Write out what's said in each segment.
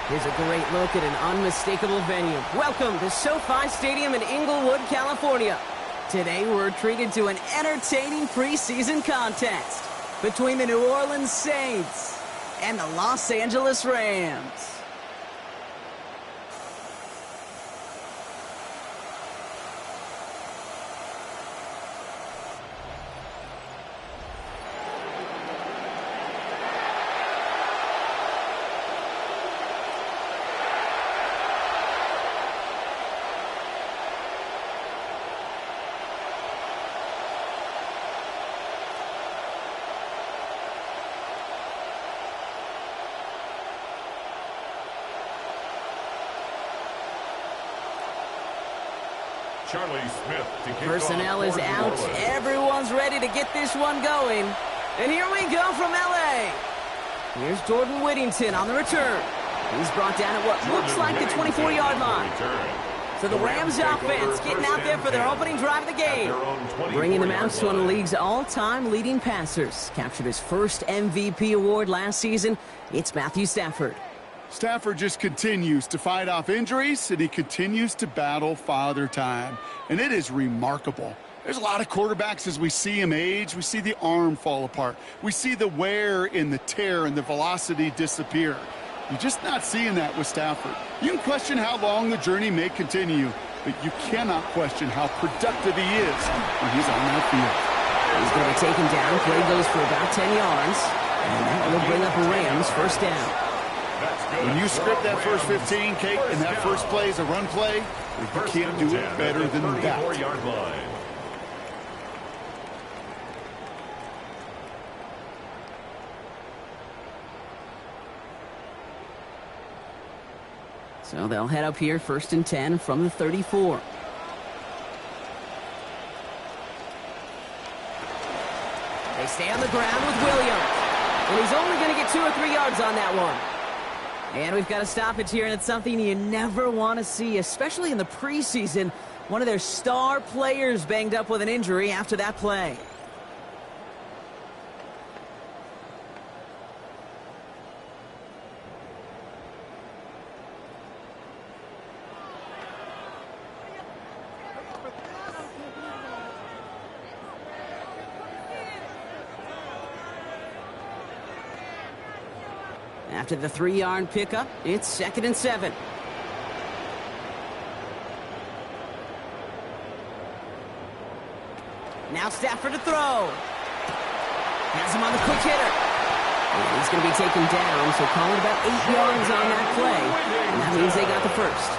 Here's a great look at an unmistakable venue. Welcome to SoFi Stadium in Inglewood, California. Today we're treated to an entertaining preseason contest between the New Orleans Saints and the Los Angeles Rams. Personnel is out. Everyone's ready to get this one going. And here we go from L.A. Here's Jordan Whittington on the return. He's brought down at what looks like the 24-yard line. So the Rams offense getting out there for their opening drive of the game. Bringing them out to one of the league's all-time leading passers. Captured his first MVP award last season. It's Matthew Stafford. Stafford just continues to fight off injuries, and he continues to battle Father Time. And it is remarkable. There's a lot of quarterbacks as we see him age. We see the arm fall apart. We see the wear in the tear and the velocity disappear. You're just not seeing that with Stafford. You can question how long the journey may continue, but you cannot question how productive he is when he's on that field. He's going to be taken down. Play goes for about 10 yards. And that will bring up a Rams first down. When you script that first 15, Kate, and that first play is a run play, you can't do it better than that. So they'll head up here, 1st and 10 from the 34. They stay on the ground with Williams. And he's only going to get 2 or 3 yards on that one. And we've got a stoppage here, and it's something you never want to see, especially in the preseason. One of their star players banged up with an injury after that play. After the 3-yard pickup, it's 2nd and 7. Now Stafford to throw. Has him on the quick hitter. And he's going to be taken down, so call it about 8 yards on that play. And that means they got the first.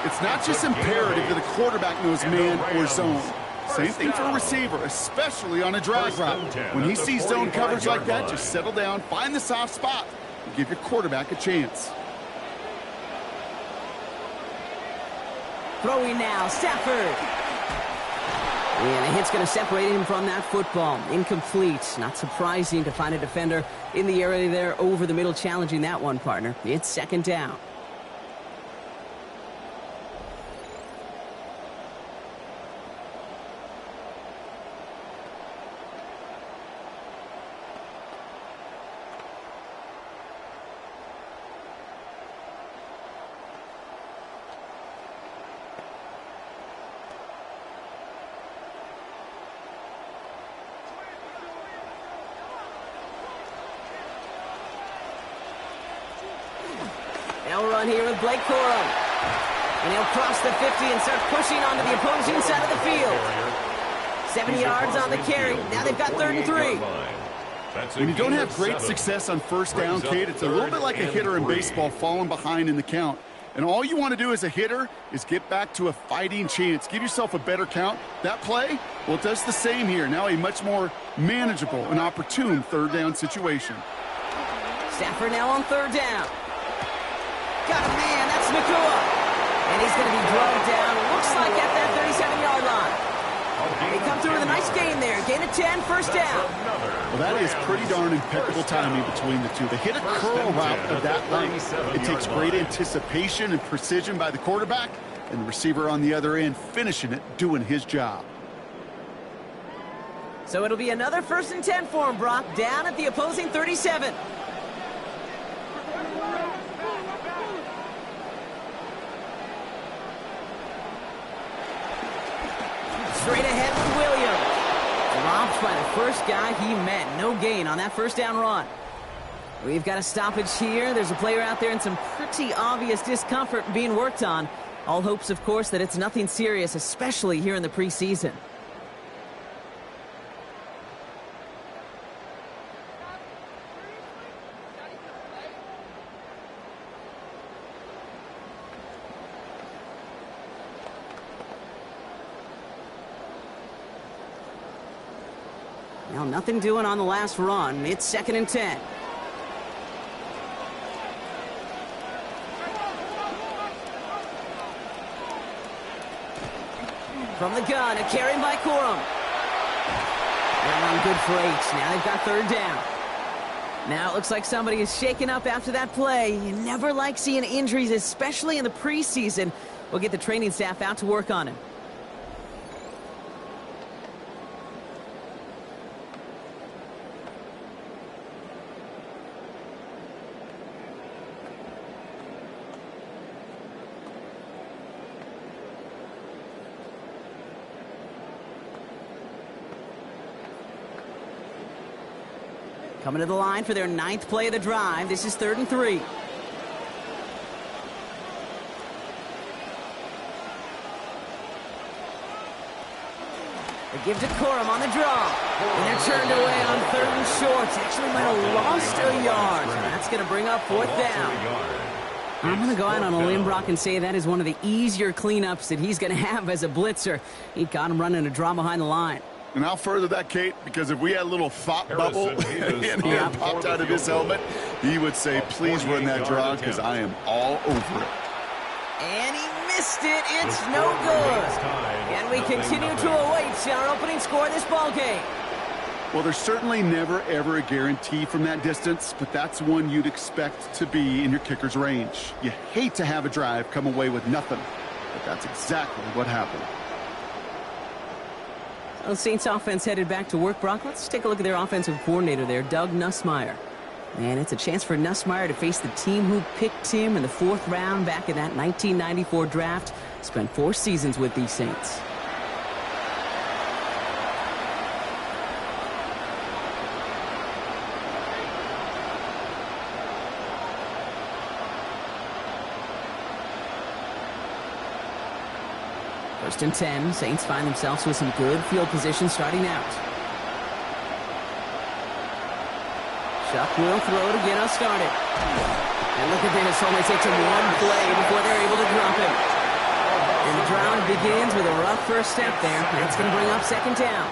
It's not just imperative that a quarterback knows man or zone. Same thing for a receiver, especially on a drag route. When he sees zone coverage like that, just settle down, find the soft spot, and give your quarterback a chance. Throwing now, Stafford. And a hit's going to separate him from that football. Incomplete. Not surprising to find a defender in the area there over the middle challenging that one, partner. It's 2nd down. They'll run here with Blake Corum. And he'll cross the 50 and start pushing onto the opposing side of the field. 7 yards on the carry. Now they've got 3rd and 3. When you don't have great success on first down, Kate, it's a little bit like a hitter in baseball falling behind in the count. And all you want to do as a hitter is get back to a fighting chance. Give yourself a better count. That play, well, it does the same here. Now a much more manageable and opportune 3rd down situation. Stafford now on 3rd down. Got a man, that's Nakua. And he's going to be drugged down, looks like at that 37-yard line. They come through with a nice gain there. Gain of 10, first down. Well, that is pretty darn impeccable timing between the two. They hit a curl route of that length. It takes great anticipation and precision by the quarterback, and the receiver on the other end finishing it, doing his job. So it'll be another 1st and 10 for him, Brock, down at the opposing 37. straight ahead with Williams. Dropped by the first guy he met. No gain on that first down run. We've got a stoppage here. There's a player out there in some pretty obvious discomfort being worked on. All hopes, of course, that it's nothing serious, especially here in the preseason. Now, nothing doing on the last run. It's 2nd and 10. From the gun, a carry by Corum. They're on good for 8. Now they've got 3rd down. Now it looks like somebody is shaken up after that play. You never like seeing injuries, especially in the preseason. We'll get the training staff out to work on him. Coming to the line for their 9th play of the drive. This is 3rd and 3. They give to Corum on the draw. And they're turned away on 3rd and short. Actually might have lost a yard. So that's going to bring up 4th down. I'm going to go out on a limb, Brock, and say that is one of the easier cleanups that he's going to have as a blitzer. He got him running a draw behind the line. And I'll further that, Kate, because if we had a little thought bubble and he had popped out of his helmet, he would say, please run that draw because I am all over it. And he missed it. It's no good. And we continue to await our opening score of this ball game. Well, there's certainly never, ever a guarantee from that distance, but that's one you'd expect to be in your kicker's range. You hate to have a drive come away with nothing, but that's exactly what happened. Well, Saints offense headed back to work, Brock. Let's take a look at their offensive coordinator there, Doug Nussmeier. And it's a chance for Nussmeier to face the team who picked him in the 4th round back in that 1994 draft. Spent 4 seasons with these Saints. First and 10. Saints find themselves with some good field position starting out. Chuck will throw to get us started. And look at this. Only takes him 1 play before they're able to drop him. And the drive begins with a rough first step there. That's going to bring up 2nd down.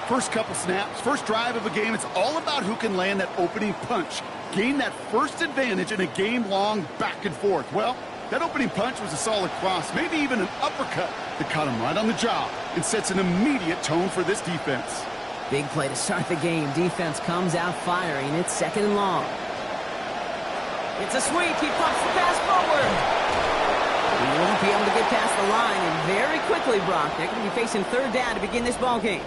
First couple snaps, first drive of a game, it's all about who can land that opening punch. Gain that first advantage in a game-long back and forth. Well, that opening punch was a solid cross, maybe even an uppercut that caught him right on the jaw and sets an immediate tone for this defense. Big play to start the game. Defense comes out firing. It's 2nd and long. It's a sweep. He pops the pass forward. He won't be able to get past the line, and very quickly, Brock, they're going to be facing 3rd down to begin this ball game.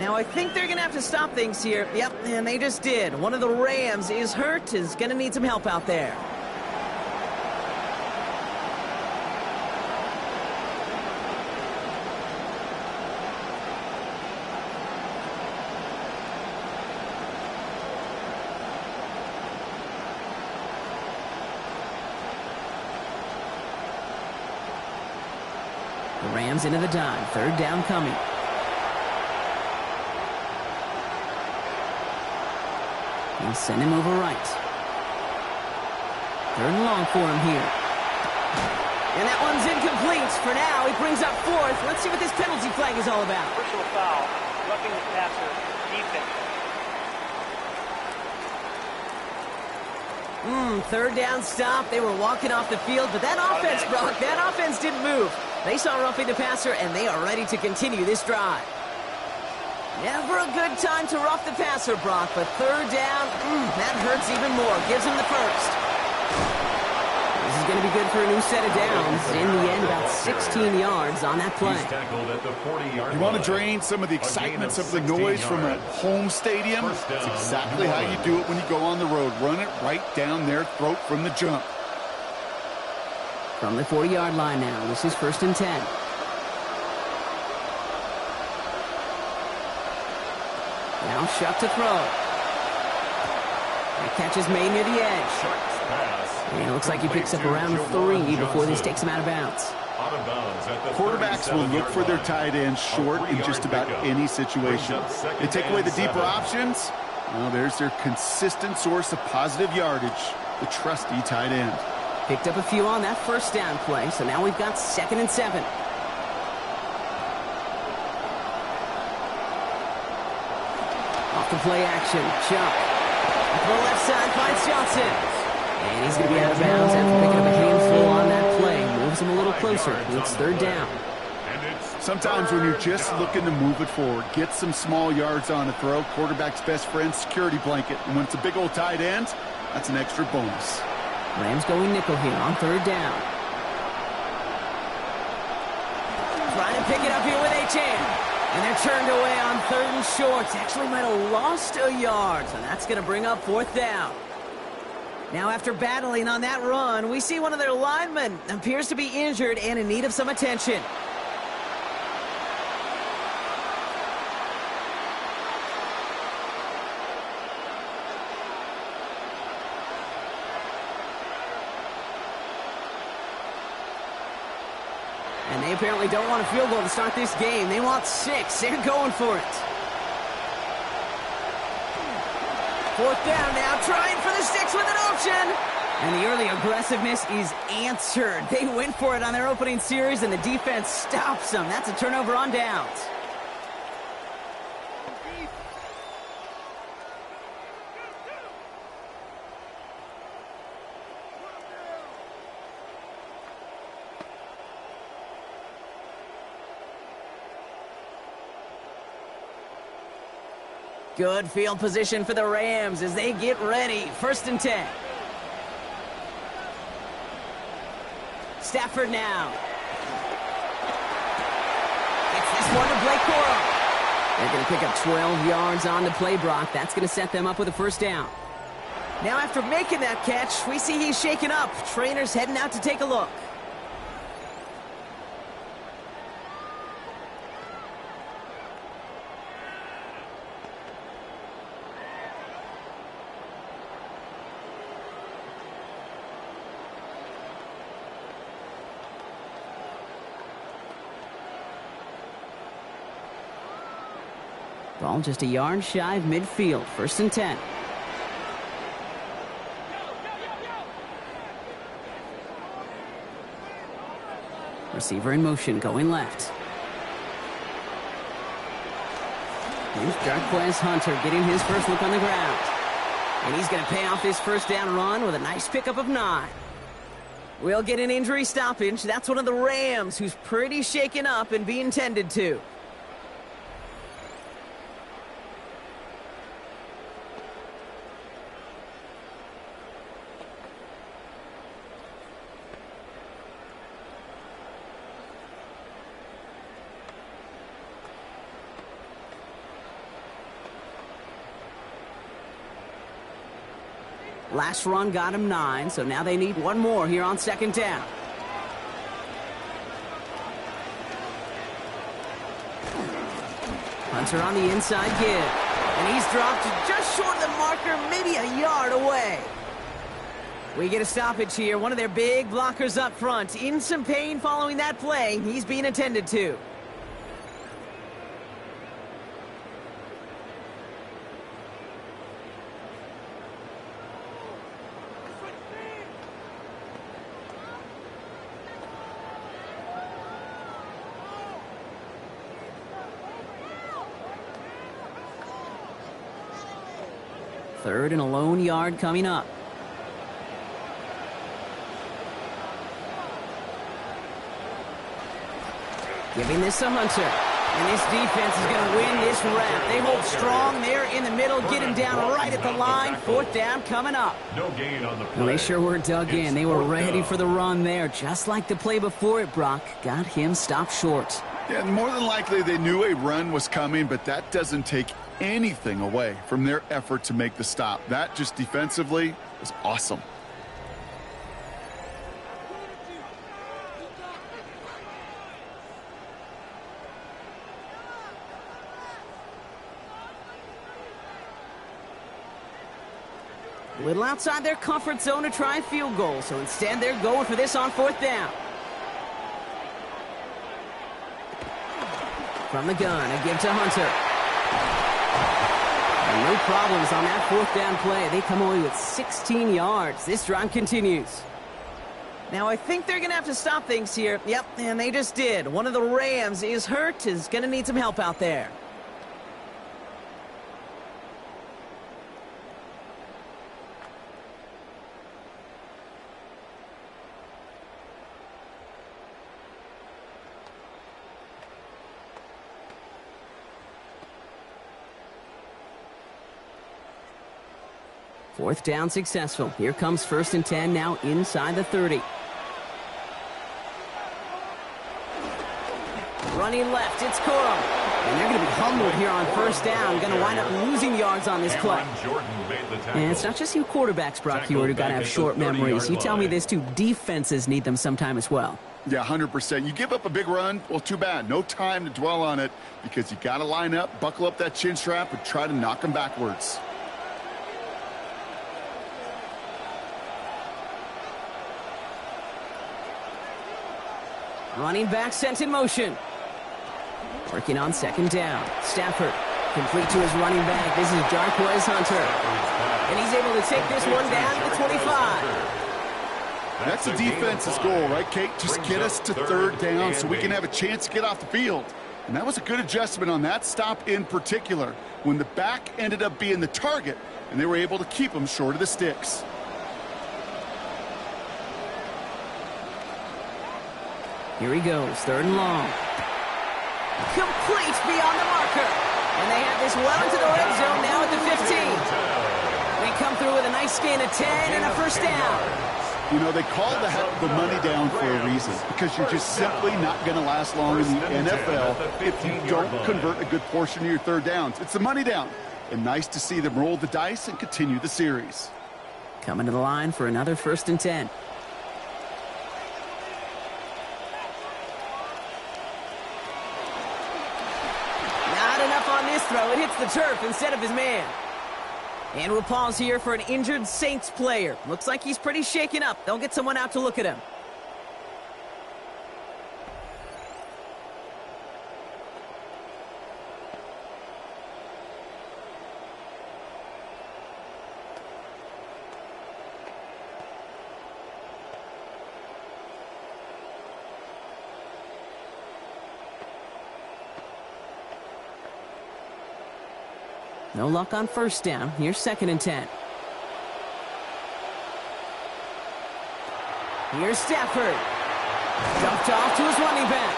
Now, I think they're going to have to stop things here. Yep, and they just did. One of the Rams is hurt, is going to need some help out there. The Rams into the dime. 3rd down coming. He'll send him over right. 3rd and long for him here. And that one's incomplete. For now, he brings up 4th. Let's see what this penalty flag is all about. Personal foul, roughing the passer, defense. 3rd down stop. They were walking off the field, but that offense, Brock, that offense didn't move. They saw roughing the passer, and they are ready to continue this drive. Never a good time to rough the passer, Brock, but 3rd down, that hurts even more. Gives him the first. This is going to be good for a new set of downs. In the end, about 16 yards on that play. You want to drain some of the excitement, some of the noise from a home stadium? That's exactly how you do it when you go on the road. Run it right down their throat from the jump. From the 40-yard line now, this is 1st and 10. Now shot to throw. That catch is made near the edge. And it looks like he picks up around 3 before this takes him out of bounds. Quarterbacks will look for their tight ends short in just about any situation. They take away the deeper options. Well, there's their consistent source of positive yardage, the trusty tight end. Picked up a few on that first down play, so now we've got 2nd and 7. Off the play action, Chuck. To the left side finds Johnson. And he's going to be out of bounds after picking up a handful on that play. Moves him a little closer. It's 3rd down. Sometimes when you're just looking to move it forward, get some small yards on a throw, quarterback's best friend, security blanket. And when it's a big old tight end, that's an extra bonus. Rams going nickel here on 3rd down. Trying to pick it up here with Achane. And they're turned away on 3rd and short. Actually might have lost a yard, so that's going to bring up 4th down. Now after battling on that run, we see one of their linemen appears to be injured and in need of some attention. And they apparently don't want a field goal to start this game. They want 6. They're going for it. 4th down now, trying for the 6 with an option. And the early aggressiveness is answered. They went for it on their opening series, and the defense stops them. That's a turnover on downs. Good field position for the Rams as they get ready. 1st and 10. Stafford now. It's this one to Blake Corum. They're going to pick up 12 yards on the play, Brock. That's going to set them up with a 1st down. Now after making that catch, we see he's shaken up. Trainer's heading out to take a look. Ball just a yard shy of midfield. 1st and 10. Receiver in motion, going left. Here's Darquez Hunter getting his first look on the ground. And he's going to pay off his 1st down run with a nice pickup of 9. We'll get an injury stoppage. That's one of the Rams who's pretty shaken up and being tended to. Last run got him 9, so now they need one more here on 2nd down. Hunter on the inside give. And he's dropped just short of the marker, maybe a yard away. We get a stoppage here. One of their big blockers up front. In some pain following that play. He's being attended to. Third and a lone yard coming up. Giving this to Hunter. And this defense is going to win this rep. They hold strong there in the middle, getting down right at the line. 4th down coming up. No gain on the play. Well, they sure were dug in. They were ready for the run there, just like the play before it, Brock. Got him stopped short. Yeah, more than likely they knew a run was coming, but that doesn't take anything away from their effort to make the stop. That just defensively was awesome. A little outside their comfort zone to try a field goal, so instead they're going for this on 4th down. From the gun, a give to Hunter. And no problems on that 4th down play. They come away with 16 yards. This drive continues. Now, I think they're going to have to stop things here. Yep, and they just did. One of the Rams is hurt, is going to need some help out there. Fourth down successful. Here comes 1st and 10 now inside the 30. Running left, it's Corum. And they're going to be humbled here on 1st down. Going to wind up losing yards on this play. And it's not just you quarterbacks, Brock Huard, who got to have short memories. You tell me this too, defenses need them sometime as well. Yeah, 100%. You give up a big run, well, too bad. No time to dwell on it because you got to line up, buckle up that chin strap, and try to knock them backwards. Running back sent in motion. Working on 2nd down. Stafford complete to his running back. This is Jarquez Hunter. And he's able to take this one down to the 25. That's the defense's goal, right, Kate? Just get us to 3rd down so we can have a chance to get off the field. And that was a good adjustment on that stop in particular when the back ended up being the target and they were able to keep him short of the sticks. Here he goes, 3rd and long. Complete beyond the marker. And they have this well into the red zone now at the 15. We come through with a nice gain of 10 and a 1st down. You know, they call the money down for a reason because you're just simply not going to last long in the NFL if you don't convert a good portion of your 3rd downs. It's the money down. And nice to see them roll the dice and continue the series. Coming to the line for another 1st and 10. Throw. It hits the turf instead of his man. And we'll pause here for an injured Saints player. Looks like he's pretty shaken up. They'll get someone out to look at him. No luck on 1st down. Here's 2nd and 10. Here's Stafford. Dumped off to his running back.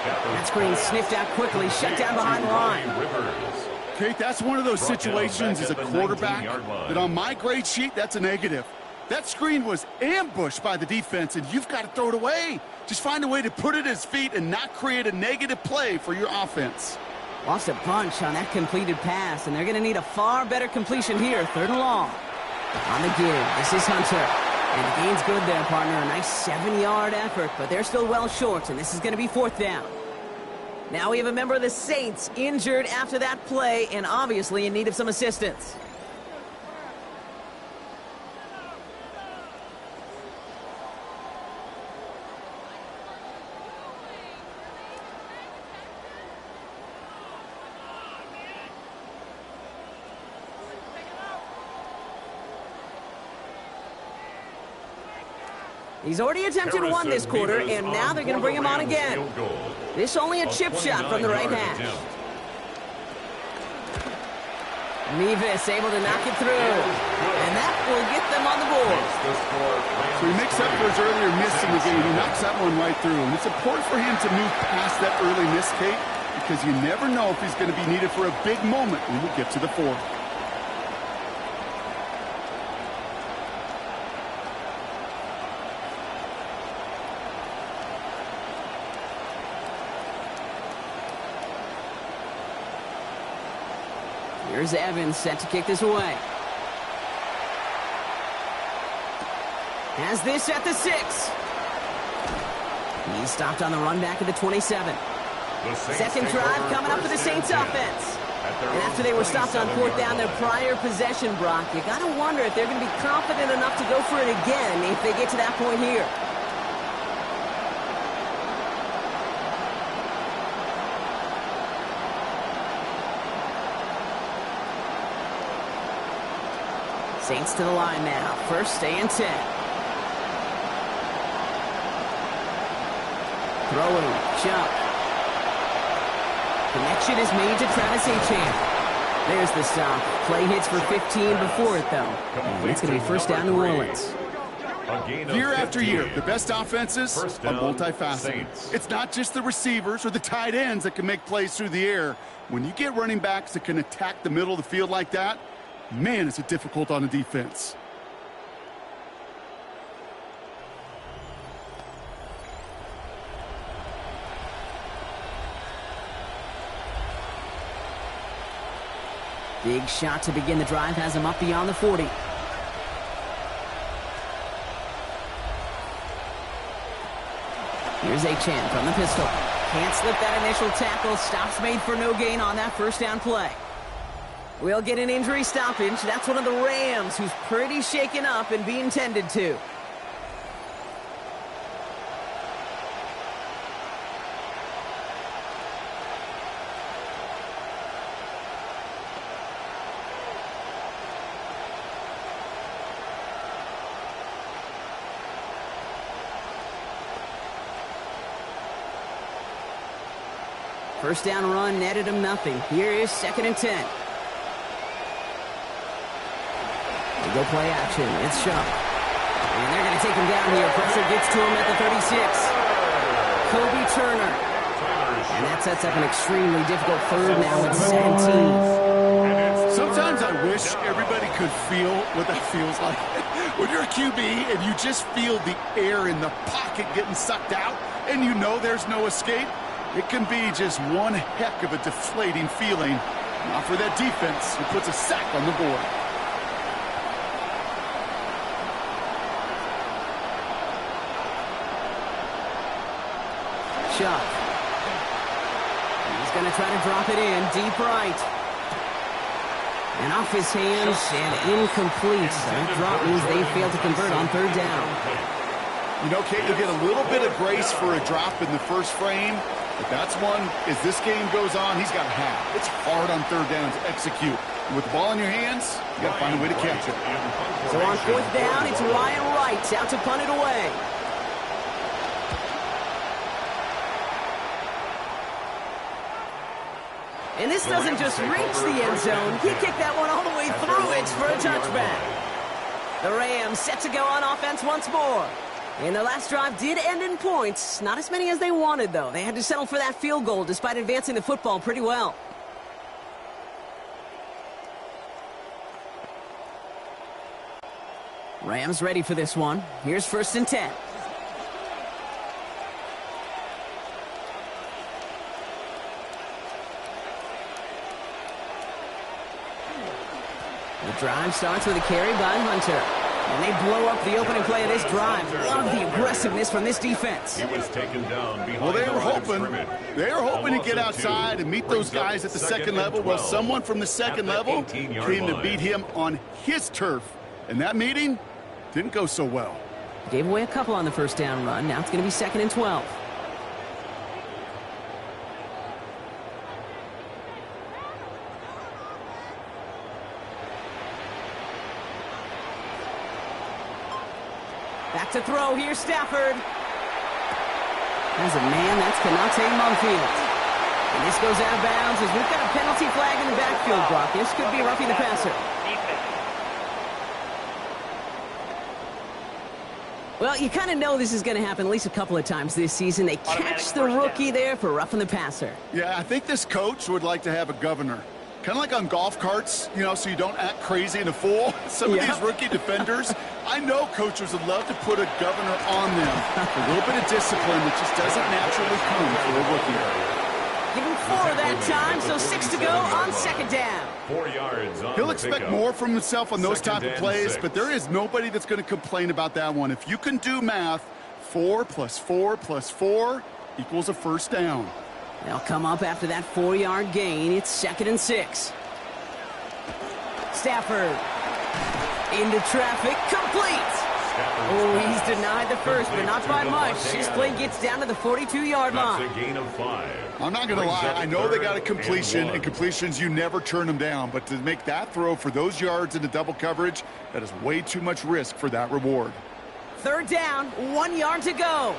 That screen sniffed out quickly, shut down behind the line. Kate, that's one of those situations as a quarterback that on my grade sheet, that's a negative. That screen was ambushed by the defense, and you've got to throw it away. Just find a way to put it at his feet and not create a negative play for your offense. Lost a bunch on that completed pass, and they're going to need a far better completion here, 3rd and long. On the give, this is Hunter. And the gain's good there, partner. A nice 7-yard effort, but they're still well short, and this is going to be 4th down. Now we have a member of the Saints injured after that play, and obviously in need of some assistance. He's already attempted one this quarter, and now they're going to bring him on again. This only a chip shot from the right hash. Nevis able to knock it through, and that will get them on the board. So he makes up for his earlier miss in the game. He knocks that one right through, and it's important for him to move past that early miss, Kate, because you never know if he's going to be needed for a big moment when we get to the 4th. Here's Evans set to kick this away. Has this at the 6. He's stopped on the run back at the 27. 2nd drive coming up for the Saints offense. And after they were stopped on fourth down their prior possession, Brock, you got to wonder if they're going to be confident enough to go for it again if they get to that point here. Saints to the line now. First and 10. Throwing. Jump. Connection is made to Travis Achane. There's the stop. Play hits for 15 before it, though. And it's going to be first down New Orleans. Year after year, the best offenses are multifaceted. It's not just the receivers or the tight ends that can make plays through the air. When you get running backs that can attack the middle of the field like that, man, is it difficult on a defense. Big shot to begin the drive has him up beyond the 40. Here's Achane from the pistol. Can't slip that initial tackle. Stops made for no gain on that first down play. We'll get an injury stoppage. That's one of the Rams who's pretty shaken up and being tended to. First down run netted him nothing. Here is second and 10. They go play action. It's Shuck. And they're going to take him down here. Pressure gets to him at the 36. Kobe Turner. And that sets up an extremely difficult third now at 17. Sometimes I wish everybody could feel what that feels like. When you're a QB and you just feel the air in the pocket getting sucked out and you know there's no escape, it can be just one heck of a deflating feeling. Not for that defense who puts a sack on the board. Chuck. He's going to try to drop it in deep right. And off his hands and incomplete. That drop means they failed to convert on third down. You know, Kate, you'll get a little bit of grace for a drop in the first frame. But that's one, as this game goes on, he's got to have. It's hard on third down to execute. And with the ball in your hands, you got to find a way to catch it. So on fourth down, it's Ryan Wright out to punt it away. And this doesn't just reach the end zone. He kicked that one all the way through it for a touchback. The Rams set to go on offense once more. And their last drive did end in points. Not as many as they wanted, though. They had to settle for that field goal despite advancing the football pretty well. Rams ready for this one. Here's first and 10. The drive starts with a carry by Hunter. And they blow up the opening play of this drive. Love the aggressiveness from this defense. He was taken down behind well, they were hoping to get outside and meet those guys at the second level. Well, someone from the second level came to beat him on his turf. And that meeting didn't go so well. Gave away a couple on the first down run. Now it's going to be second and 12. Back to throw. Here's Stafford. As a man, that's Canate Monfield. And this goes out of bounds as we've got a penalty flag in the backfield, Brock. This could be roughing the passer. Well, you kind of know this is going to happen at least a couple of times this season. They catch the rookie there for roughing the passer. Yeah, I think this coach would like to have a governor. Kind of like on golf carts, you know, so you don't act crazy and a fool. Some of these rookie defenders, I know coaches would love to put a governor on them. A little bit of discipline that just doesn't naturally come for a rookie. Give him 4 that time, so 6 to go on second down. 4 yards on He'll expect more from himself on those type of plays, 6. but there is nobody that's going to complain about that one. If you can do math, 4 + 4 + 4 equals a first down. They'll come up after that 4-yard gain. It's 2nd and 6. Stafford into traffic, complete. Oh, he's denied the first, but not by much. His play gets down to the 42-yard line. That's a gain of 5. I'm not going to lie. I know they got a completion, and completions, you never turn them down. But to make that throw for those yards into double coverage, that is way too much risk for that reward. 3rd down, 1 yard to go.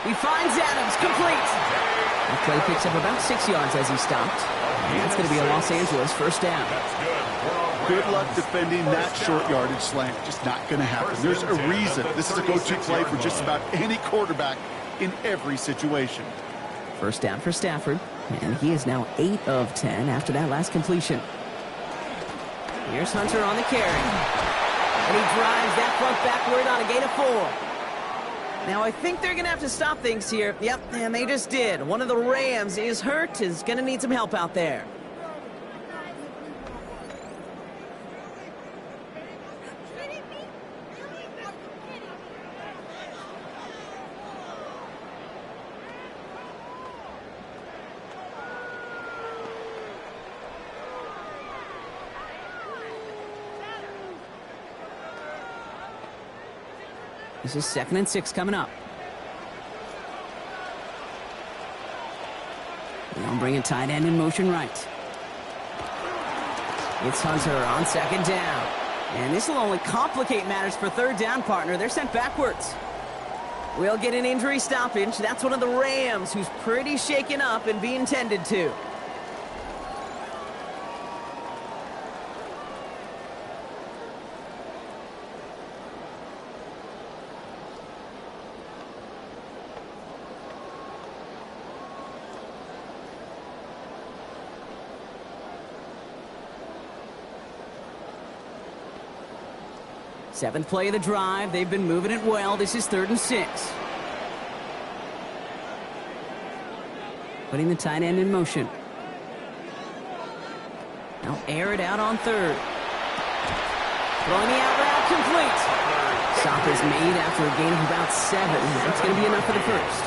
He finds Adams, complete. The play picks up about 6 yards as he stopped. And that's going to be a Los Angeles 1st down. Good luck defending that short yardage slant. Just not going to happen. There's a reason. This is a go-to play for just about any quarterback in every situation. 1st down for Stafford, and he is now 8 of 10 after that last completion. Here's Hunter on the carry. And he drives that front backward on a gain of 4. Now, I think they're going to have to stop things here. Yep, and they just did. One of the Rams is hurt, is going to need some help out there. This is 2nd and 6 coming up. They'll bring a tight end in motion right. It's Hunter on 2nd down. And this will only complicate matters for 3rd down, partner. They're sent backwards. We'll get an injury stoppage. That's one of the Rams who's pretty shaken up and being tended to. Seventh play of the drive. They've been moving it well. This is 3rd and 6. Putting the tight end in motion. Now air it out on 3rd. Throwing the out route, complete. Stop is made after a gain of about 7. That's going to be enough for the 1st.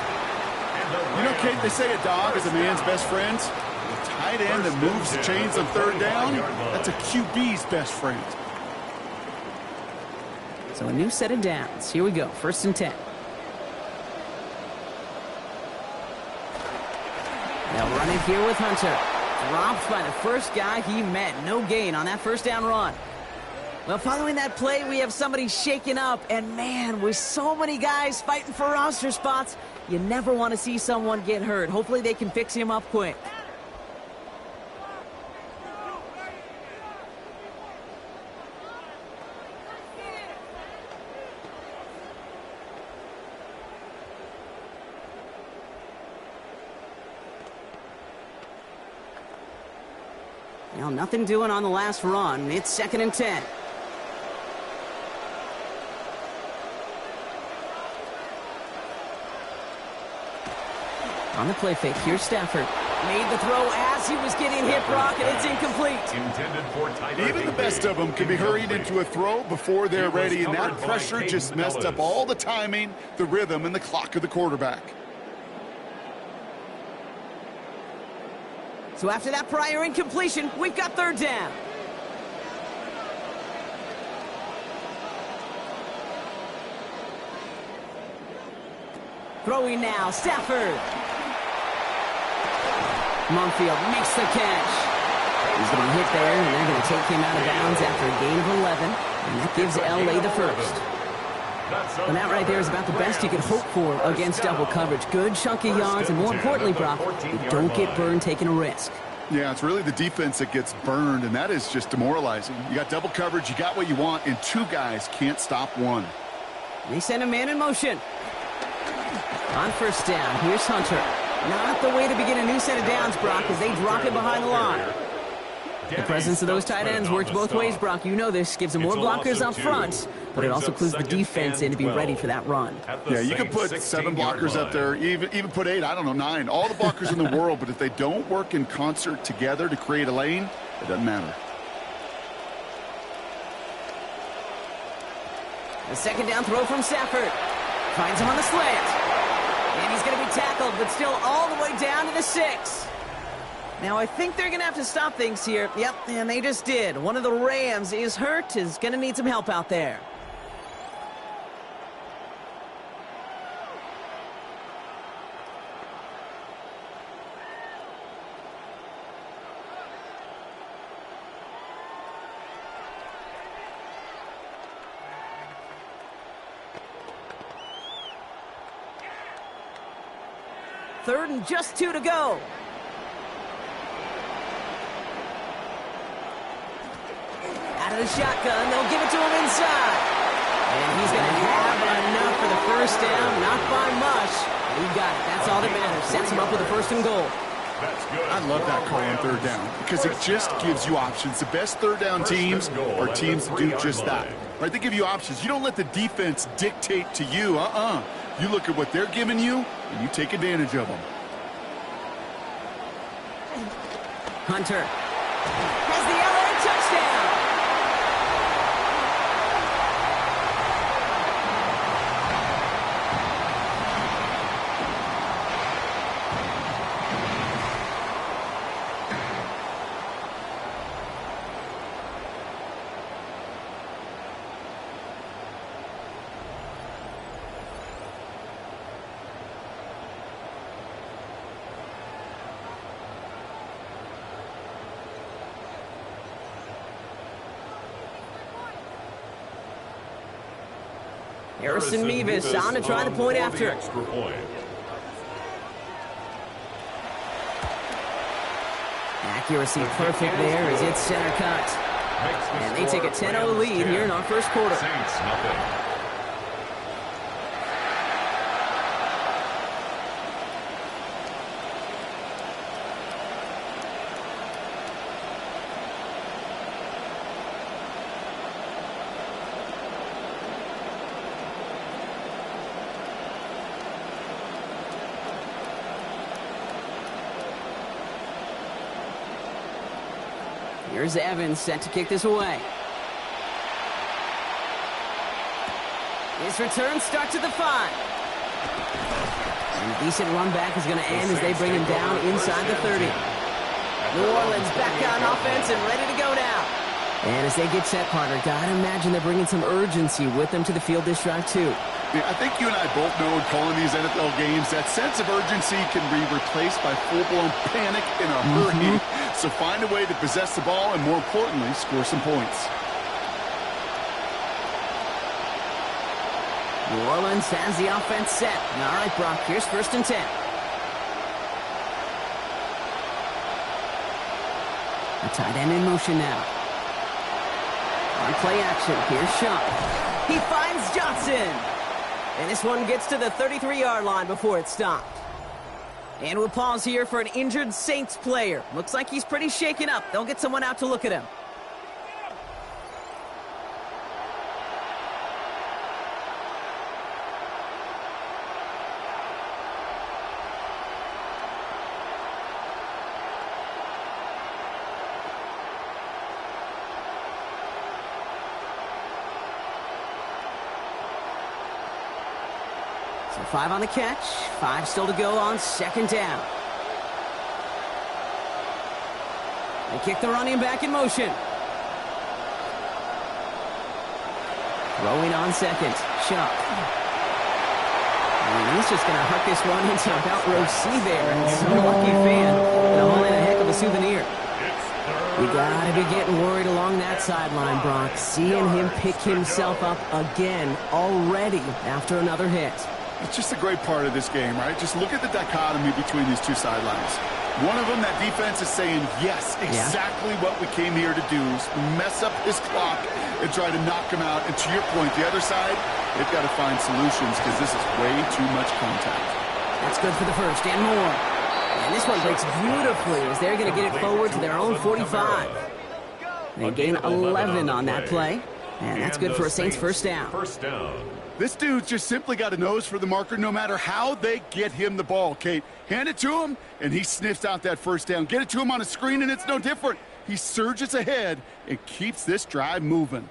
You know, Kate, they say a dog is a man's best friend. The tight end that moves the chains on 3rd down, that's a QB's best friend. So a new set of downs. Here we go. 1st and 10. They'll run it here with Hunter. Dropped by the first guy he met. No gain on that 1st down run. Well, following that play, we have somebody shaken up. And, man, with so many guys fighting for roster spots, you never want to see someone get hurt. Hopefully they can fix him up quick. Well, nothing doing on the last run. It's 2nd and 10. On the play fake, here's Stafford. Made the throw as he was getting hit, Brock, and it's incomplete. Intended for tight end. Even the best of them can be hurried into a throw before they're ready, and that pressure just messed up all the timing, the rhythm, and the clock of the quarterback. So after that prior incompletion, we've got 3rd down. Throwing now, Stafford. Monfield makes the catch. He's going to hit there, and they're going to take him out of bounds after a gain of 11. And that gives L.A. the 1st. And that right there is about the best you could hope for against double coverage. Good chunky yards, and more importantly, Brock, you don't get burned taking a risk. Yeah, it's really the defense that gets burned, and that is just demoralizing. You got double coverage, you got what you want, and 2 guys can't stop one. They send a man in motion. On 1st down, here's Hunter. Not the way to begin a new set of downs, Brock, as they drop it behind the line. The presence of those tight ends works both ways, Brock. You know this. Gives them more blockers up front, but it also clues the defense in to be ready for that run. Yeah, you can put 7 blockers up there, even put 8, I don't know, 9. All the blockers in the world, but if they don't work in concert together to create a lane, it doesn't matter. The 2nd down throw from Stafford. Finds him on the slant. And he's going to be tackled, but still all the way down to the 6. Now, I think they're going to have to stop things here. Yep, and they just did. One of the Rams is hurt, is going to need some help out there. Third and just 2 to go. Out of the shotgun, they'll give it to him inside. And he's going to have enough for the first down, not by much. He got it. That's all that matters. Sets him up with a 1st and goal. That's good. I love that call on 3rd down because it just gives you options. The best 3rd down teams are teams that do just that. Right? They give you options. You don't let the defense dictate to you. You look at what they're giving you, and you take advantage of them. Hunter has the LA touchdown. Harrison Mevis on to try the point after. Extra point. Accuracy perfect there as it's center cut. And they take a 10-0 lead here in our first quarter. Saints nothing. Here's Evans set to kick this away. His return starts at the 5. And a decent run back is going to end as they bring him down inside the 30. New Orleans back on offense and ready to go now. And as they get set, partner, gotta imagine they're bringing some urgency with them to the field this drive too. Yeah, I think you and I both know in calling these NFL games that sense of urgency can be replaced by full-blown panic in a hurry. So find a way to possess the ball and, more importantly, score some points. New Orleans has the offense set. All right, Brock, here's 1st and 10. A tight end in motion now. On play action, here's Shaw. He finds Johnson. And this one gets to the 33-yard line before it's stopped. And we'll pause here for an injured Saints player. Looks like he's pretty shaken up. They'll get someone out to look at him. So 5 on the catch, 5 still to go on 2nd down. They kick the running back in motion. Throwing on 2nd, Chuck. And he's just going to huck this one into about row C there, and some lucky fan going to haul in a heck of a souvenir. You got to be getting worried along that sideline, Brock. Seeing him pick himself up again already after another hit. It's just a great part of this game, right? Just look at the dichotomy between these two sidelines. One of them, that defense is saying, yes, exactly what we came here to do, is mess up his clock and try to knock him out. And to your point, the other side, they've got to find solutions because this is way too much contact. That's good for the first and more. And this one breaks beautifully as they're going to get it forward to their own 45. They gain 11 on that play. And that's good for a Saints first down. First down. This dude's just simply got a nose for the marker no matter how they get him the ball, Kate. Hand it to him, and he sniffs out that first down. Get it to him on a screen, and it's no different. He surges ahead and keeps this drive moving.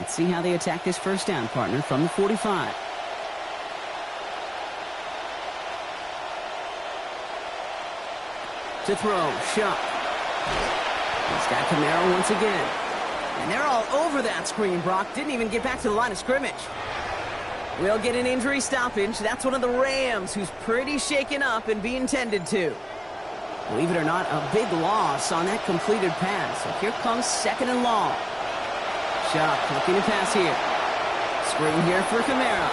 Let's see how they attack this first down, partner, from the 45. To throw, Shuck. He's got Kamara once again. And they're all over that screen, Brock. Didn't even get back to the line of scrimmage. We'll get an injury stoppage. That's one of the Rams who's pretty shaken up and being tended to. Believe it or not, a big loss on that completed pass. So here comes second and long. Shuck looking to pass here. Screen here for Kamara.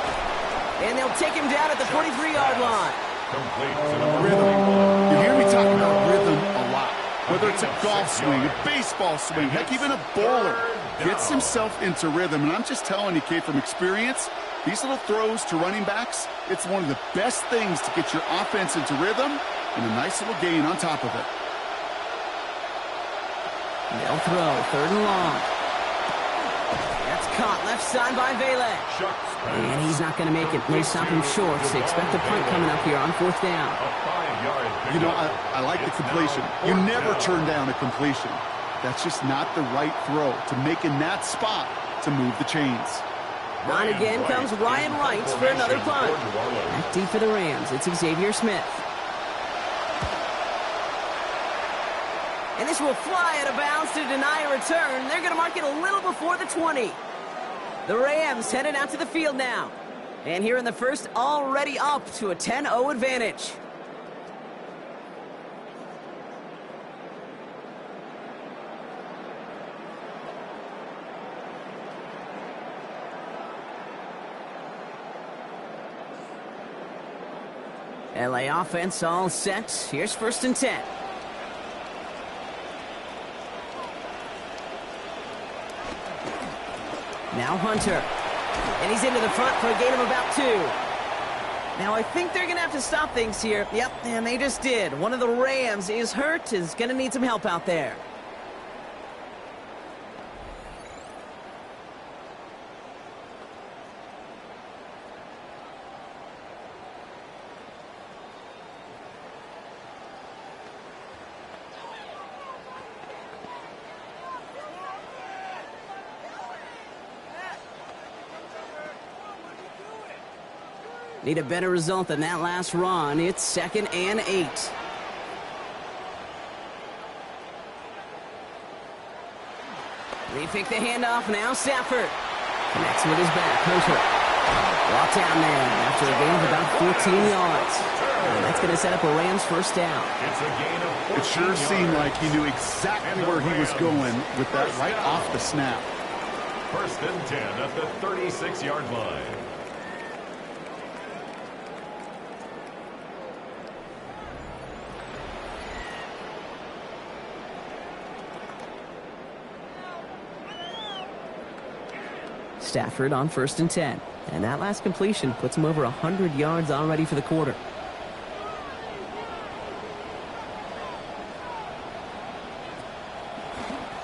And they'll take him down at the 43-yard line. Rhythm. You hear me talking about rhythm a lot. Whether it's a golf swing, a baseball swing, heck, even a bowler gets himself into rhythm. And I'm just telling you, kid, from experience, these little throws to running backs, it's one of the best things to get your offense into rhythm and a nice little gain on top of it. They'll throw, third and long. That's caught left side by Vele. And he's not going to make it. They stop him short. They expect a punt coming up here on fourth down. You know, I like the completion. You never turn down a completion. That's just not the right throw to make in that spot to move the chains. On again comes Ryan Wright for another punt. Back deep for the Rams. It's Xavier Smith. And this will fly out of bounds to deny a return. They're going to mark it a little before the 20. The Rams headed out to the field now. And here in the first, already up to a 10-0 advantage. LA offense all set. Here's first and 10. Now Hunter. And he's into the front for a gain of about 2. Now I think they're going to have to stop things here. Yep, and they just did. One of the Rams is hurt, is going to need some help out there. Need a better result than that last run. It's 2nd and 8. They pick the handoff now. Stafford connects with his back. Hunter brought down there after a gain of about 14 yards. And that's going to set up a Rams first down. It sure seemed like he knew exactly where he was going with that right off the snap. First and 10 at the 36-yard line. Stafford on first and 10. And that last completion puts him over 100 yards already for the quarter.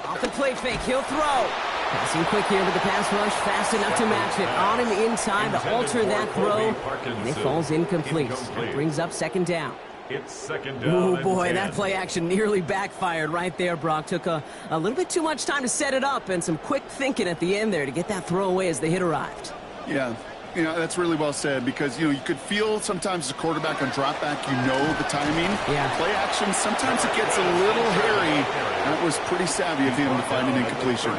Off the play fake, he'll throw. Passing quick here with the pass rush, fast enough to match it. On him in time to alter that throw. And it falls incomplete. That brings up second down. It's second down. Oh, boy, that play action nearly backfired right there, Brock. Took a little bit too much time to set it up and some quick thinking at the end there to get that throw away as the hit arrived. Yeah, you know, that's really well said because, you know, you could feel sometimes as a quarterback on drop back, you know the timing. Yeah. Play action, sometimes it gets a little hairy. That was pretty savvy of him to find an incompletion.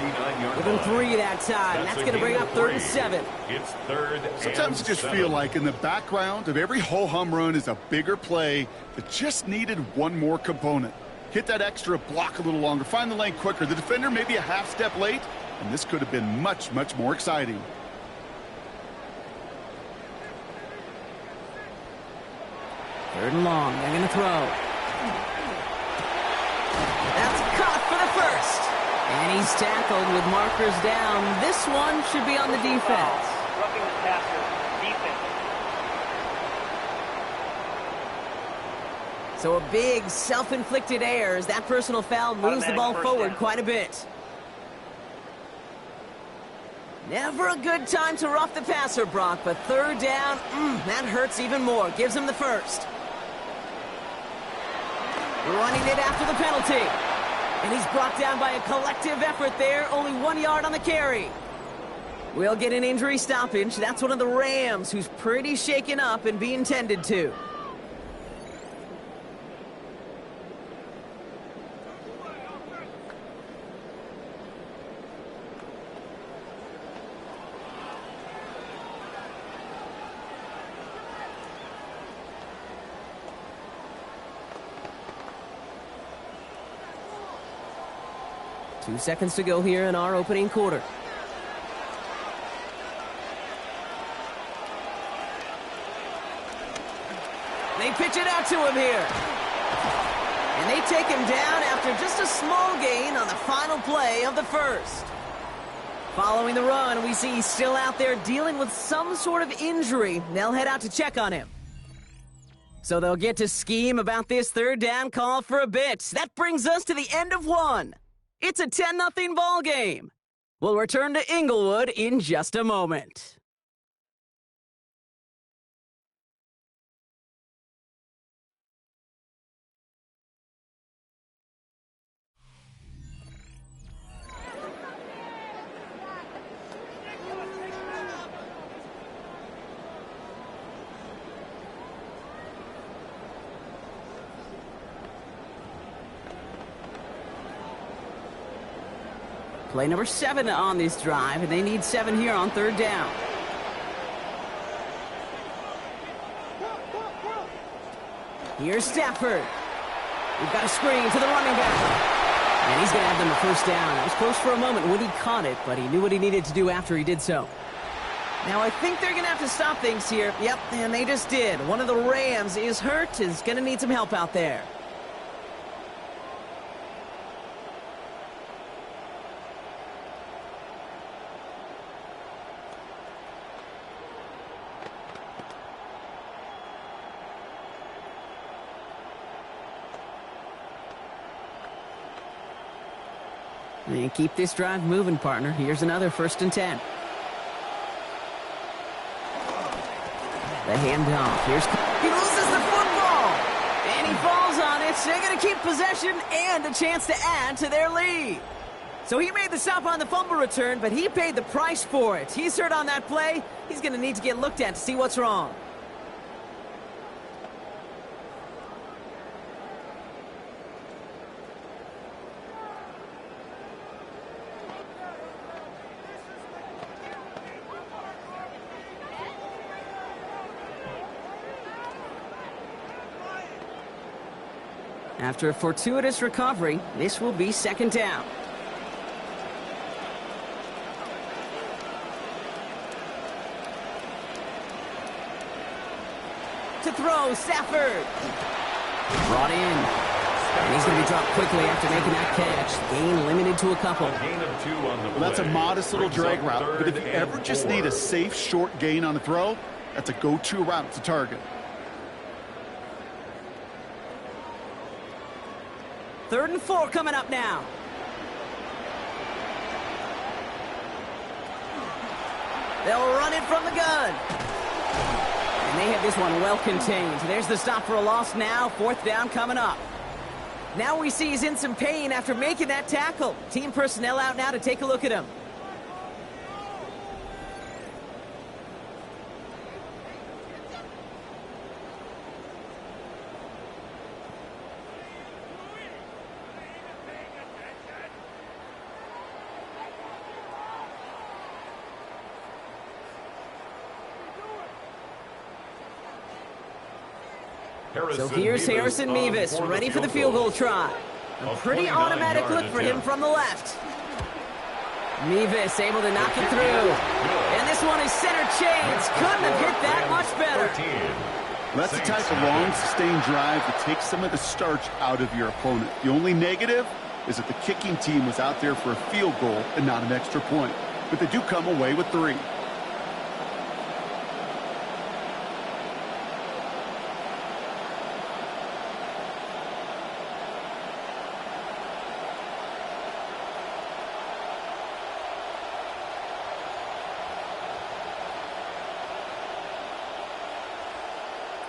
Give him 3 that time. That's going to bring up 3rd and 7. It's 3rd and Sometimes you just 7. feel like in the background of every ho-hum run is a bigger play that just needed one more component. Hit that extra block a little longer, find the lane quicker. The defender maybe a half step late, and this could have been much, much more exciting. Third and long. They're going to throw. That's caught for the first. And he's tackled with markers down. This one should be on the defense. Roughing the passer, defense. So a big self-inflicted error as that personal foul moves the ball forward quite a bit. Never a good time to rough the passer, Brock, but 3rd down, that hurts even more. Gives him the first. Running it after the penalty. And he's brought down by a collective effort there. Only 1 yard on the carry. We'll get an injury stoppage. That's one of the Rams who's pretty shaken up and being tended to. Two seconds to go here in our opening quarter. They pitch it out to him here. And they take him down after just a small gain on the final play of the first. Following the run, we see he's still out there dealing with some sort of injury. They'll head out to check on him. So they'll get to scheme about this third down call for a bit. That brings us to the end of one. It's a 10-0 ball game. We'll return to Inglewood in just a moment. Play number 7 on this drive, and they need 7 here on third down. Here's Stafford. We've got a screen to the running back. And he's going to have them a first down. It was close for a moment when he caught it, but he knew what he needed to do after he did so. Now, I think they're going to have to stop things here. Yep, and they just did. One of the Rams is hurt, is going to need some help out there. And keep this drive moving, partner. Here's another 1st and 10. The handoff. He loses the football. And he falls on it. They're going to keep possession and a chance to add to their lead. So he made the stop on the fumble return, but he paid the price for it. He's hurt on that play. He's going to need to get looked at to see what's wrong. After a fortuitous recovery, this will be 2nd down. To throw, Stafford. Brought in. And he's going to be dropped quickly after making that catch. Gain limited to a couple. A gain of 2 on the play. Well, that's a modest little drag route, but if you ever just need a safe, short gain on a throw, that's a go-to route to target. 3rd and 4 coming up now. They'll run it from the gun. And they have this one well contained. There's the stop for a loss now. 4th down coming up. Now we see he's in some pain after making that tackle. Team personnel out now to take a look at him. So here's Harrison Mevis, ready for the field goal try. A pretty automatic look for him from the left. Mevis able to knock it through. And this one is center chains. Couldn't have hit that much better. That's the type of long, sustained drive that takes some of the starch out of your opponent. The only negative is that the kicking team was out there for a field goal and not an extra point. But they do come away with 3.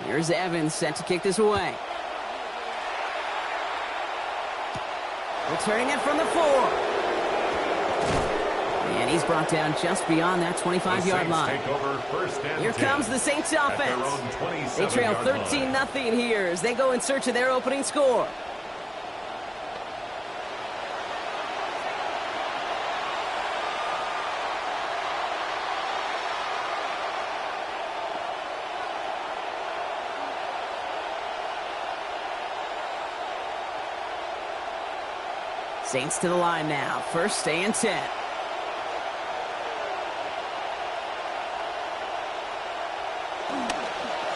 Here's Evans set to kick this away. Returning it from the 4. And he's brought down just beyond that 25-yard line. Take over first and Here 10 comes the Saints at their offense. own They trail 27-yard line. 13-0 here as they go in search of their opening score. Saints to the line now. First and 10.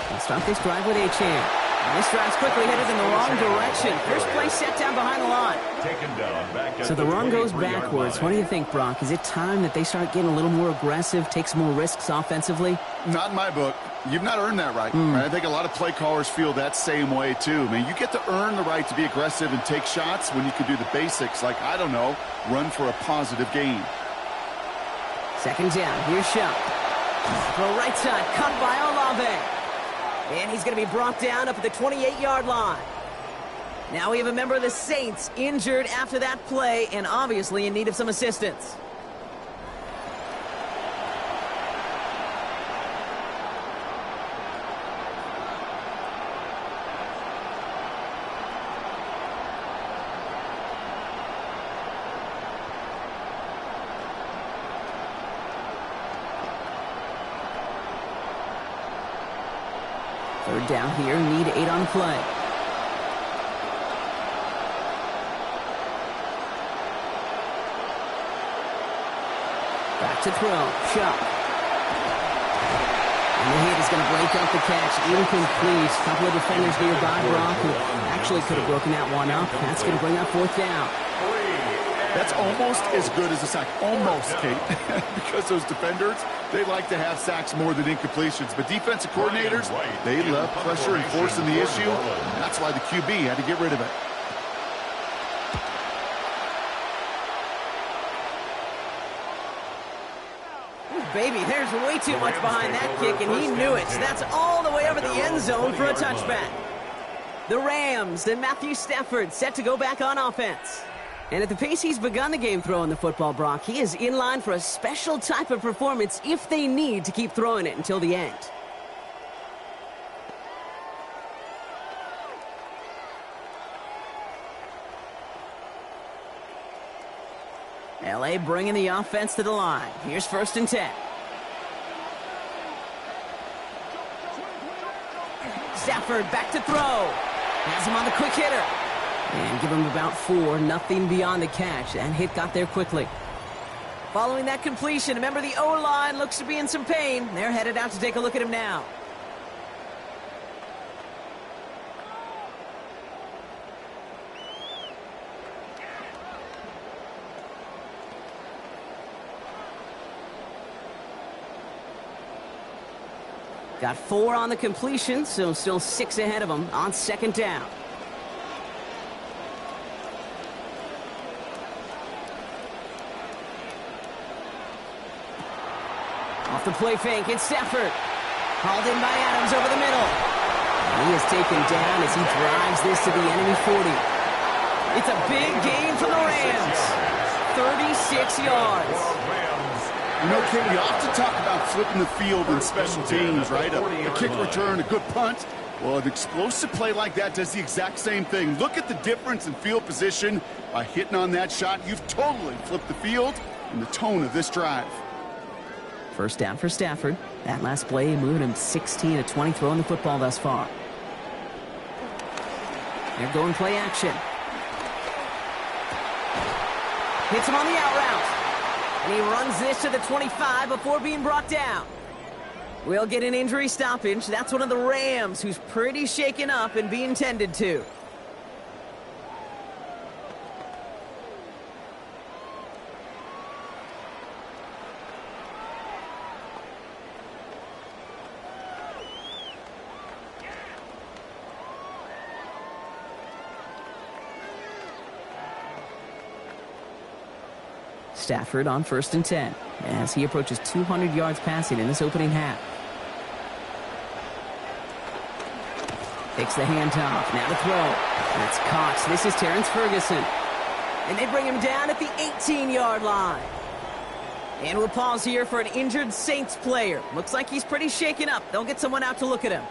They'll start this drive with Achane. And this drive's quickly headed in the wrong direction. First play set down behind the line. Taken down back at So the run goes 23-yard backwards. line. What do you think, Brock? Is it time that they start getting a little more aggressive, take some more risks offensively? Not in my book. You've not earned that right. I think a lot of play callers feel that same way, too. I mean, you get to earn the right to be aggressive and take shots when you can do the basics, like, I don't know, run for a positive gain. Second down. Here's Shuck. Throw right side. Cut by Olave. And he's going to be brought down up at the 28-yard line. Now we have a member of the Saints injured after that play and obviously in need of some assistance. Third down here, need 8 on play. Back to throw, Shuck. And the hit is going to break up the catch, incomplete. A couple of defenders nearby, Brock, who actually could have broken that one up. That's going to bring up fourth down. That's almost as good as a sack. Almost, Kate. Because those defenders, they like to have sacks more than incompletions. But defensive coordinators, they love pressure and forcing the issue. That's why the QB had to get rid of it. Baby, there's way too much behind that kick, and he knew it. That's all the way over the end zone for a touchback. The Rams and Matthew Stafford set to go back on offense. And at the pace he's begun the game throwing the football, Brock, he is in line for a special type of performance if they need to keep throwing it until the end. LA bringing the offense to the line. Here's first and 10. Stafford back to throw. Has him on the quick hitter. And give him about 4, nothing beyond the catch. That hit got there quickly. Following that completion, remember the O-line looks to be in some pain. They're headed out to take a look at him now. Got 4 on the completion, so still 6 ahead of him on second down. Off the play fake, it's Stafford. Hauled in by Adams over the middle. And he is taken down as he drives this to the enemy 40. It's a big gain for the Rams. 36 yards. You know, Kate, we often talk about flipping the field in special teams, right? A kick return, a good punt. Well, an explosive play like that does the exact same thing. Look at the difference in field position. By hitting on that shot, you've totally flipped the field and the tone of this drive. First down for Stafford. That last play moved him 16 of 20 throwing the football thus far. They're going play action. Hits him on the out route. And he runs this to the 25 before being brought down. We'll get an injury stoppage. That's one of the Rams who's pretty shaken up and being tended to. Stafford on first and 10 as he approaches 200 yards passing in this opening half. Takes the handoff. Now to throw. That's Cox. This is Terrence Ferguson. And they bring him down at the 18-yard line. And we'll pause here for an injured Saints player. Looks like he's pretty shaken up. They'll get someone out to look at him.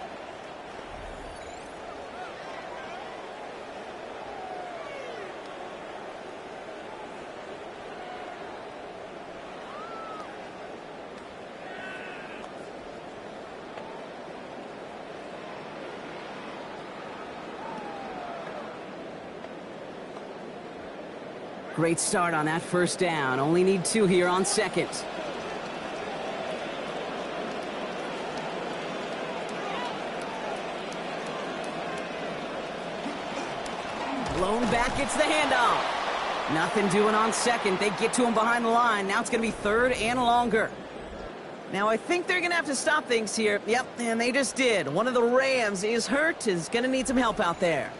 Great start on that first down. Only need 2 here on second. Blown back, gets the handoff. Nothing doing on second. They get to him behind the line. Now it's going to be 3rd and longer. Now I think they're going to have to stop things here. Yep, and they just did. One of the Rams is hurt, is going to need some help out there.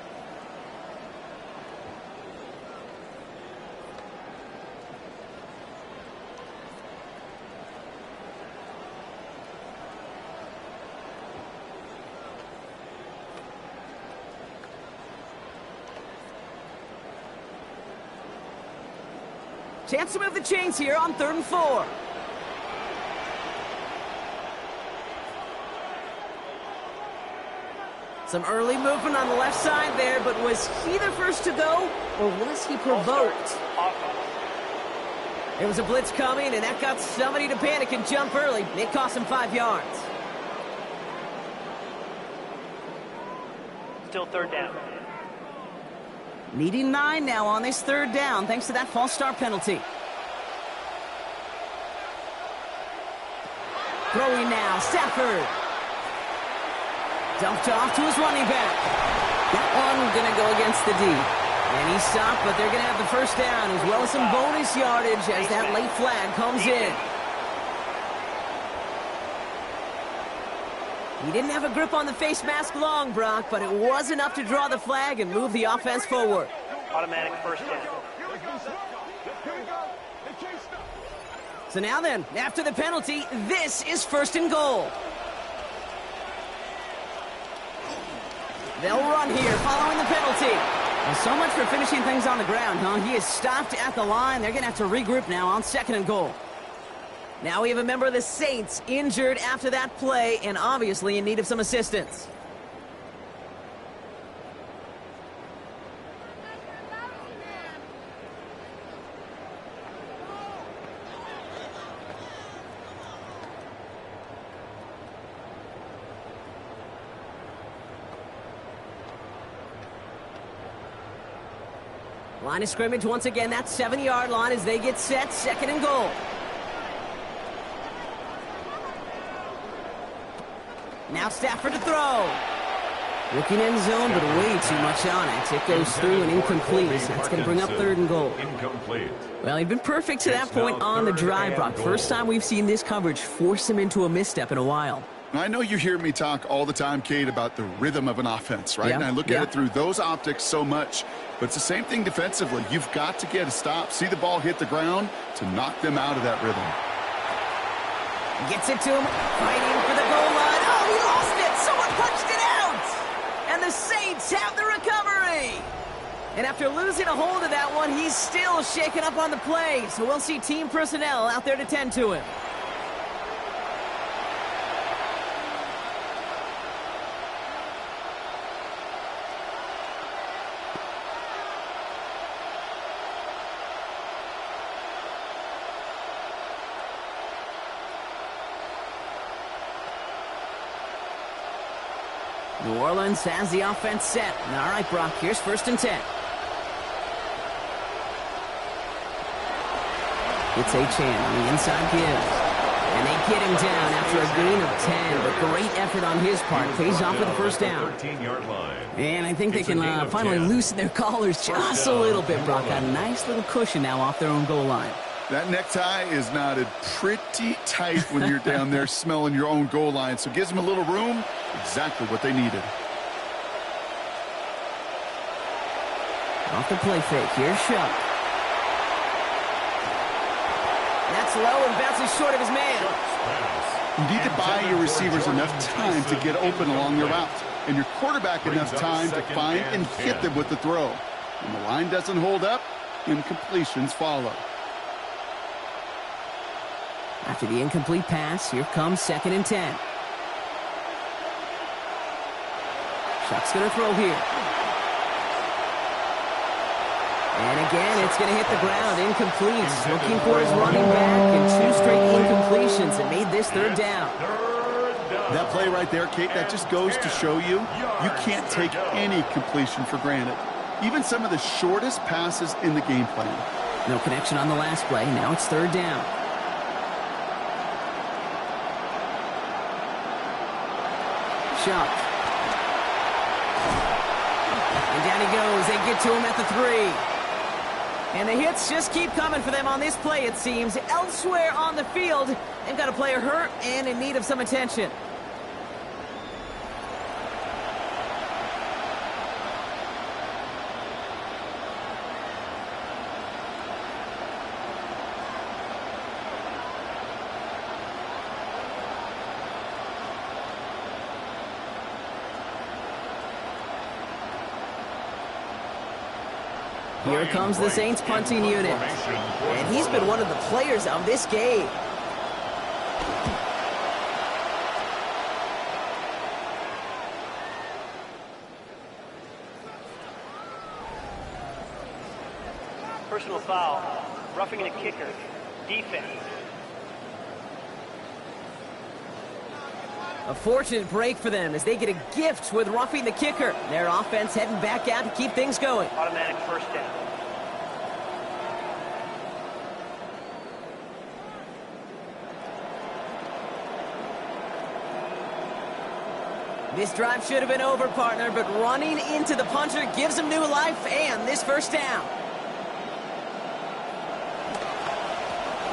Chance to move the chains here on 3rd and 4. Some early movement on the left side there, but was he the first to go, or was he provoked? There was a blitz coming, and that got somebody to panic and jump early. It cost him 5 yards. Still 3rd down. Needing 9 now on this 3rd down, thanks to that false start penalty. Throwing now, Stafford. Dumped off to his running back. That one going to go against the D. And he stopped, but they're going to have the first down, as well as some bonus yardage as that late flag comes in. He didn't have a grip on the face mask long, Brock, but it was enough to draw the flag and move the offense forward. Automatic first down. So now then, after the penalty, this is 1st and goal. They'll run here following the penalty. Well, so much for finishing things on the ground, huh? He is stopped at the line. They're going to have to regroup now on 2nd and goal. Now we have a member of the Saints injured after that play and obviously in need of some assistance. Line of scrimmage once again, that 7-yard line as they get set, 2nd and goal. Now Stafford to throw. Looking end zone, but way too much on it. It goes through and incomplete. That's going to bring up 3rd and goal. Incomplete. Well, he'd been perfect to that point on the drive, Brock. First time we've seen this coverage force him into a misstep in a while. I know you hear me talk all the time, Kate, about the rhythm of an offense, right? Yeah, And I look at it through those optics so much. But it's the same thing defensively. You've got to get a stop, see the ball hit the ground to knock them out of that rhythm. Gets it to him, fighting for the goal line. Oh, he lost it! Someone punched it out! And the Saints have the recovery! And after losing a hold of that one, he's still shaken up on the play. So we'll see team personnel out there to tend to him. New Orleans has the offense set. All right, Brock, here's 1st and 10. It's Achane on the inside give. And they get him down after a gain of 10. But great effort on his part. Pays off with the first down. 13-yard line. And I think they can finally loosen their collars just a little bit, Brock. A nice little cushion now off their own goal line. That necktie is knotted pretty tight when you're down there smelling your own goal line. So it gives them a little room. Exactly what they needed. Off the play fake. Here's Shuck. That's low and bounces short of his man. You need to buy your receivers enough time to get open along their route. And your quarterback enough time to find and hit them with the throw. When the line doesn't hold up, incompletions follow. After the incomplete pass, here comes 2nd and 10. Chuck's going to throw here. And again, it's going to hit the ground. Incomplete. Looking for his running back, and 2 straight incompletions that made this 3rd down. That play right there, Kate, that just goes to show you can't take any completion for granted. Even some of the shortest passes in the game plan. No connection on the last play. Now it's 3rd down. Chuck. And down he goes. They get to him at the 3. And the hits just keep coming for them on this play, it seems. Elsewhere on the field, they've got a player hurt and in need of some attention. Here comes the Saints punting unit. And he's been one of the players of this game. Personal foul. Roughing the kicker. Defense. A fortunate break for them as they get a gift with roughing the kicker. Their offense heading back out to keep things going. Automatic 1st down. This drive should have been over, partner, but running into the punter gives them new life and this 1st down.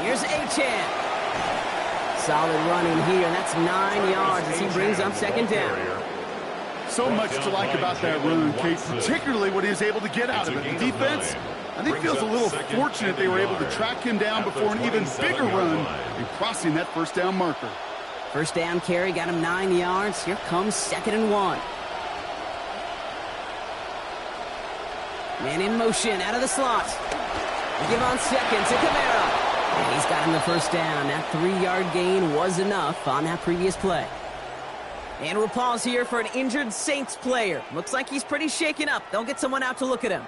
Here's Achane. Solid running here, and that's 9 yards as he brings up 2nd down. So much to like about that run, Kate, particularly what he was able to get out of it. The defense, I think, feels a little fortunate they were able to track him down before an even bigger run and crossing that 1st down marker. 1st down carry got him 9 yards. Here comes 2nd and 1. Man in motion out of the slot. Give on 2nd to Kamara. And he's got him the 1st down. That 3-yard gain was enough on that previous play. And we'll pause here for an injured Saints player. Looks like he's pretty shaken up. They'll get someone out to look at him.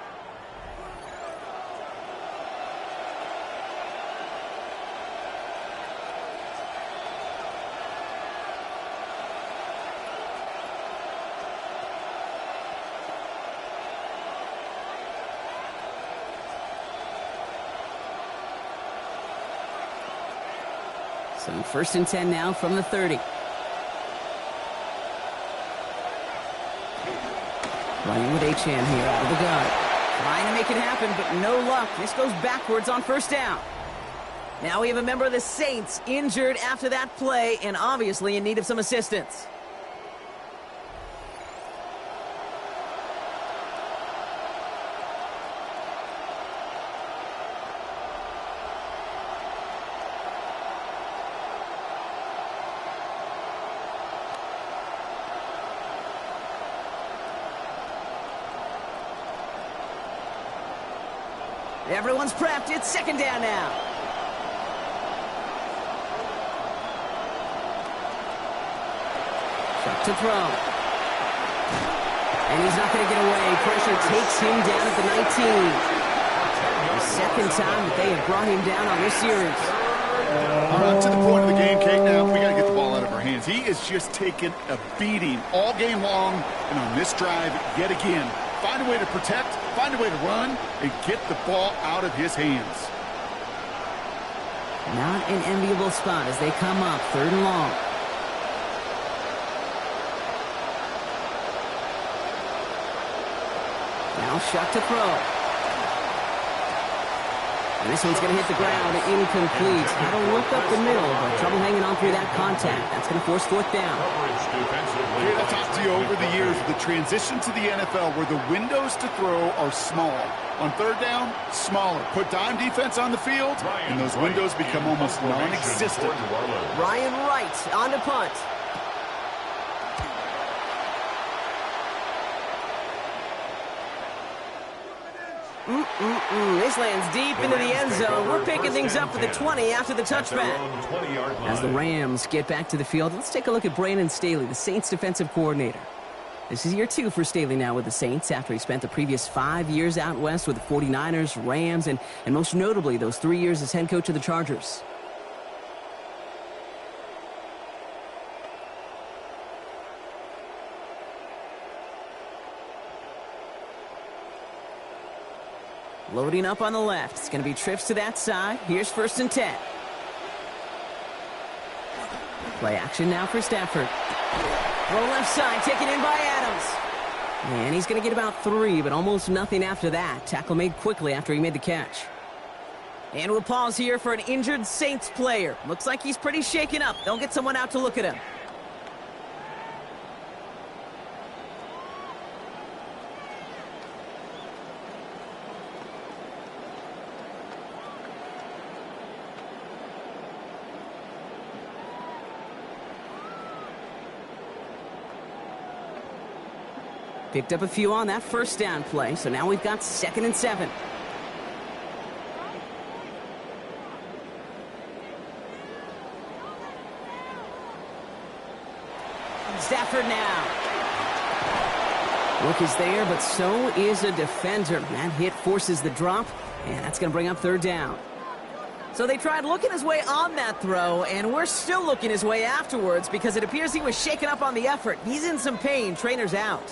So 1st and 10 now from the 30. Running with Achane here out of the gun. Trying to make it happen, but no luck. This goes backwards on 1st down. Now we have a member of the Saints injured after that play and obviously in need of some assistance. Everyone's prepped. It's 2nd down now. Chuck to throw. And he's not going to get away. Pressure takes him down at the 19. The 2nd time that they have brought him down on this series. To the point of the game, Kate, now we got to get the ball out of our hands. He is just taking a beating all game long, and on this drive, yet again, find a way to protect, find a way to run, and get the ball out of his hands. Not an enviable spot as they come up 3rd and long. Now Chuck to throw. And this one's going to hit the ground, incomplete. Had to look up the middle, but trouble hanging on through that contact. That's going to force 4th down. Kate, I've talked to you over the years of the transition to the NFL where the windows to throw are small. On 3rd down, smaller. Put dime defense on the field, and those windows become almost non-existent. Ryan Wright on to punt. This lands deep into the end zone. We're picking things up for the 20 after the touchback. As the Rams get back to the field, let's take a look at Brandon Staley, the Saints defensive coordinator. This is year 2 for Staley now with the Saints after he spent the previous 5 years out west with the 49ers, Rams, and most notably those 3 years as head coach of the Chargers. Loading up on the left. It's going to be trips to that side. Here's 1st and 10. Play action now for Stafford. Throw left side, taken in by Adams. And he's going to get about 3, but almost nothing after that. Tackle made quickly after he made the catch. And we'll pause here for an injured Saints player. Looks like he's pretty shaken up. They'll get someone out to look at him. Picked up a few on that 1st down play, so now we've got 2nd and 7. Stafford now. Look is there, but so is a defender. That hit forces the drop, and that's going to bring up 3rd down. So they tried looking his way on that throw, and we're still looking his way afterwards because it appears he was shaken up on the effort. He's in some pain. Trainer's out.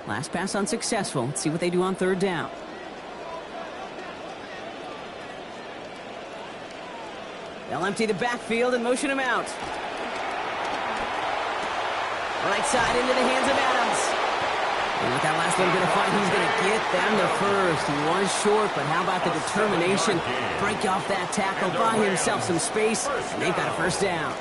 Last pass unsuccessful. Let's see what they do on 3rd down. They'll empty the backfield and motion him out. Right side into the hands of Adams. And with that last little bit of fight, he's going to get them the 1st. He was short, but how about the determination? Break off that tackle, buy himself some space, and they've got a 1st down.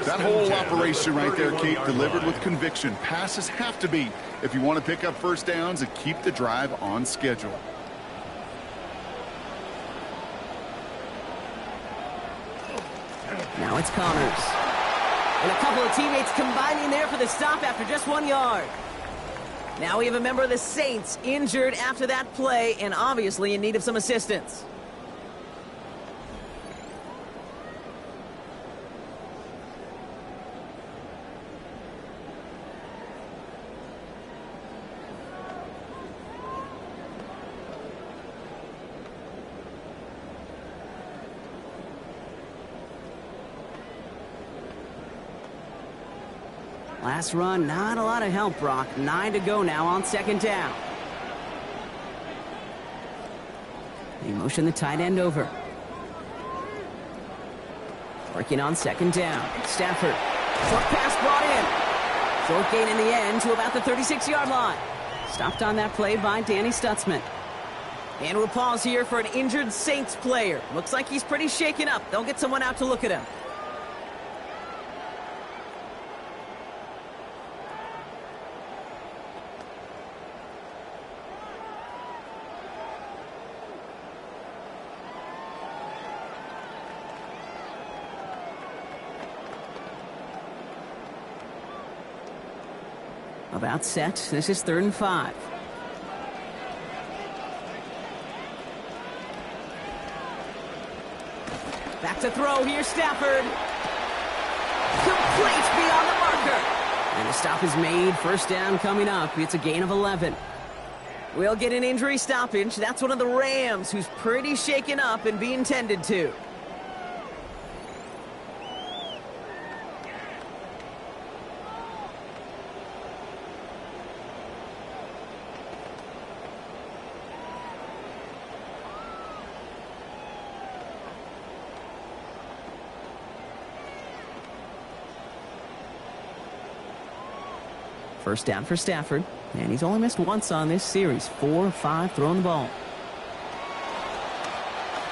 That whole operation right there, Kate, delivered with conviction. Passes have to be if you want to pick up 1st downs and keep the drive on schedule. Now it's Connors. And a couple of teammates combining there for the stop after just 1 yard. Now we have a member of the Saints injured after that play and obviously in need of some assistance. Last run, not a lot of help, Brock. 9 to go now on 2nd down. They motion the tight end over. Working on 2nd down. Stafford. Short pass brought in. Short gain in the end to about the 36-yard line. Stopped on that play by Danny Stutzman. And we'll pause here for an injured Saints player. Looks like he's pretty shaken up. They'll get someone out to look at him. About set. This is 3rd and 5. Back to throw. Here's Stafford. Complete beyond the marker. And the stop is made. 1st down coming up. It's a gain of 11. We'll get an injury stoppage. That's one of the Rams who's pretty shaken up and being tended to. First down for Stafford, and he's only missed once on this series. 4 of 5 throwing the ball.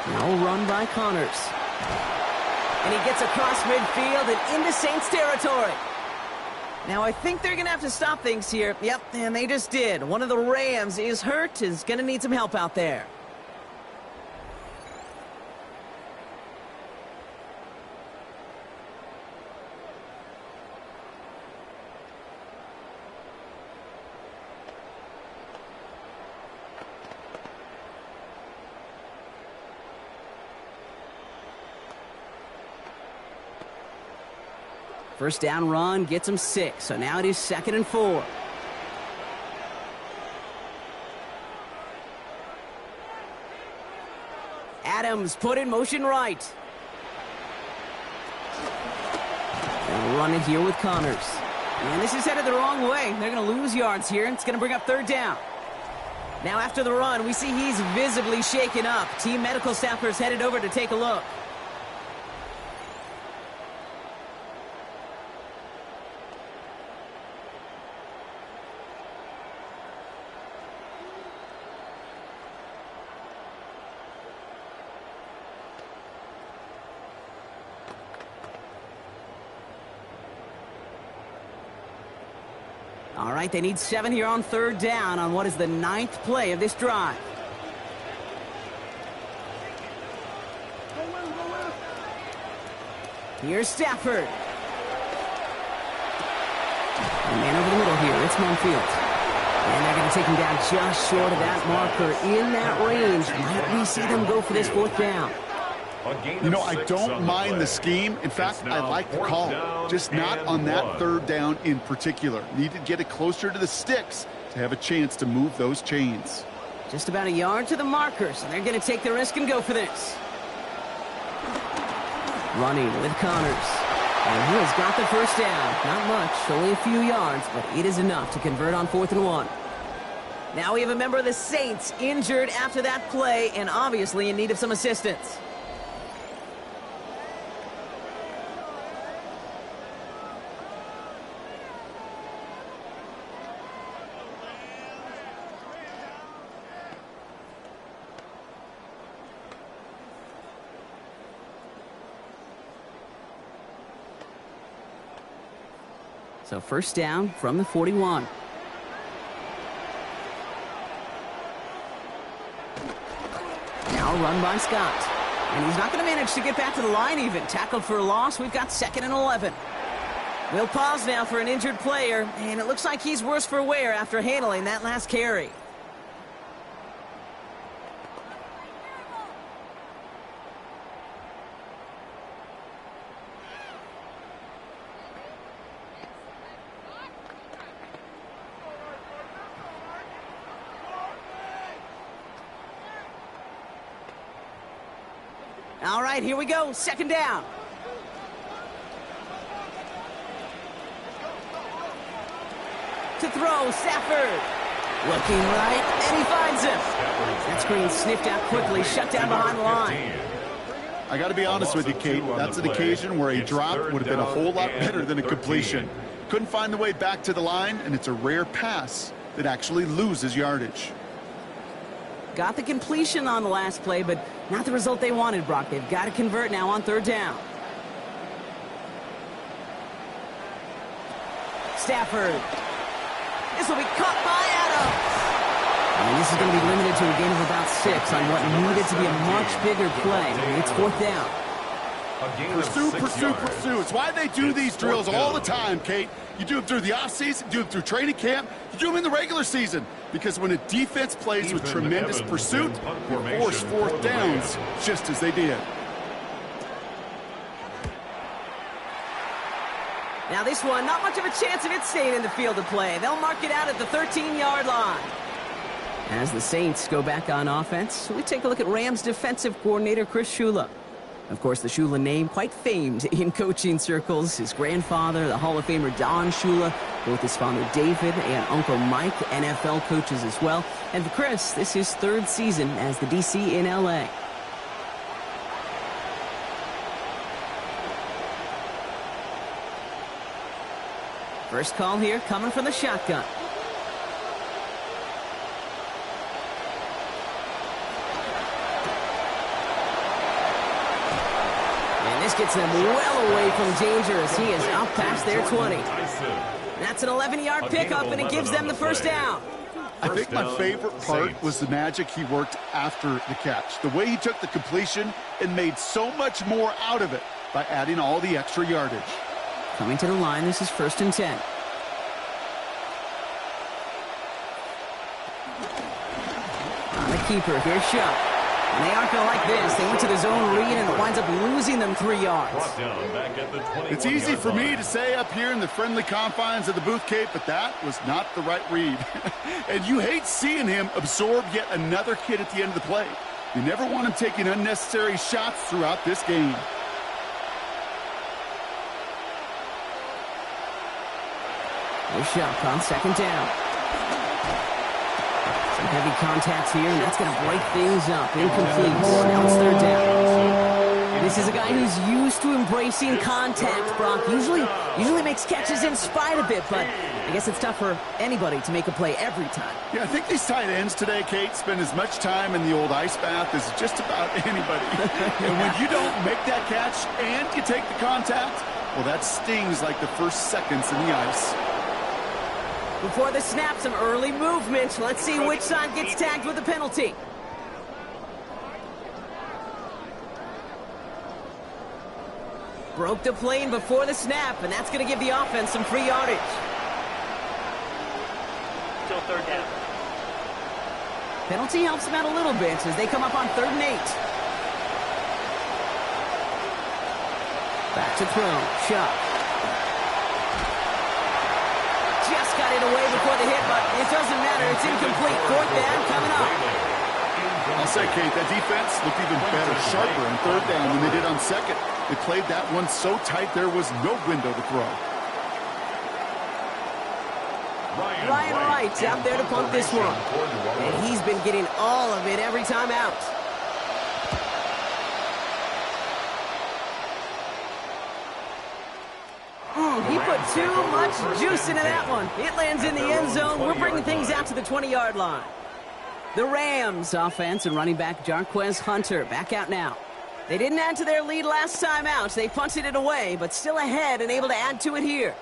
Now run by Connors. And he gets across midfield and into Saints territory. Now, I think they're going to have to stop things here. Yep, and they just did. One of the Rams is hurt, is going to need some help out there. First down run gets him 6, so now it is 2nd and 4. Adams put in motion right. They'll run it here with Connors. And this is headed the wrong way. They're going to lose yards here, and it's going to bring up 3rd down. Now after the run, we see he's visibly shaken up. Team medical staffers headed over to take a look. All right, they need 7 here on 3rd down on what is the 9th play of this drive. Here's Stafford. And man over the middle here, it's Monfield. And they're going to take him down just short of that marker in that range. Might we see them go for this 4th down? You know, I don't mind the scheme. In fact, I like the call. Just not on that 3rd down in particular. Need to get it closer to the sticks to have a chance to move those chains. Just about a yard to the marker, so they're going to take the risk and go for this. Running with Connors. And he has got the 1st down. Not much, only a few yards, but it is enough to convert on 4th and 1. Now we have a member of the Saints injured after that play and obviously in need of some assistance. So 1st down from the 41. Now run by Scott. And he's not going to manage to get back to the line even. Tackled for a loss. We've got 2nd and 11. We'll pause now for an injured player. And it looks like he's worse for wear after handling that last carry. All right, here we go. 2nd down. To throw, Stafford. Looking right, and he finds him. That screen sniffed out quickly, shut down behind the line. I got to be honest with you, Kate. That's an occasion where a drop would have been a whole lot better than a completion. Couldn't find the way back to the line, and it's a rare pass that actually loses yardage. Got the completion on the last play, but not the result they wanted, Brock. They've got to convert now on 3rd down. Stafford. This will be caught by Adams. And this is going to be limited to a gain of about 6 on what needed to be a much bigger play. It's 4th down. Pursue, pursue, pursue. It's why they do these drills all the time, Kate. You do them through the offseason, you do them through training camp, you do them in the regular season. Because when a defense plays with tremendous pursuit, you force 4th downs just as they did. Now this one, not much of a chance of it staying in the field of play. They'll mark it out at the 13-yard line. As the Saints go back on offense, we take a look at Rams defensive coordinator Chris Shula. Of course, the Shula name quite famed in coaching circles. His grandfather, the Hall of Famer Don Shula, both his father David and Uncle Mike, NFL coaches as well. And for Chris, this is his 3rd season as the DC in LA. First call here coming from the shotgun. And this gets them well away from danger as he is up past their 20. That's an 11-yard pickup, and it gives them the first down. I think my favorite part was the magic he worked after the catch. The way he took the completion and made so much more out of it by adding all the extra yardage. Coming to the line, this is 1st and 10. On the keeper, here's Shuck. And they aren't going to like this. They went to the zone read, and it winds up losing them 3 yards. It's easy for me to say up here in the friendly confines of the booth, Kate, but that was not the right read. And you hate seeing him absorb yet another kid at the end of the play. You never want him taking unnecessary shots throughout this game. Here's Shuck on 2nd down. Some heavy contacts here, and that's going to break things up. Incomplete. Now it's 3rd down. This is a guy who's used to embracing contact, Brock. Usually makes catches in spite of it, but I guess it's tough for anybody to make a play every time. Yeah, I think these tight ends today, Kate, spend as much time in the old ice bath as just about anybody. And when you don't make that catch and you take the contact, well, that stings like the first seconds in the ice. Before the snap, some early movement. Let's see which side gets tagged with a penalty. Broke the plane before the snap, and that's going to give the offense some free yardage. Still 3rd down. Penalty helps them out a little bit as they come up on 3rd and 8. Back to throw. Shuck. Just got it away before the hit, but it doesn't matter. It's incomplete. 4th down coming up. I'll say, Kate, that defense looked even better, sharper on 3rd down than they did on 2nd. They played that one so tight there was no window to throw. Ryan Wright's out there to punt this one. And he's been getting all of it every time out. He put too much juice into that one. It lands in the end zone. We're bringing things out to the 20-yard line. The Rams offense and running back Jarquez Hunter back out now. They didn't add to their lead last time out. They punted it away, but still ahead and able to add to it here.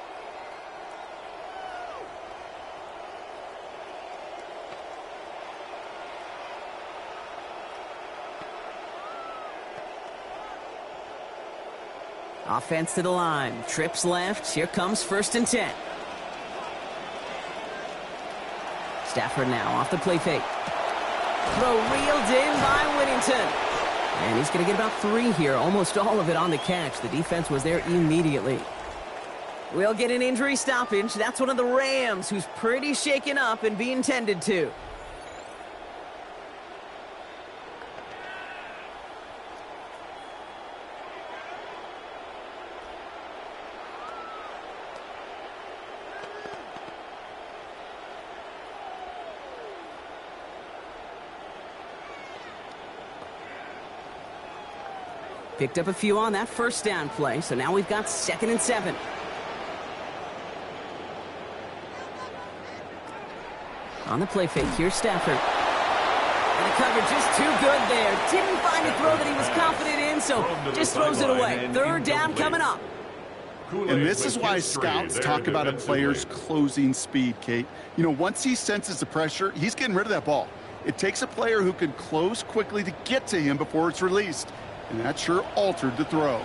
Offense to the line. Trips left. Here comes 1st and 10. Stafford now off the play fake. Throw reeled in by Whittington. And he's going to get about 3 here. Almost all of it on the catch. The defense was there immediately. We'll get an injury stoppage. That's one of the Rams who's pretty shaken up and being tended to. Picked up a few on that 1st down play, so now we've got 2nd and 7. On the play fake, here's Stafford. And the coverage just too good there. Didn't find a throw that he was confident in, so just throws it away. 3rd down coming up. And this is why scouts talk about a player's closing speed, Kate. You know, once he senses the pressure, he's getting rid of that ball. It takes a player who can close quickly to get to him before it's released. And that sure altered the throw.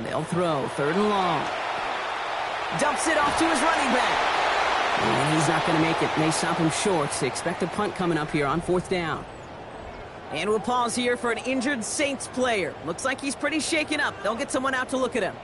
They'll throw 3rd and long. Dumps it off to his running back. And he's not going to make it. They stop him short. So expect a punt coming up here on 4th down. And we'll pause here for an injured Saints player. Looks like he's pretty shaken up. They'll get someone out to look at him.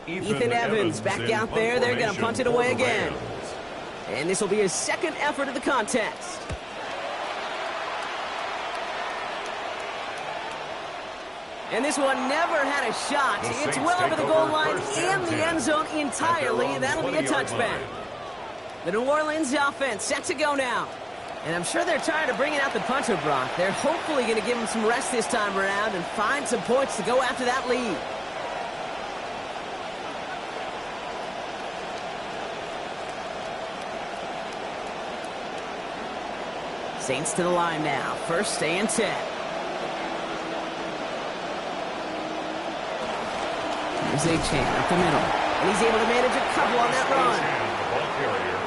Ethan Evans back out there. They're going to punt it away again. And this will be his 2nd effort of the contest. And this one never had a shot. It's well over the goal line and the end zone entirely. That'll be a touchback. The New Orleans offense set to go now. And I'm sure they're tired of bringing out the punter, Brock. They're hopefully going to give him some rest this time around and find some points to go after that lead. Saints to the line now. First and 10. Here's A-Chain up the middle. And he's able to manage a couple on that run.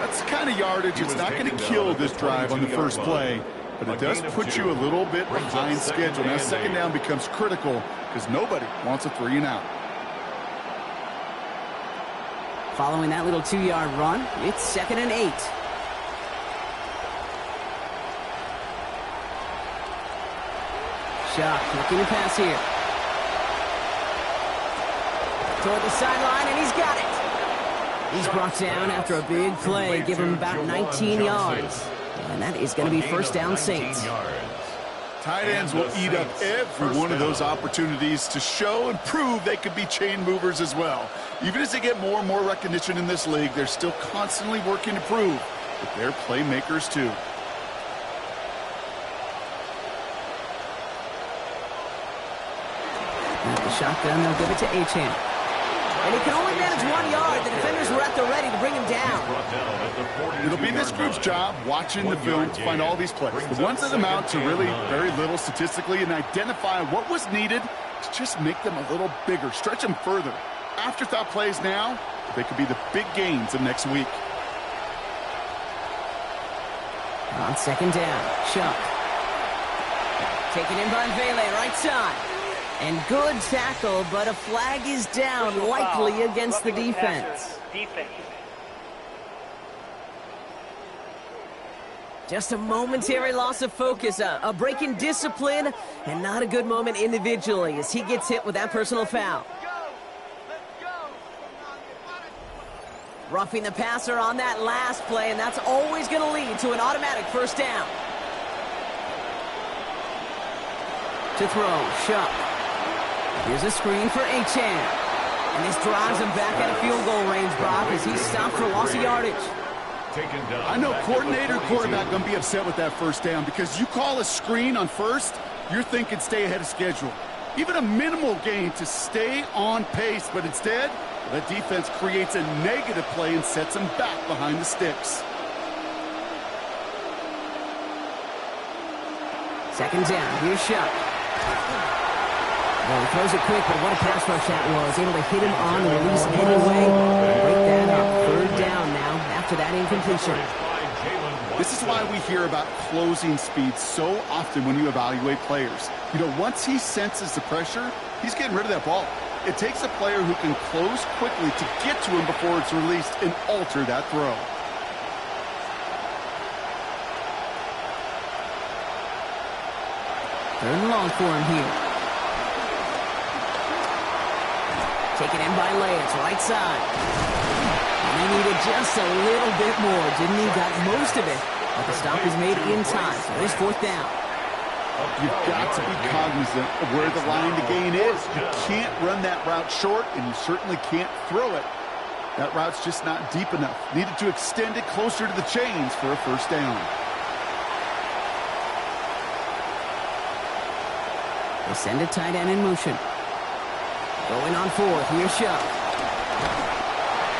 That's the kind of yardage. It's not going to kill this drive on the first play, but it does put you a little bit behind schedule. Now second down becomes critical because nobody wants a 3 and out. Following that little 2-yard run, it's 2nd and 8. Shock looking to pass here. Toward the sideline, and he's got it. He's brought down after a big play, give him about 19 yards. And that is going to be first down Saints. Tight ends will eat up every one of those opportunities to show and prove they could be chain movers as well. Even as they get more and more recognition in this league, they're still constantly working to prove that they're playmakers too. At the shotgun, they'll give it to A-Chain. And he can only manage 1 yard. The defenders were at the ready to bring him down. It'll be this group's job watching the film to find all these plays. The ones that amount to really very little statistically and identify what was needed to just make them a little bigger, stretch them further. Afterthought plays now, they could be the big gains of next week. On second down, Chuck. Taken in by Vele, right side. And good tackle, but a flag is down, likely against the defense. Just a momentary loss of focus, a break in discipline, and not a good moment individually as he gets hit with that personal foul. Roughing the passer on that last play, and that's always going to lead to an automatic first down. To throw, Shuck. Here's a screen for A-Chain. And this drives him back out of field goal range, Brock, as he's stopped for loss of yardage. I know coordinator, quarterback going to be upset with that first down because you call a screen on first, you're thinking stay ahead of schedule. Even a minimal gain to stay on pace, but instead, that defense creates a negative play and sets him back behind the sticks. Second down, here's Shuck. Well, he throws it quick, but what a pass rush that was. Able to hit him on the release anyway. Break that up. Third down now after that incompletion. This is why we hear about closing speed so often when you evaluate players. You know, once he senses the pressure, he's getting rid of that ball. It takes a player who can close quickly to get to him before it's released and alter that throw. Third and long for him here. Taken in by Lance, right side. And he needed just a little bit more, didn't he? Got most of it, but the stop is made in time, so it's fourth down. You've got to be cognizant of where the line to gain is. You can't run that route short, and you certainly can't throw it. That route's just not deep enough. Needed to extend it closer to the chains for a first down. They send a tight end in motion. Going on fourth, here's Shuck.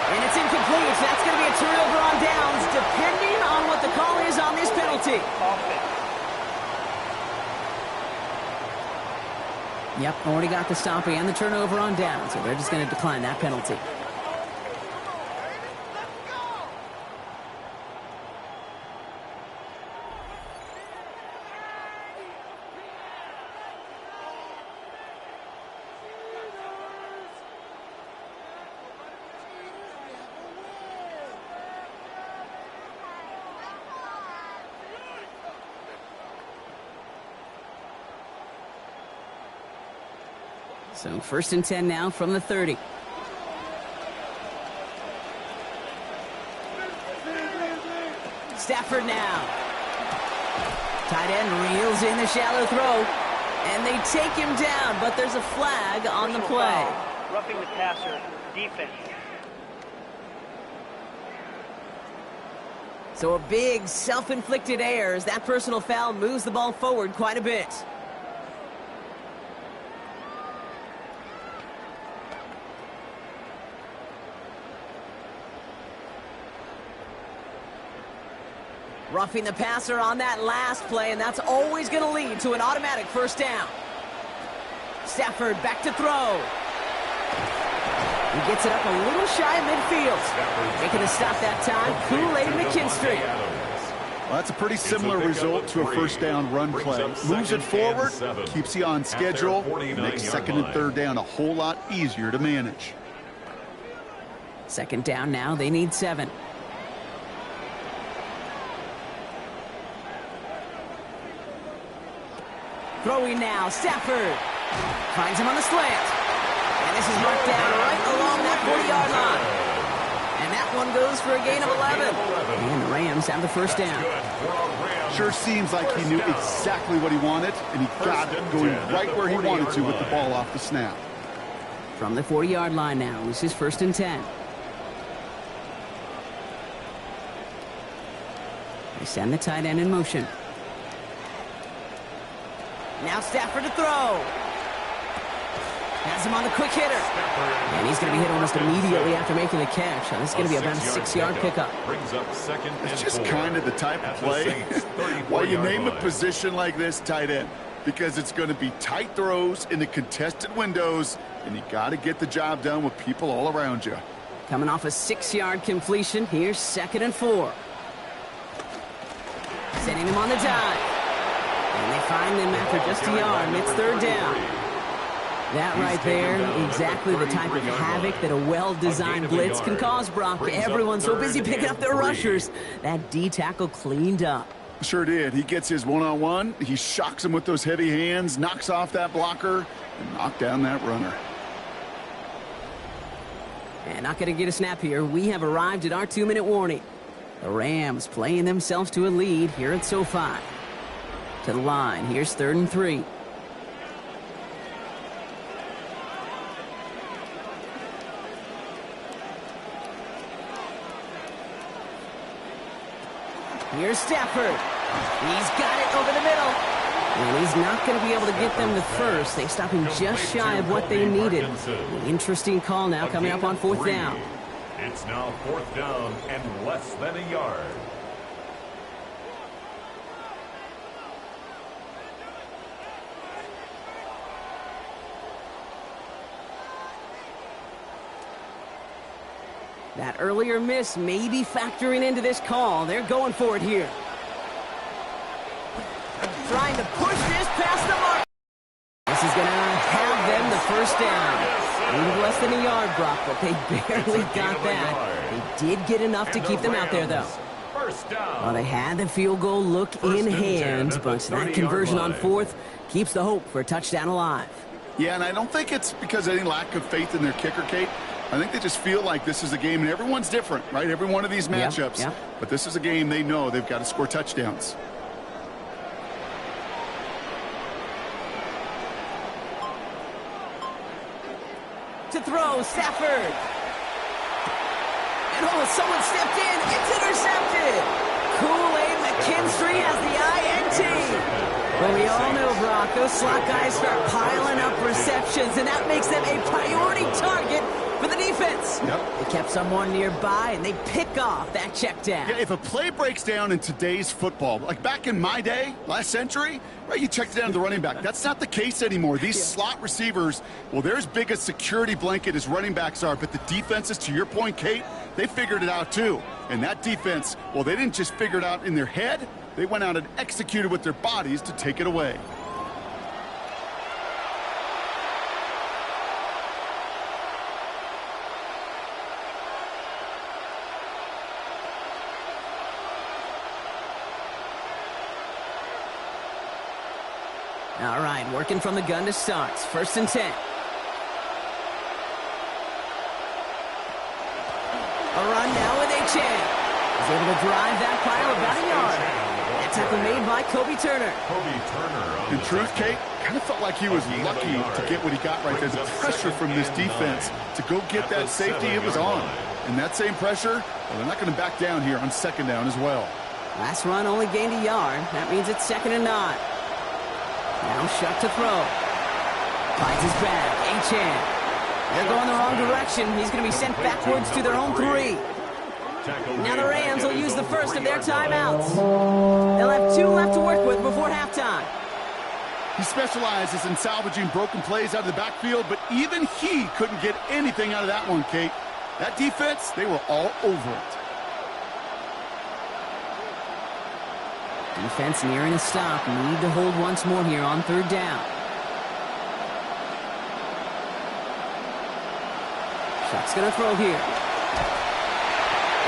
And it's incomplete, so that's going to be a turnover on downs, depending on what the call is on this penalty. Yep, already got the stop and the turnover on downs, so they're just going to decline that penalty. So first and 10 now from the 30. Stafford now. Tight end reels in the shallow throw. And they take him down, but there's a flag on the play. Roughing the passer, defense. So a big self-inflicted error as that personal foul moves the ball forward quite a bit. Roughing the passer on that last play, and that's always going to lead to an automatic first down. Stafford back to throw. He gets it up a little shy of midfield. Making the stop that time, Kool-Aid McKinstry. Well, that's a pretty similar result to a first down run play. Moves it forward, keeps you on schedule, makes second and third down a whole lot easier to manage. Second down now, they need 7. Throwing now, Stafford. Finds him on the slant. And this is marked down right along that 40-yard line. And that one goes for a gain of 11. And the Rams have the first down. Sure seems like he knew exactly what he wanted, and he got it going right where he wanted to with the ball off the snap. From the 40-yard line now, this is first and 10. They send the tight end in motion. Now Stafford to throw. Has him on the quick hitter. And he's going to be hit almost immediately after making the catch. Now, this is going to be about a 6-yard pickup. It's just kind of the type of play why you name a position like this tight end. Because it's going to be tight throws into contested windows, and you got to get the job done with people all around you. Coming off a 6-yard completion, here's 2nd and 4. Sending him on the dive. And they find them after just a yard, and it's 3rd down. That right there, exactly the type of havoc that a well-designed blitz can cause, Brock. Everyone's so busy picking up their rushers. That D-tackle cleaned up. Sure did. He gets his one-on-one. He shocks him with those heavy hands, knocks off that blocker, and knocks down that runner. And not going to get a snap here. We have arrived at our 2-minute warning. The Rams playing themselves to a lead here at SoFi. To the line. Here's 3rd and 3. Here's Stafford. He's got it over the middle. And he's not going to be able to get them the first. They stop him just shy of what they needed. An interesting call now coming up on 4th down. It's now 4th down and less than a yard. That earlier miss may be factoring into this call. They're going for it here. Trying to push this past the mark. This is going to have them the first down. A little less than a yard, Brock, but they barely got that. They did get enough to keep them out there, though. Well, they had the field goal look in hand, but that conversion on 4th keeps the hope for a touchdown alive. Yeah, and I don't think it's because of any lack of faith in their kicker, Kate. I think they just feel like this is a game, and everyone's different, right? Every one of these matchups. Yeah. But this is a game they know they've got to score touchdowns. To throw, Stafford. And someone stepped in. It's intercepted. Kool-Aid McKinstry has the INT. Well, we all know, Brock, those slot guys start piling up receptions, and that makes them a priority target for the defense. Yep. They kept someone nearby, and they pick off that check down. Yeah, if a play breaks down in today's football, like back in my day, last century, right, you checked it down to the running back. That's not the case anymore. These slot receivers, well, they're as big a security blanket as running backs are, but the defenses, to your point, Kate, they figured it out too. And that defense, well, they didn't just figure it out in their head. They went out and executed with their bodies to take it away. All right, working from the gun to start. 1st and 10. A run now with H.A. He's able to drive that pile about a yard. That tackle made by Kobe Turner. In truth, Kate, kind of felt like he was lucky to get what he got right there. The pressure from this defense to go get that safety, it was on. And that same pressure, well, they're not going to back down here on second down as well. Last run only gained a yard. That means it's 2nd and 9. Now Shuck to throw. Finds his back. Achane. They're going the wrong direction. He's going to be sent backwards to their own 3. Now the Rams will use the first of their timeouts. They'll have 2 left to work with before halftime. He specializes in salvaging broken plays out of the backfield, but even he couldn't get anything out of that one, Kate. That defense, they were all over it. Defense nearing a stop. Need to hold once more here on 3rd down. Shuck's going to throw here.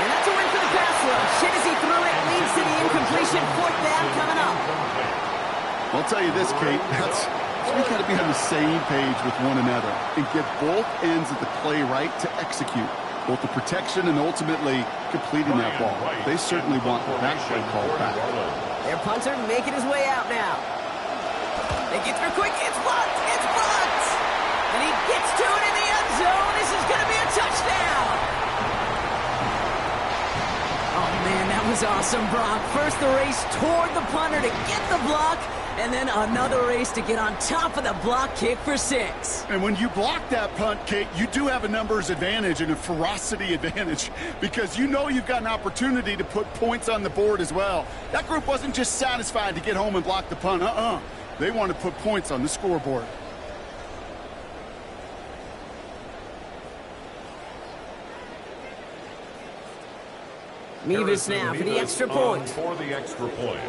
And that's a win for the pass rush. Hit as he threw it, leads to the incompletion. 4th down coming up. I'll tell you this, Kate, we got to be on the same page with one another and get both ends of the play right to execute, both the protection and ultimately completing that ball. They certainly want that play called back. Their punter making his way out now. They get through quick. It's blocked. It's blocked. And he gets to it in the end zone. This is going to be a touchdown. Oh, man, that was awesome, Brock. First the race toward the punter to get the block, and then another race to get on top of the block kick for 6. And when you block that punt, Kate, you do have a numbers advantage and a ferocity advantage because you know you've got an opportunity to put points on the board as well. That group wasn't just satisfied to get home and block the punt. They want to put points on the scoreboard. Mevis now for the extra point. For the extra point.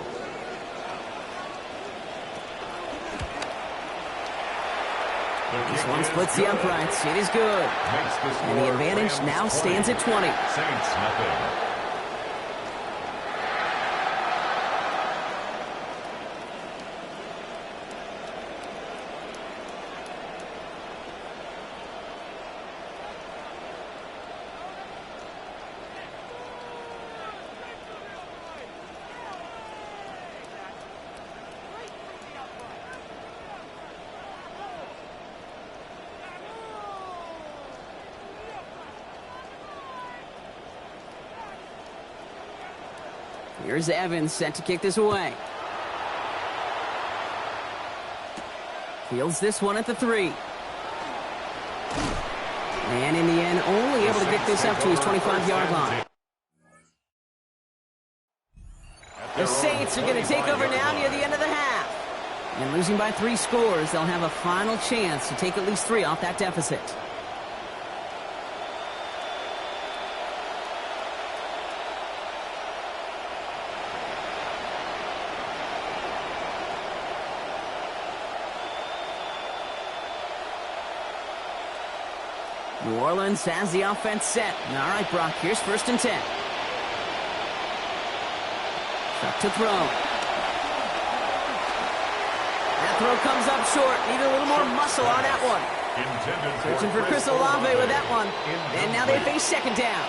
This one splits the uprights. It is good. And the advantage now stands at 20. Saints nothing. Here's Evans set to kick this away. Fields this one at the 3. And in the end, only able to get this up to his 25-yard line. The Saints are going to take over now near the end of the half. And losing by 3 scores, they'll have a final chance to take at least 3 off that deficit. New Orleans has the offense set. All right, Brock, here's 1st and 10. Shuck to throw. That throw comes up short. Need a little more muscle on that one. Searching for Chris Olave with that one. And now they face 2nd down.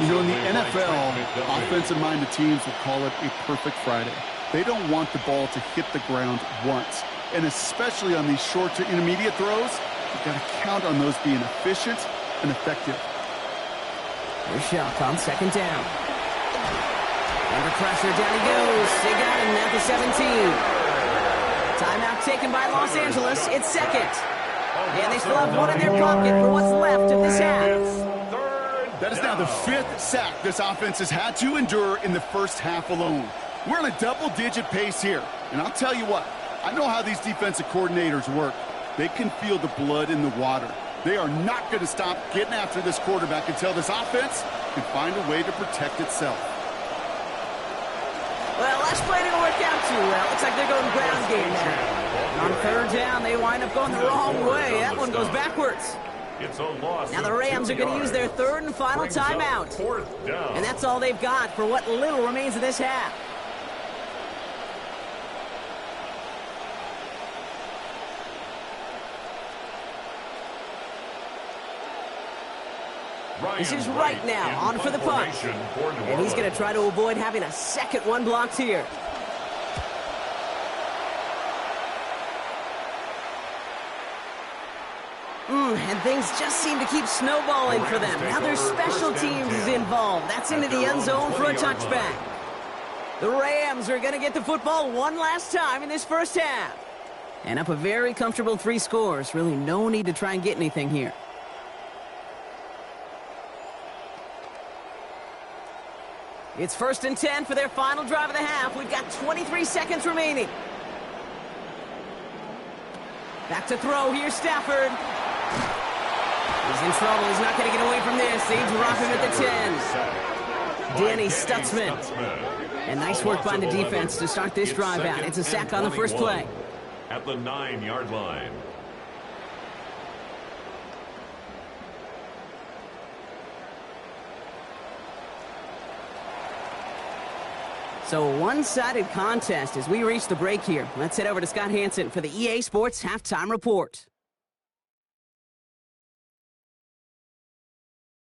You know, in the NFL, offensive-minded teams will call it a perfect Friday. They don't want the ball to hit the ground once. And especially on these short to intermediate throws, you've got to count on those being efficient and effective. Here's Shuck on 2nd down. Under pressure, down he goes. They got him at the 17. Timeout taken by Los Angeles. It's 2nd. And they still have one in their pocket for what's left of this half. That is now the 5th sack this offense has had to endure in the first half alone. We're on a double-digit pace here. And I'll tell you what, I know how these defensive coordinators work. They can feel the blood in the water. They are not going to stop getting after this quarterback until this offense can find a way to protect itself. Well, last play didn't work out too well. Looks like they're going ground game now. And on 3rd down, they wind up going the wrong way. That one goes backwards. Now the Rams are going to use their 3rd and final timeout. And that's all they've got for what little remains of this half. This is right now on for the punt. And he's going to try to avoid having a second one blocked here. down, and things just seem to keep snowballing for them. Now their special teams is involved. That's into the end zone for a touchback. The Rams are going to get the football one last time in this first half. And up a very comfortable 3 scores. Really no need to try and get anything here. It's 1st and 10 for their final drive of the half. We've got 23 seconds remaining. Back to throw. Here's Stafford. He's in trouble. He's not going to get away from this. They drop him at the 10. Danny Stutzman. And nice work by the defense to start this drive out. It's a sack on the first play. At the 9-yard line. So a one-sided contest as we reach the break here. Let's head over to Scott Hansen for the EA Sports Halftime Report.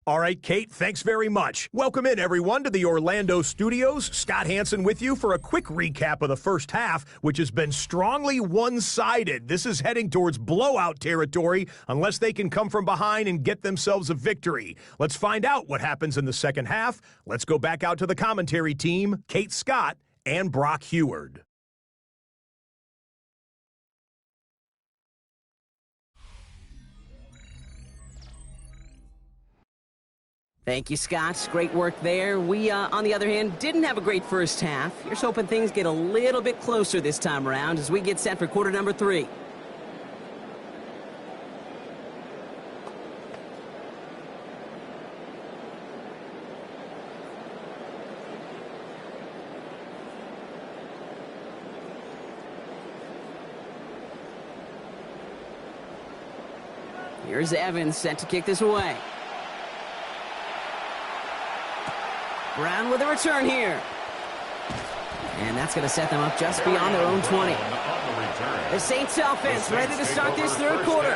All right, Kate, thanks very much. Welcome in, everyone, to the Orlando studios. Scott Hansen with you for a quick recap of the first half, which has been strongly one-sided. This is heading towards blowout territory unless they can come from behind and get themselves a victory. Let's find out what happens in the second half. Let's go back out to the commentary team, Kate Scott and Brock Heward. Thank you, Scott. Great work there. We, on the other hand, didn't have a great first half. Here's hoping things get a little bit closer this time around as we get set for quarter number 3. Here's Evans set to kick this away. Brown with a return here. And that's going to set them up just beyond their own 20. The Saints offense ready to start this third quarter.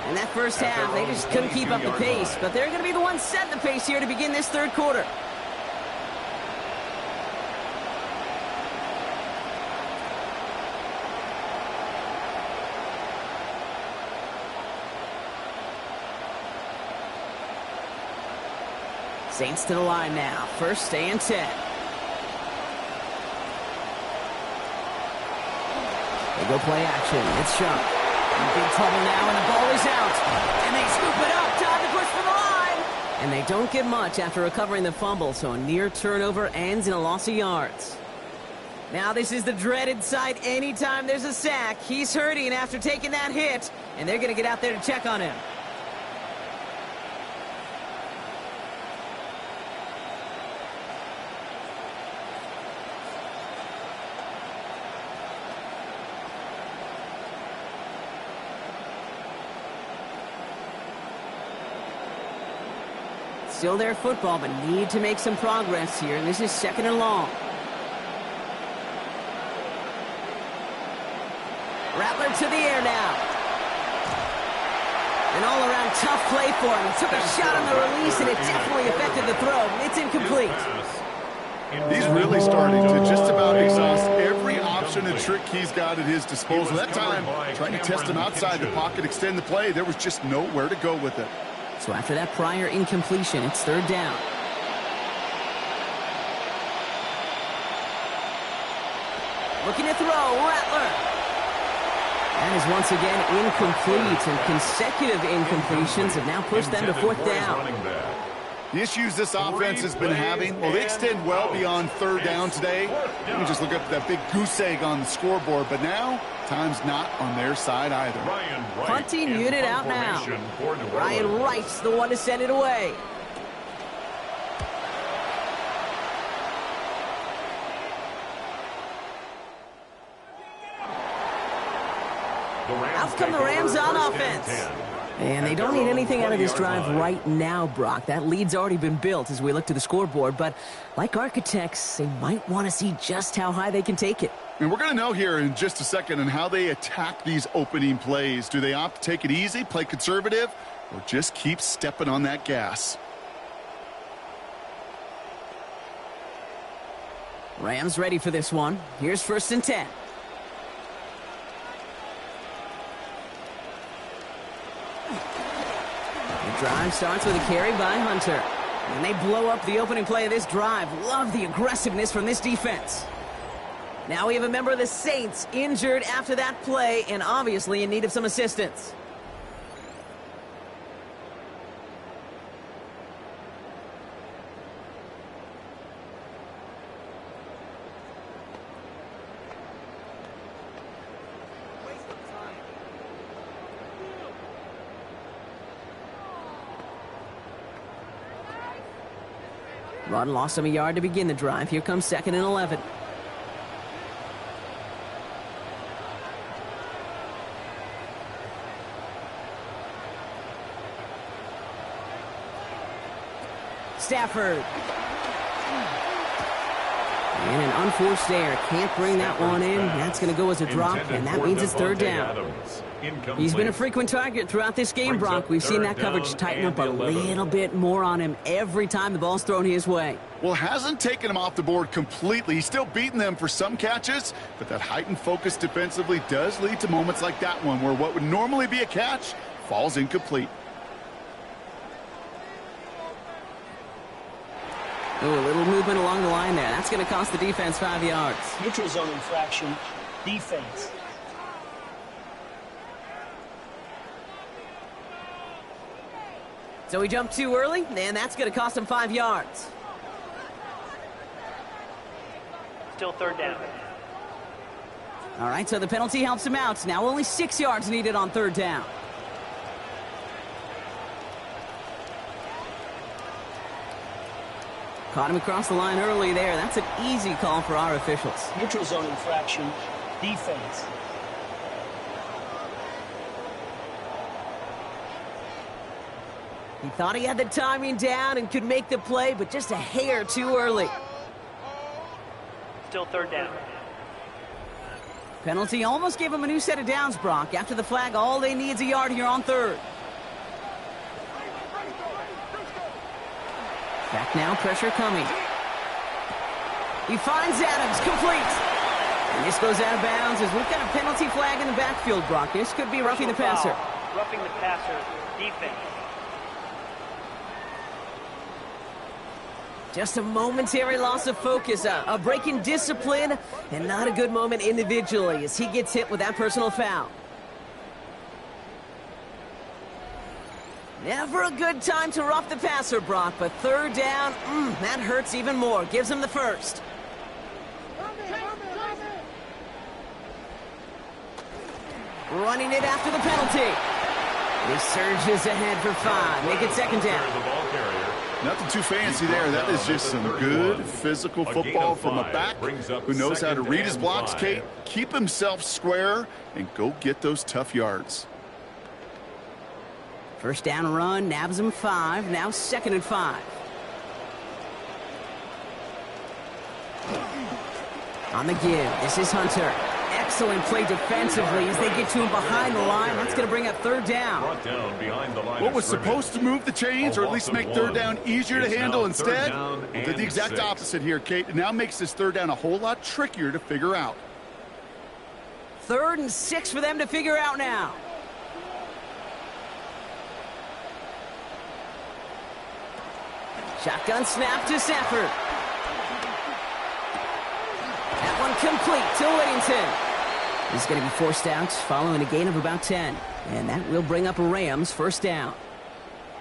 And that first half, they just couldn't keep up the pace. But they're going to be the ones setting the pace here to begin this third quarter. Saints to the line now. 1st and 10. They go play action. It's Sharp. In big trouble now, and the ball is out. And they scoop it up. Time to push for the line. And they don't get much after recovering the fumble, so a near turnover ends in a loss of yards. Now this is the dreaded sight anytime there's a sack. He's hurting after taking that hit, and they're going to get out there to check on him. Still their football, but need to make some progress here. And this is 2nd and long. Rattler to the air now. An all-around tough play for him. He took a shot on the release, and it definitely affected the throw. It's incomplete. He's really starting to just about exhaust every option and trick he's got at his disposal. That time, trying to test him outside the pocket, extend the play, there was just nowhere to go with it. So after that prior incompletion, it's 3rd down. Looking to throw, Rattler. That is once again incomplete, and consecutive incompletions have now pushed them to 4th down. The issues this offense has been having, well, they extend well beyond 3rd down today. You can just look up that big goose egg on the scoreboard, but now time's not on their side either. Punting unit out now. Ryan Wright's the one to send it away. Out come the Rams on offense. And they don't need anything out of this drive right now, Brock. That lead's already been built as we look to the scoreboard. But like architects, they might want to see just how high they can take it. And we're going to know here in just a second on how they attack these opening plays. Do they opt to take it easy, play conservative, or just keep stepping on that gas? Rams ready for this one. Here's 1st and 10. Drive starts with a carry by Hunter. And they blow up the opening play of this drive. Love the aggressiveness from this defense. Now we have a member of the Saints injured after that play and obviously in need of some assistance. Run lost him a yard to begin the drive. Here comes 2nd and 11. Stafford. And an unforced error. Can't bring that one in. That's going to go as a drop, and that means it's 3rd down. He's been a frequent target throughout this game, Brock. We've seen that coverage tighten up a little bit more on him every time the ball's thrown his way. Well, hasn't taken him off the board completely. He's still beating them for some catches, but that heightened focus defensively does lead to moments like that one where what would normally be a catch falls incomplete. Oh, a little movement along the line there. That's going to cost the defense 5 yards. Neutral zone infraction, defense. So he jumped too early, and that's going to cost him 5 yards. Still 3rd down. All right, so the penalty helps him out. Now only 6 yards needed on 3rd down. Caught him across the line early there. That's an easy call for our officials. Neutral zone infraction, defense. He thought he had the timing down and could make the play, but just a hair too early. Still 3rd down. Penalty almost gave him a new set of downs, Brock. After the flag, all they need is a yard here on 3rd. Back now, pressure coming. He finds Adams, complete. And this goes out of bounds as we've got a penalty flag in the backfield, Brock. This could be roughing the passer. Roughing the passer, defense. Just a momentary loss of focus, a break in discipline, and not a good moment individually as he gets hit with that personal foul. Never a good time to rough the passer, Brock, but 3rd down, that hurts even more. Gives him the first. Running it after the penalty. He surges ahead for 5. Make it 2nd down. Nothing too fancy there. That is just some good physical football from a back who knows how to read his blocks, Kate, keep himself square, and go get those tough yards. 1st down run, nabs him 5. Now 2nd and 5. On the give, this is Hunter. Excellent play defensively as they get to him behind the line. That's going to bring up 3rd down. What was supposed to move the chains or at least make 3rd down easier to handle instead? Did the exact opposite here, Kate. It now makes this 3rd down a whole lot trickier to figure out. 3rd and 6 for them to figure out now. Shotgun snap to Stafford. That one complete to Whittington. He's going to be forced out following a gain of about 10. And that will bring up a Rams 1st down.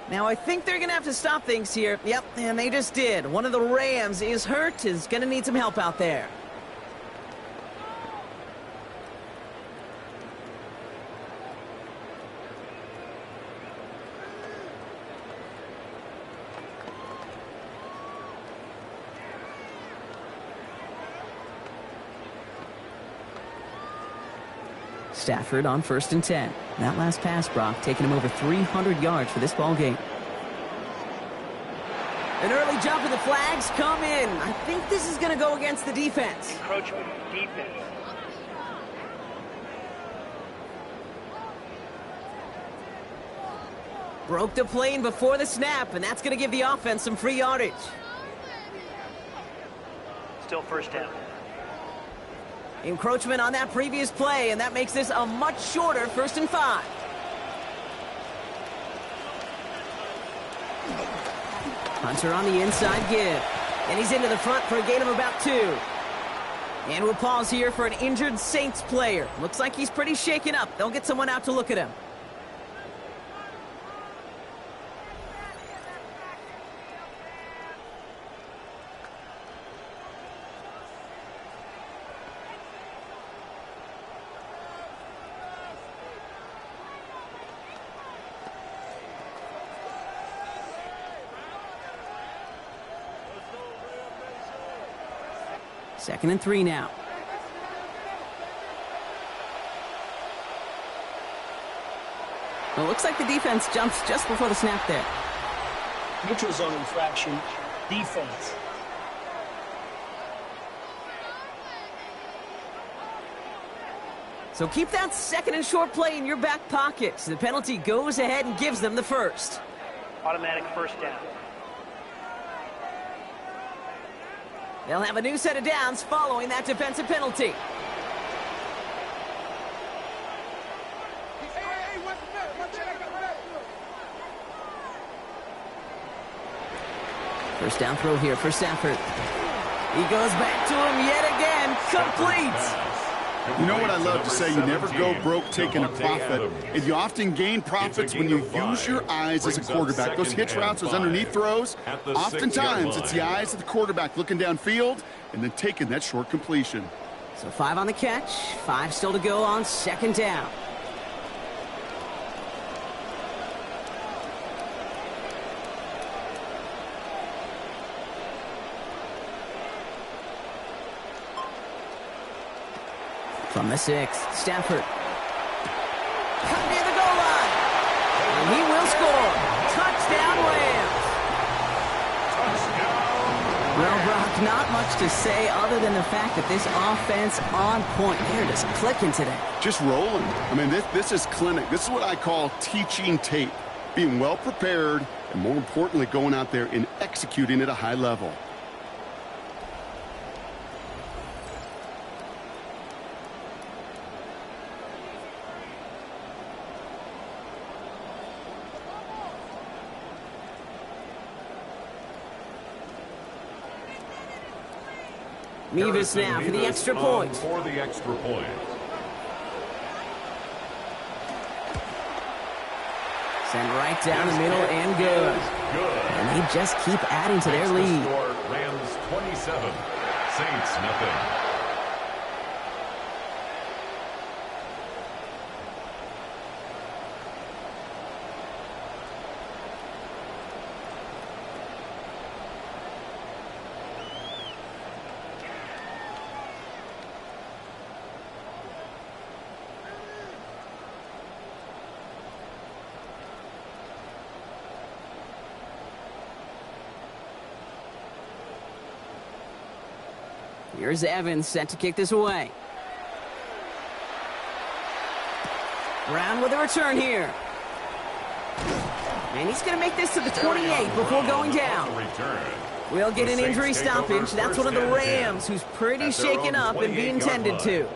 Now, I think they're going to have to stop things here. Yep, and they just did. One of the Rams is hurt, is going to need some help out there. Stafford on 1st and 10. That last pass, Brock, taking him over 300 yards for this ball game. An early jump and the flags come in. I think this is going to go against the defense. Encroachment, defense. Broke the plane before the snap, and that's going to give the offense some free yardage. Still 1st down. Encroachment on that previous play, and that makes this a much shorter 1st and 5. Hunter on the inside give. And he's into the front for a gain of about 2. And we'll pause here for an injured Saints player. Looks like he's pretty shaken up. They'll get someone out to look at him. Second and 3 now. Well, it looks like the defense jumps just before the snap there. Neutral zone infraction, defense. So keep that second and short play in your back pocket. So the penalty goes ahead and gives them the first. Automatic first down. They'll have a new set of downs following that defensive penalty. First down throw here for Stafford. He goes back to him yet again. Complete. You know what I love to say? You never go broke taking a profit. And you often gain profits when you use your eyes as a quarterback. Those hitch routes, those underneath throws, oftentimes it's the eyes of the quarterback looking downfield and then taking that short completion. So 5 on the catch, 5 still to go on second down. From the 6, Stafford. Cut near the goal line. And he will score. Touchdown, Rams. Well, Brock, not much to say other than the fact that this offense on point. They're just clicking today. Just rolling. I mean, this is clinic. This is what I call teaching tape. Being well prepared and, more importantly, going out there and executing at a high level. Mevis now for the extra point. For the extra point. Send right down the middle and good. And they just keep adding to their lead. Rams 27, Saints nothing. Here's Evans set to kick this away. Brown with a return here. And he's going to make this to the 28 before going down. We'll get an injury stoppage. That's one of the Rams who's pretty shaken up and being tended to.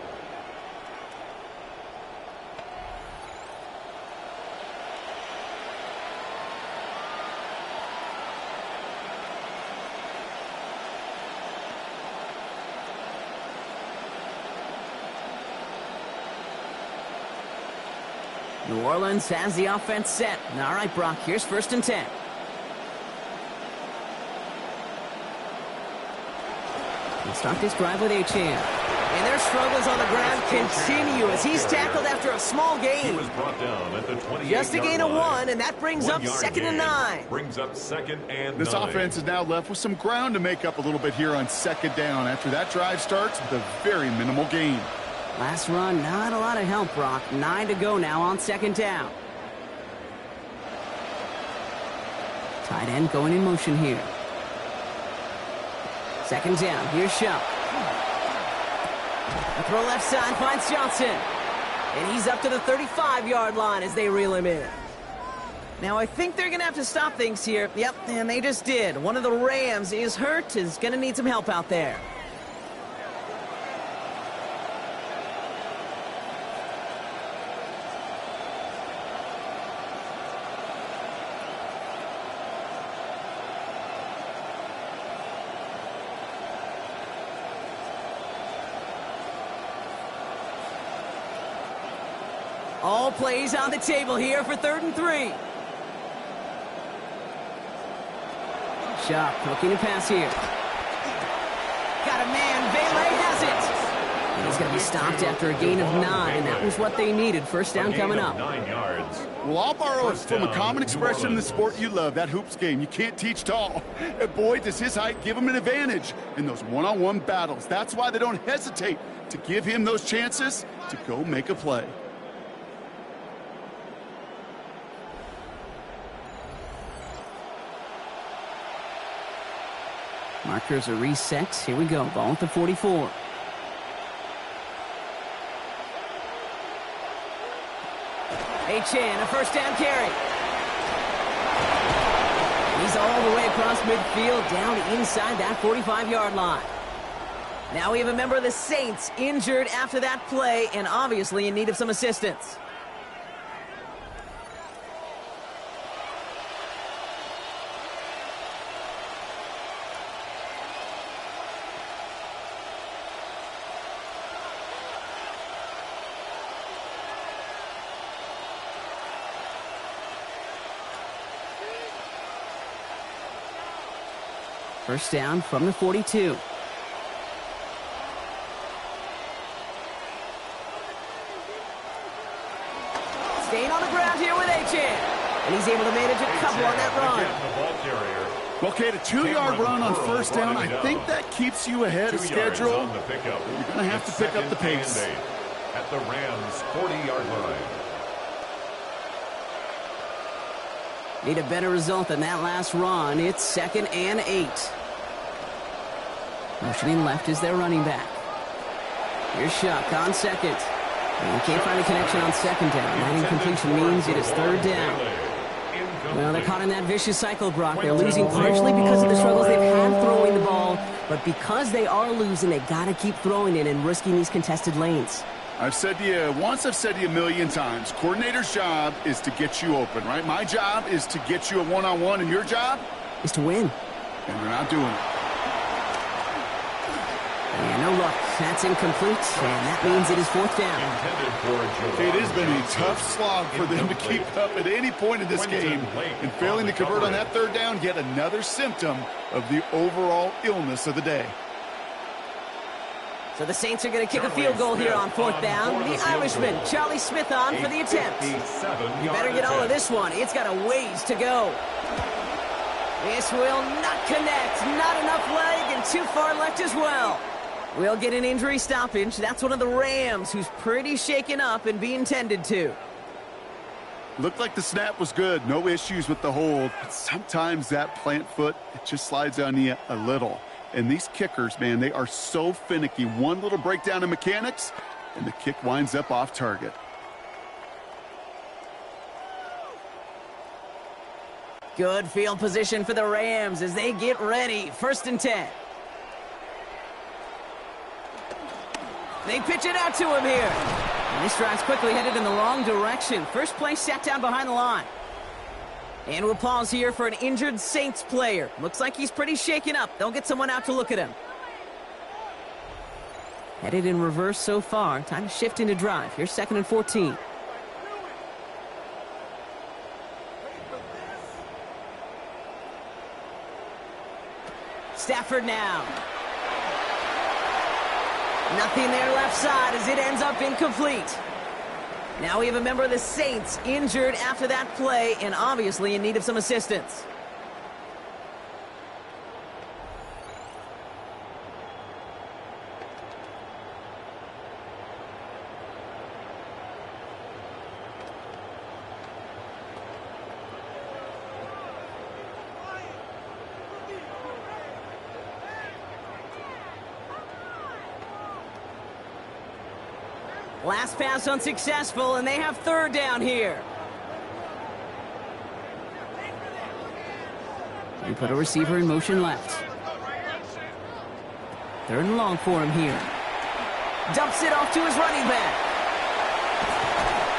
New Orleans has the offense set. All right, Brock, here's 1st and 10. We'll start this drive with Achane. And their struggles on the ground continue as he's tackled after a small gain. He was brought down at the 28-yard Just a gain of line. 1, and that brings up 2nd and 9. Brings up 2nd and 9. This offense is now left with some ground to make up a little bit here on 2nd down. After that drive starts, the very minimal gain. Last run, not a lot of help, Brock. 9 to go now on 2nd down. Tight end going in motion here. 2nd down, here's Shupp. A throw left side finds Johnson. And he's up to the 35-yard line as they reel him in. Now, I think they're going to have to stop things here. Yep, and they just did. One of the Rams is hurt, is going to need some help out there. All plays on the table here for 3rd and 3. Shock looking to pass here. Got a man. Bailey has it. And he's going to be stopped after a gain of 9. That was what they needed. First down coming up. 9 yards. Well, I'll borrow it from a common expression in the sport you love, that hoops game. You can't teach tall. And boy, does his height give him an advantage in those one-on-one battles. That's why they don't hesitate to give him those chances to go make a play. Markers are reset. Here we go. Ball at the 44. Chan, a first down carry. He's all the way across midfield, down inside that 45-yard line. Now we have a member of the Saints injured after that play and obviously in need of some assistance. First down from the 42. Staying on the ground here with Chan. And he's able to manage a couple on that run. Well, Kate, a 2-yard run on first down, I think that keeps you ahead of schedule. You're going to have to pick up the pace. At the Rams' 40-yard line. Need a better result than that last run. It's 2nd and 8. Motioning left is their running back. Here's Shuck on second. And can't find a connection on second down. That incompletion means it is 3rd down. Well, they're caught in that vicious cycle, Brock. They're losing partially because of the struggles they've had throwing the ball. But because they are losing, they got to keep throwing it and risking these contested lanes. I've said to you once, I've said to you a million times, coordinator's job is to get you open, right? My job is to get you a one-on-one, and your job is to win. And they're not doing it. And no luck. That's incomplete, and that means it is 4th down. It has been a tough slog for them to keep up at any point in this game. And failing to convert on that 3rd down, yet another symptom of the overall illness of the day. So the Saints are going to kick a field goal here on 4th down. The Irishman, Charlie Smith, on for the attempt. You better get all of this one. It's got a ways to go. This will not connect. Not enough leg and too far left as well. We'll get an injury stoppage. That's one of the Rams who's pretty shaken up and being tended to. Looked like the snap was good. No issues with the hold. But sometimes that plant foot, it just slides on you a little. And these kickers, man, they are so finicky. One little breakdown in mechanics, and the kick winds up off target. Good field position for the Rams as they get ready. 1st and 10. They pitch it out to him here. And this drive's quickly headed in the wrong direction. First play sat down behind the line. And we'll pause here for an injured Saints player. Looks like he's pretty shaken up. They'll get someone out to look at him. Headed in reverse so far. Time to shift into drive. Here's 2nd and 14. Stafford now. Nothing there left side as it ends up incomplete. Now we have a member of the Saints injured after that play and obviously in need of some assistance. Last pass unsuccessful, and they have 3rd down here. They put a receiver in motion left. 3rd and long for him here. Dumps it off to his running back.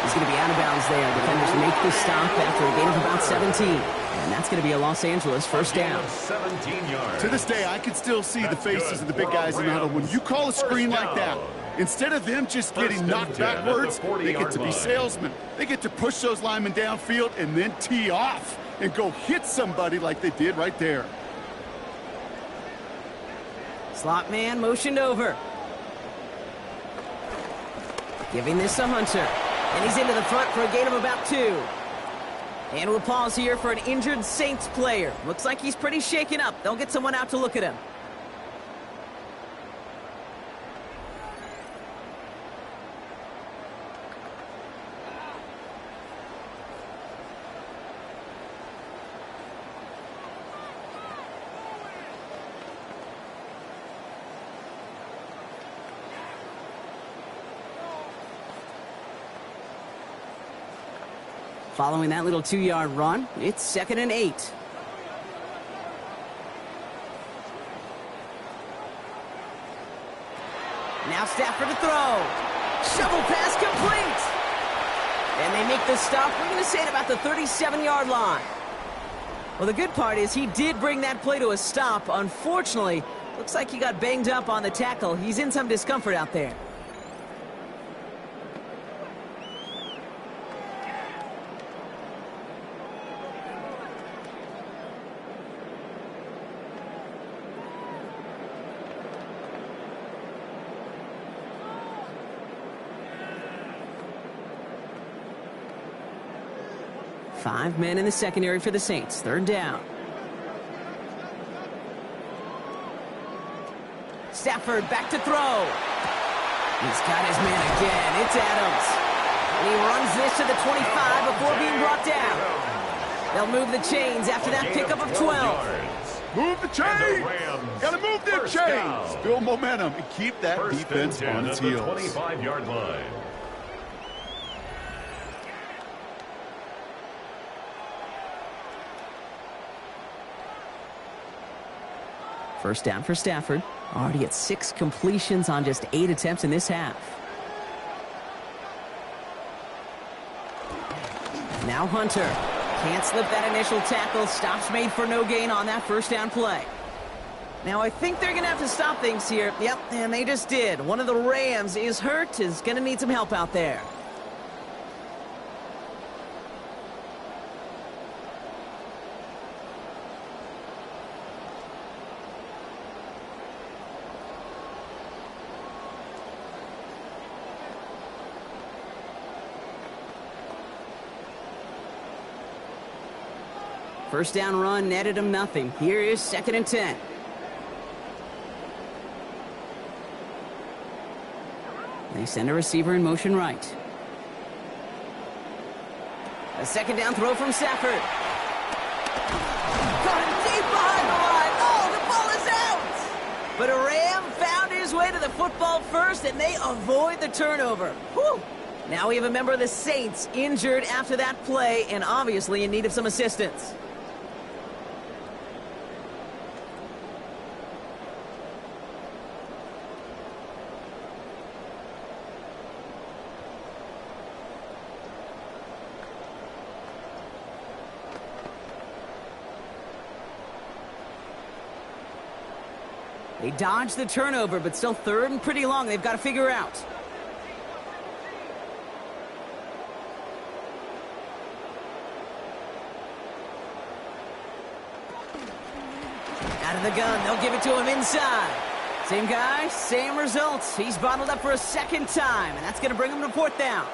He's going to be out of bounds there. Defenders make the stop after a gain of about 17. And that's going to be a Los Angeles 1st down. 17 yards. To this day, I can still see the faces of the big guys in the huddle. When you call a screen like that, Instead of them just getting knocked backwards, they get to be salesmen. They get to push those linemen downfield and then tee off and go hit somebody like they did right there. Slot man motioned over. Giving this to Hunter. And he's into the front for a gain of about 2. And we'll pause here for an injured Saints player. Looks like he's pretty shaken up. They'll get someone out to look at him. Following that little 2-yard run, it's 2nd and 8. Now Stafford to throw. Shovel pass complete. And they make the stop. We're going to say it about the 37-yard line. Well, the good part is he did bring that play to a stop. Unfortunately, looks like he got banged up on the tackle. He's in some discomfort out there. Five men in the secondary for the Saints. 3rd down. Stafford back to throw. He's got his man again. It's Adams. And he runs this to the 25 before being brought down. They'll move the chains after that pickup of 12. Move the chains! Gotta move their chains! Build momentum and keep that defense on its heels. 25-yard line. First down for Stafford. Already at 6 completions on just 8 attempts in this half. Now Hunter. Can't slip that initial tackle. Stops made for no gain on that first down play. Now I think they're going to have to stop things here. Yep, and they just did. One of the Rams is hurt. Is going to need some help out there. First down run netted him nothing. Here is 2nd and 10. They send a receiver in motion right. A 2nd down throw from Stafford. Caught him deep behind the line. Oh, the ball is out! But a Ram found his way to the football first, and they avoid the turnover. Whew! Now we have a member of the Saints injured after that play and obviously in need of some assistance. They dodge the turnover, but still 3rd and pretty long. They've got to figure out. Out of the gun, they'll give it to him inside. Same guy, same results. He's bottled up for a 2nd time, and that's going to bring him to 4th down.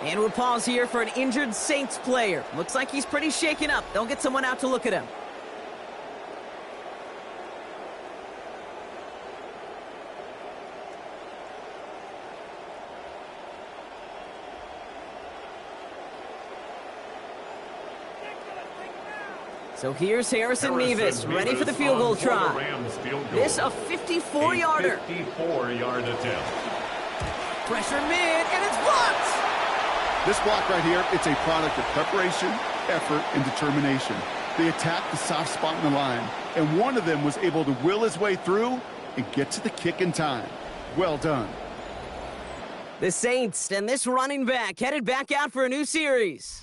And we'll pause here for an injured Saints player. Looks like he's pretty shaken up. They'll get someone out to look at him. So here's Harrison Mevis, ready for the field goal try. This a 54-yarder. 54-yard attempt. Pressure mid, and it's blocked! This block right here, it's a product of preparation, effort, and determination. They attacked the soft spot in the line, and one of them was able to will his way through and get to the kick in time. Well done. The Saints and this running back headed back out for a new series.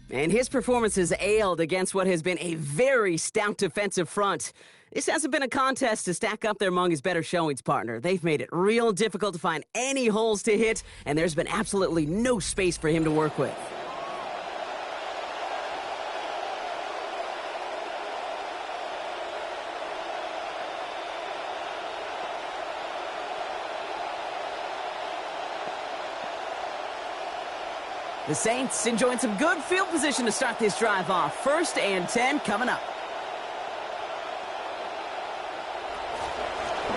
And his performance has ailed against what has been a very stout defensive front. This hasn't been a contest to stack up there among his better showings, partner. They've made it real difficult to find any holes to hit, and there's been absolutely no space for him to work with. The Saints enjoying some good field position to start this drive off. 1st and 10 coming up.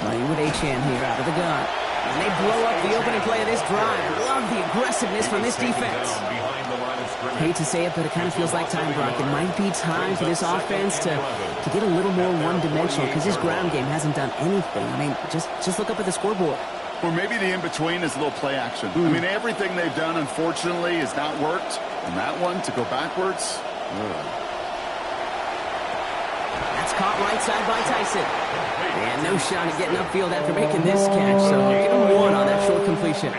Playing with Achane here out of the gun. And they blow up the opening play of this drive. Love the aggressiveness from this defense. Hate to say it, but it kind of feels like time, Brock. It might be time for this offense to get a little more one-dimensional because this ground game hasn't done anything. I mean, just look up at the scoreboard. Or maybe the in-between is a little play action. I mean, everything they've done, unfortunately, has not worked. And that one, to go backwards. That's caught right side by Tyson. And no shot at getting upfield after making this catch. So give him 1 on that short completion.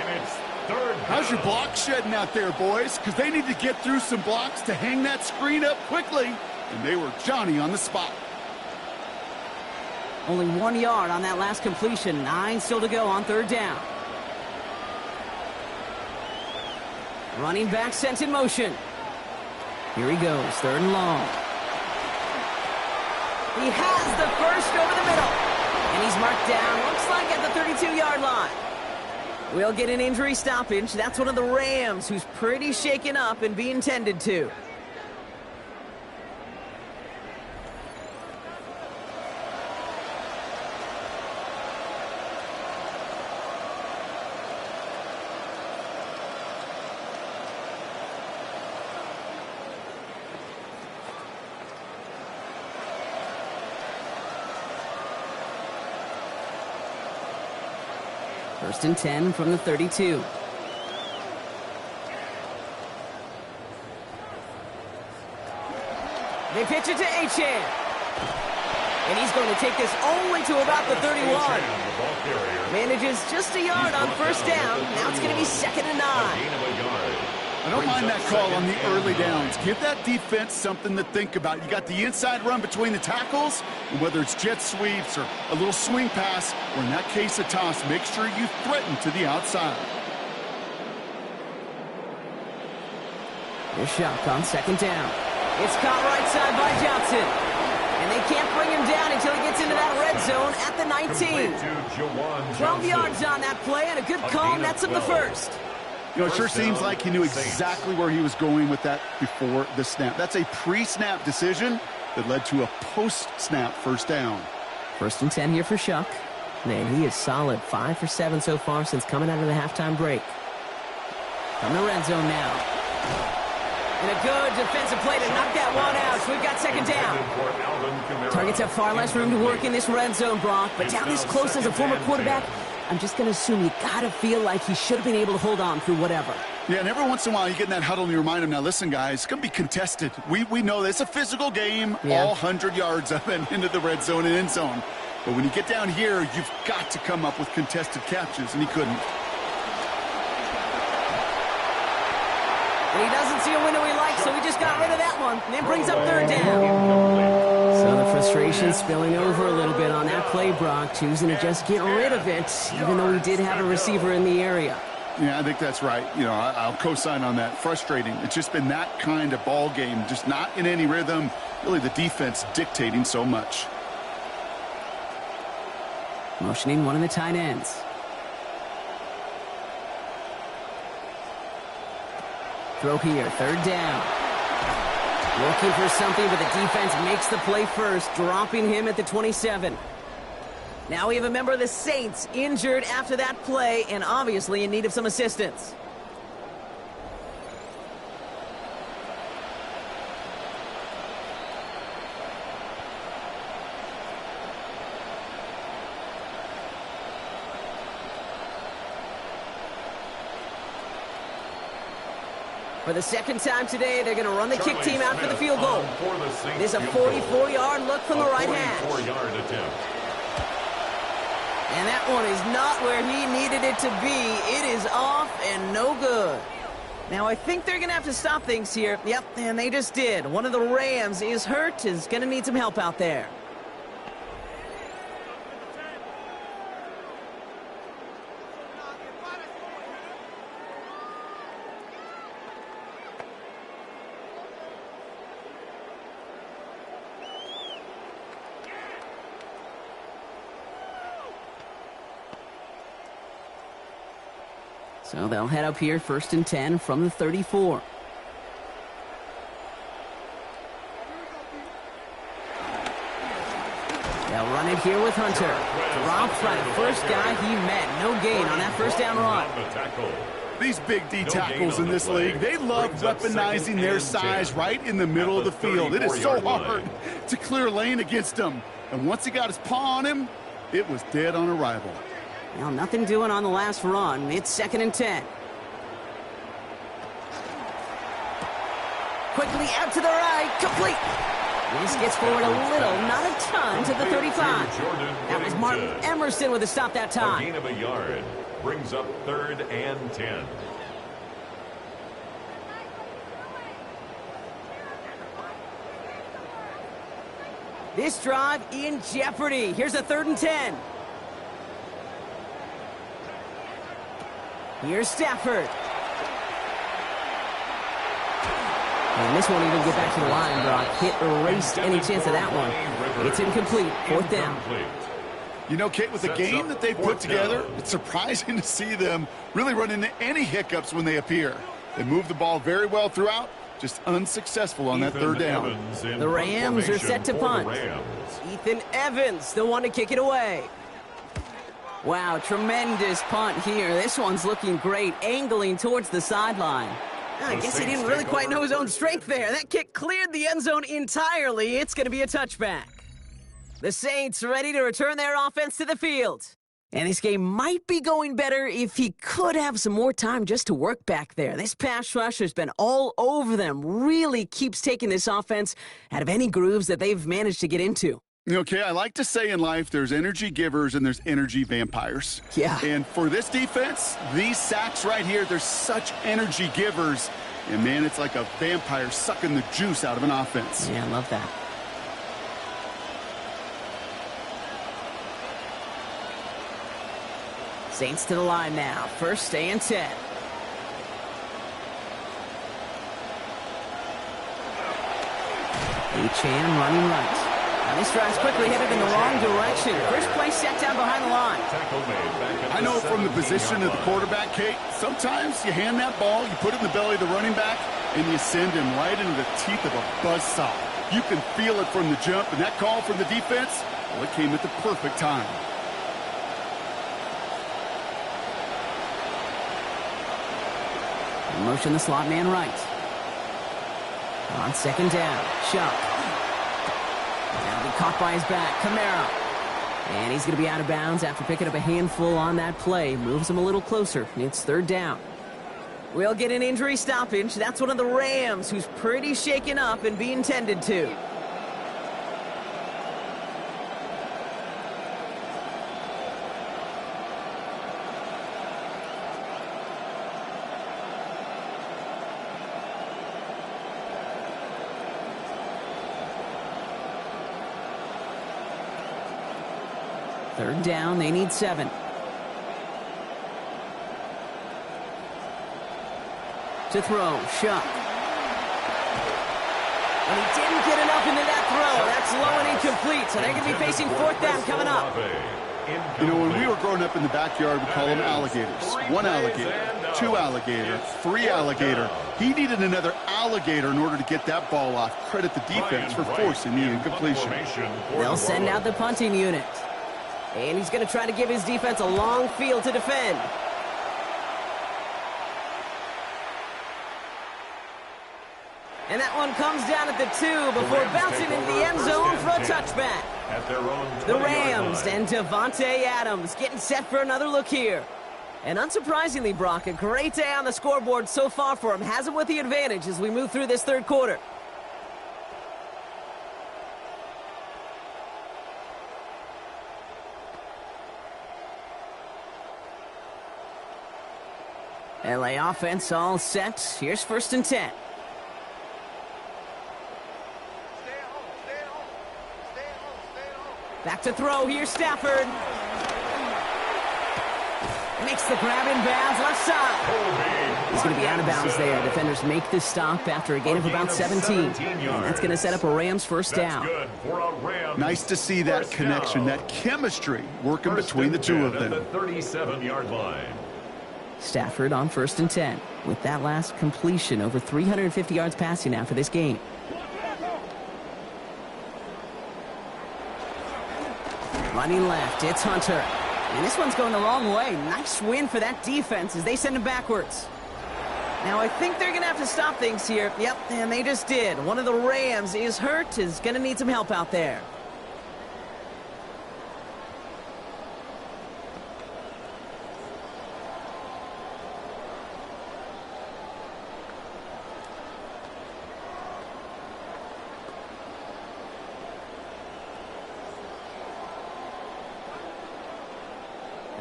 How's your block shedding out there, boys? Because they need to get through some blocks to hang that screen up quickly. And they were Johnny on the spot. Only 1 yard on that last completion. 9 still to go on 3rd down. Running back sent in motion. Here he goes, 3rd and long. He has the first over the middle. And he's marked down, looks like at the 32-yard line. We'll get an injury stoppage. That's one of the Rams who's pretty shaken up and being tended to. First and 10 from the 32. They pitch it to Achane. And he's going to take this only to about the 31. Manages just a yard on 1st down. Now it's going to be 2nd and 9. I don't mind that call on the early downs. Give that defense something to think about. You got the inside run between the tackles, and whether it's jet sweeps or a little swing pass, or in that case a toss, make sure you threaten to the outside. Their shotgun, 2nd down. It's caught right side by Johnson. And they can't bring him down until he gets into that red zone at the 19. 12 yards on that play, and a good call nets him the first. You know, it sure seems like he knew exactly where he was going with that before the snap. That's a pre-snap decision that led to a post-snap 1st down. 1st and 10 here for Shuck. Man, he is solid. 5 for 7 so far since coming out of the halftime break. From the red zone now. And a good defensive play to knock that one out. So we've got 2nd down. Targets have far less room to work in this red zone, Brock. But down this close as a former quarterback, I'm just going to assume you got to feel like he should have been able to hold on through whatever. Yeah, and every once in a while you get in that huddle and you remind him, now listen, guys, it's going to be contested. We know this. It's a physical game, all 100 yards of it into the red zone and end zone. But when you get down here, you've got to come up with contested catches, and he couldn't. And he doesn't see a window he likes, so he just got rid of that one. And it brings up 3rd down. So the frustration spilling over a little bit on that play, Brock, choosing to just get rid of it, even though he did have a receiver in the area. Yeah, I think that's right. You know, I'll co-sign on that. Frustrating. It's just been that kind of ball game, just not in any rhythm. Really the defense dictating so much. Motioning one of the tight ends. Throw here, 3rd down. Looking for something, but the defense makes the play first, dropping him at the 27. Now we have a member of the Saints injured after that play and obviously in need of some assistance. For the 2nd time today, they're going to run the kick team out for the field goal. It is a 44-yard look from the right hash. And that one is not where he needed it to be. It is off and no good. Now, I think they're going to have to stop things here. Yep, and they just did. One of the Rams is hurt, is going to need some help out there. So they'll head up here, 1st and 10 from the 34. They'll run it here with Hunter. Dropped by the first guy he met. No gain on that first down run. These big D tackles in this league, they love weaponizing their size right in the middle of the field. It is so hard to clear lane against them. And once he got his paw on him, it was dead on arrival. Well, nothing doing on the last run. It's 2nd and 10. Quickly out to the right. Complete. This gets forward a little, not a ton, to the 35. That was Martin Emerson with a stop that time. A gain of a yard brings up 3rd and 10. This drive in jeopardy. Here's a 3rd and 10. Here's Stafford. And this won't even get back to the line, Brock. Hit erased any chance of that one. It's incomplete. 4th down. You know, Kate, with the game that they put together, it's surprising to see them really run into any hiccups when they appear. They move the ball very well throughout, just unsuccessful on that 3rd down. The Rams are set to punt. Ethan Evans, the one to kick it away. Wow, tremendous punt here. This one's looking great, angling towards the sideline. I guess he didn't really quite know his own strength there. That kick cleared the end zone entirely. It's going to be a touchback. The Saints ready to return their offense to the field. And this game might be going better if he could have some more time just to work back there. This pass rush has been all over them. Really keeps taking this offense out of any grooves that they've managed to get into. Okay, I like to say in life there's energy givers and there's energy vampires. Yeah. And for this defense, these sacks right here, they're such energy givers. And, man, it's like a vampire sucking the juice out of an offense. Yeah, I love that. Saints to the line now. 1st and 10. Achane running right. Now this drive's quickly headed in the wrong direction. First play set down behind the line. I know from the position of the quarterback, Kate, sometimes you hand that ball, you put it in the belly of the running back, and you send him right into the teeth of a buzzsaw. You can feel it from the jump, and that call from the defense, well, it came at the perfect time. Motion the slot man right. On 2nd down, Chuck. That'll be caught by his back, Kamara. And he's going to be out of bounds after picking up a handful on that play. Moves him a little closer. It's 3rd down. We'll get an injury stoppage. That's one of the Rams who's pretty shaken up and being tended to. Third down, they need 7. To throw, Shuck. And he didn't get enough into that throw. That's low and incomplete, so they're going to be facing 4th down coming up. You know, when we were growing up in the backyard, we call them alligators. 1 alligator, 2 alligator, 3 alligator. He needed another alligator in order to get that ball off. Credit the defense for forcing the incompletion. They'll send out the punting unit. And he's going to try to give his defense a long field to defend. And that one comes down at the 2 before bouncing into the end zone for a touchback. The Rams and Devontae Adams getting set for another look here. And unsurprisingly, Brock, a great day on the scoreboard so far for him. Has him with the advantage as we move through this 3rd quarter. LA offense all set. Here's 1st and 10. Back to throw. Here's Stafford. Makes the grab in bounds, left side. He's going to be out of bounds there. Defenders make this stop after a gain of about 17. And that's going to set up a Rams 1st down. Nice to see that connection, that chemistry working between the two of them. The 37-yard line. Stafford on 1st and 10. With that last completion, over 350 yards passing now for this game. Running left, it's Hunter. And this one's going the wrong way. Nice win for that defense as they send him backwards. Now, I think they're going to have to stop things here. Yep, and they just did. One of the Rams is hurt, is going to need some help out there.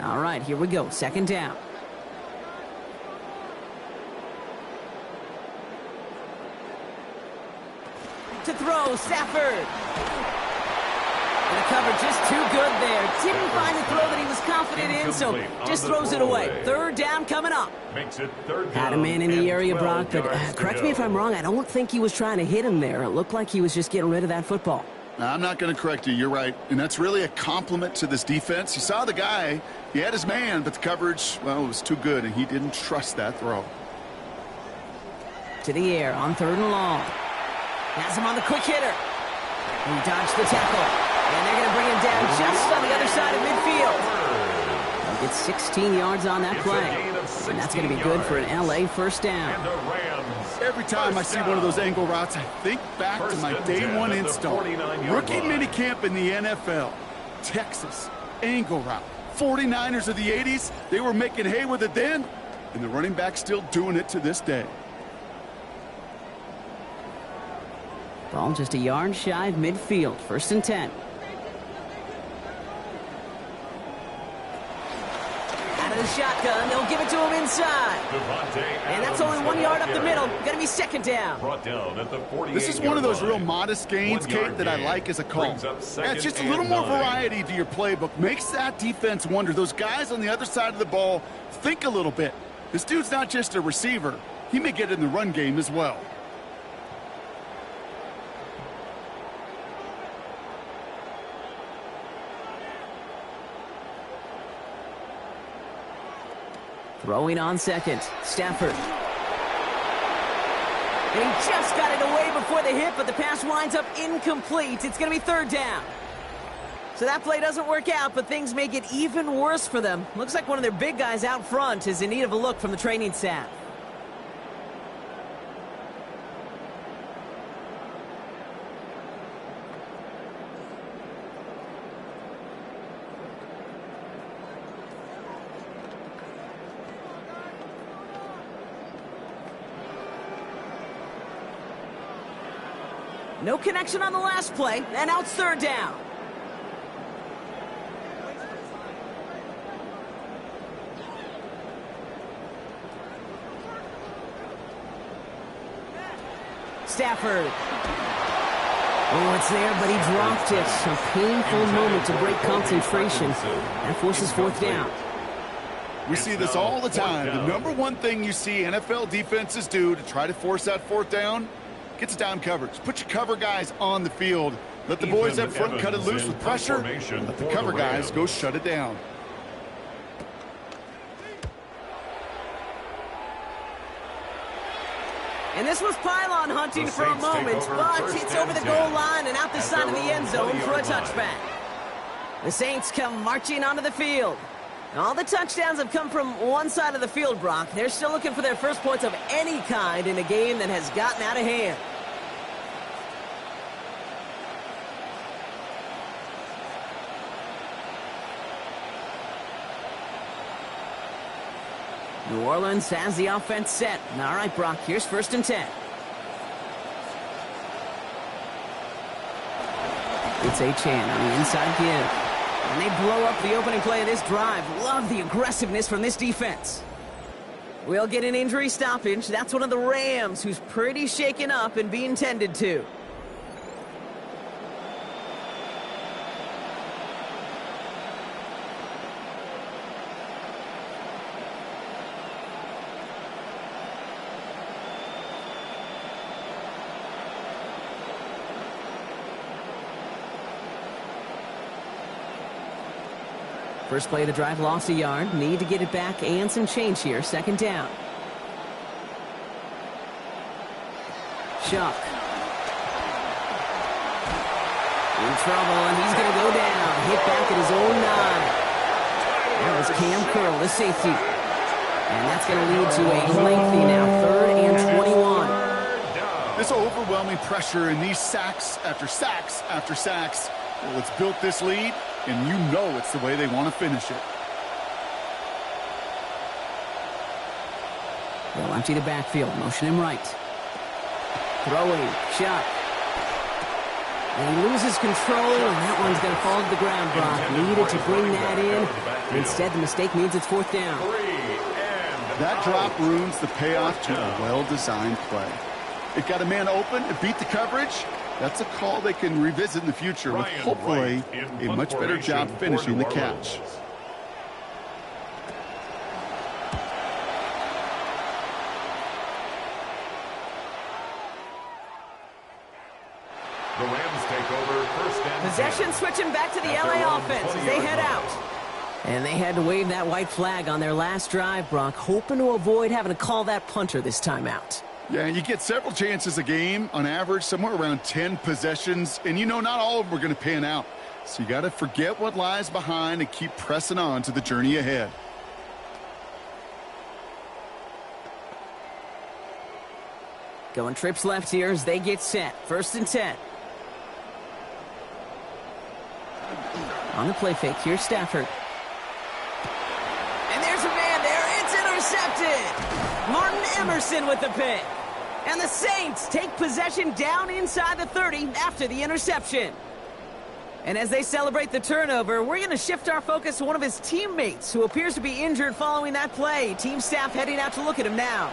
All right, here we go. 2nd down. To throw, Stafford. And the cover just too good there. Didn't find the throw that he was confident in, so just throws it away. 3rd down coming up. Makes it 3rd down. Had a man in the area, Brock, but correct me if I'm wrong. wrong. I don't think he was trying to hit him there. It looked like he was just getting rid of that football. Now, I'm not going to correct you. You're right. And that's really a compliment to this defense. You saw the guy. He had his man, but the coverage, well, it was too good, and he didn't trust that throw. To the air on 3rd and long. Has him on the quick hitter. He dodged the tackle. And they're going to bring him down just on the other side of midfield. He'll get 16 yards on that play. And that's going to be good for an LA 1st down. Every time I see one of those angle routes, I think back to my day one install. Rookie minicamp in the NFL. Texas, angle route. 49ers of the 80s, they were making hay with it then, and the running back's still doing it to this day. Ball just a yard shy of midfield. 1st and 10. Out of the shotgun, they'll give it to him inside. And that's only 1 yard up the middle. Going to be 2nd down. Brought down at the 48-yard This is one of those real line. modest gains, Kate, that I like as a call. Brings up Yeah, it's just a 2nd little and more 9. variety to your playbook. Makes that defense wonder. Those guys on the other side of the ball think a little bit. This dude's not just a receiver. He may get in the run game as well. Throwing on 2nd. Stafford. And he just got it away before the hit, but the pass winds up incomplete. It's going to be 3rd down. So that play doesn't work out, but things make it even worse for them. Looks like one of their big guys out front is in need of a look from the training staff. No connection on the last play, and now it's 3rd down. Stafford. Oh, it's there, but he dropped it. A painful moment to break concentration. That forces 4th down. We see this all the time. The number one thing you see NFL defenses do to try to force that 4th down, gets down coverage. Put your cover guys on the field. Let the boys up front cut it loose with pressure. Let the cover guys go shut it down. And this was pylon hunting for a moment, but it's over the goal line and out the side of the end zone for a touchback. The Saints come marching onto the field. All the touchdowns have come from one side of the field, Brock. They're still looking for their first points of any kind in a game that has gotten out of hand. New Orleans has the offense set. All right, Brock, here's 1st and 10. It's Achane on the inside give. And they blow up the opening play of this drive. Love the aggressiveness from this defense. We'll get an injury stoppage. That's one of the Rams who's pretty shaken up and being tended to. First play of the drive, lost a yard. Need to get it back and some change here. Second down. Shuck. In trouble, and he's going to go down. Hit back at his own 9. That was Cam Curl, the safety. And that's going to lead to a lengthy now 3rd and 21. This overwhelming pressure and these sacks after sacks after sacks, well, it's built this lead, and you know it's the way they want to finish it. They'll empty the backfield, motion him right. Throwing, shot. And he loses control, and that one's going to fall to the ground, Brock. Needed to bring that in. Instead, the mistake means it's 4th down. That drop ruins the payoff to a well-designed play. It got a man open, it beat the coverage. That's a call they can revisit in the future with hopefully a much better job finishing the catch. The Rams take over 1st and Possession 10. switching back to the LA offense as they head out. And they had to wave that white flag on their last drive, Brock, hoping to avoid having to call that punter this time out. Yeah, you get several chances a game, on average, somewhere around 10 possessions, and you know not all of them are going to pan out. So you got to forget what lies behind and keep pressing on to the journey ahead. Going trips left here as they get set. 1st and 10. On the play fake, here's Stafford. And there's a man there. It's intercepted. Martin Emerson with the pick. And the Saints take possession down inside the 30 after the interception. And as they celebrate the turnover, we're going to shift our focus to one of his teammates who appears to be injured following that play. Team staff heading out to look at him now.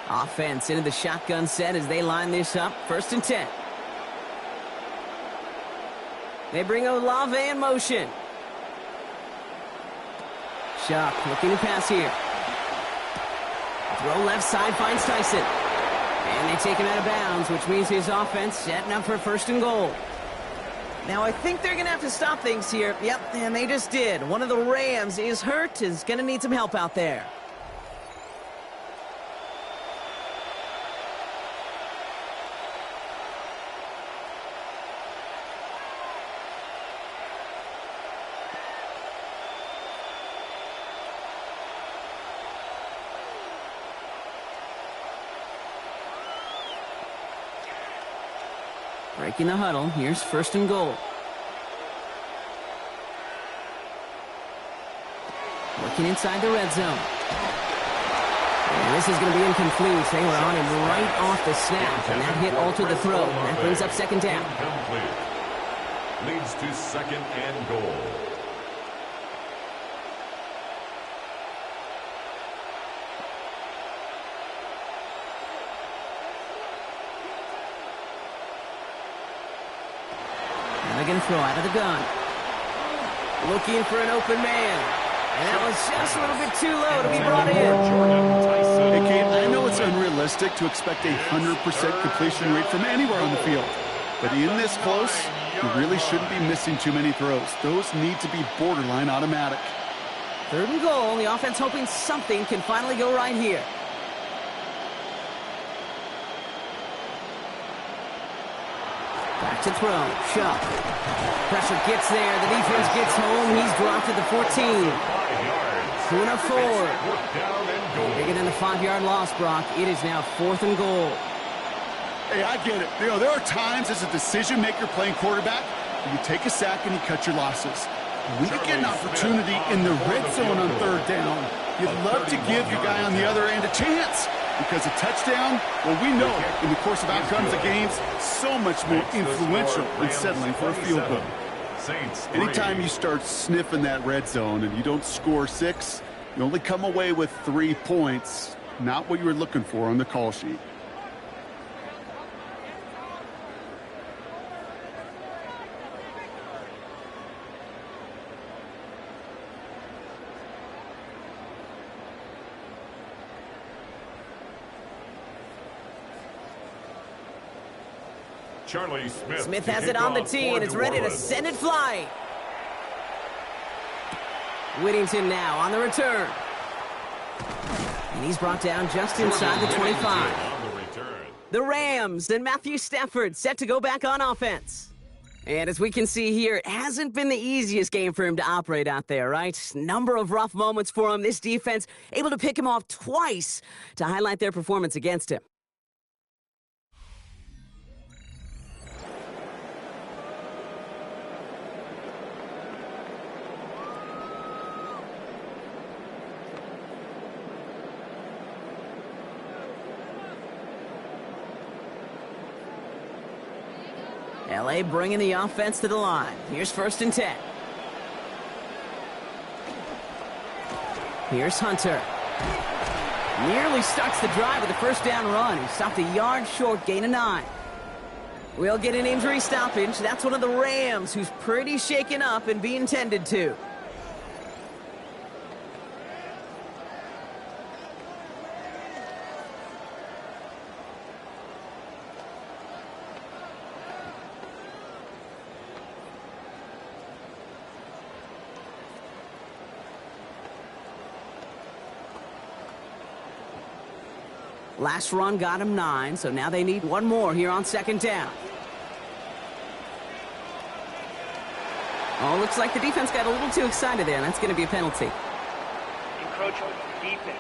Offense into the shotgun set as they line this up. 1st and 10. They bring Olave in motion. Shuck looking to pass here. Throw left side finds Tyson. And they take him out of bounds, which means his offense setting up for 1st and goal. Now I think they're going to have to stop things here. Yep, and they just did. One of the Rams is hurt, is going to need some help out there. Breaking the huddle. Here's 1st and goal. Looking inside the red zone. And this is going to be incomplete. They were on him right off the snap, and that hit altered the throw. That brings up 2nd down. Leads to 2nd and goal. They're going to throw out of the gun. Looking for an open man. And that was just a little bit too low to be brought in. Hey, Kate, I know it's unrealistic to expect a 100% completion rate from anywhere on the field. But in this close, you really shouldn't be missing too many throws. Those need to be borderline automatic. 3rd and goal. The offense hoping something can finally go right here. Back to throw. Shuck. Pressure gets there. The defense gets home. He's dropped at the 14. 2-4. Bigger than the 5-yard loss, Brock. It is now 4th and goal. Hey, I get it. You know, there are times as a decision maker playing quarterback, you take a sack and you cut your losses. When you get an opportunity in the red zone on 3rd down, you'd love to give your guy on the other end a chance. Because a touchdown, well, we know in the course of outcomes of games, so much more influential than settling for a field goal. Anytime you start sniffing that red zone and you don't score 6, you only come away with 3 points, not what you were looking for on the call sheet. Charlie Smith. Smith has it on the tee, and it's ready to send it flying. Whittington now on the return. And he's brought down just inside the 25. The Rams and Matthew Stafford set to go back on offense. And as we can see here, it hasn't been the easiest game for him to operate out there, right? Number of rough moments for him. This defense able to pick him off twice to highlight their performance against him. LA bringing the offense to the line. Here's 1st and 10. Here's Hunter. Nearly starts the drive with a 1st down run. He stopped a yard short, gain of 9. We'll get an injury stoppage. That's one of the Rams who's pretty shaken up and being tended to. Last run got him 9, so now they need one more here on 2nd down. Oh, looks like the defense got a little too excited there, and that's going to be a penalty. Encroachment, defense.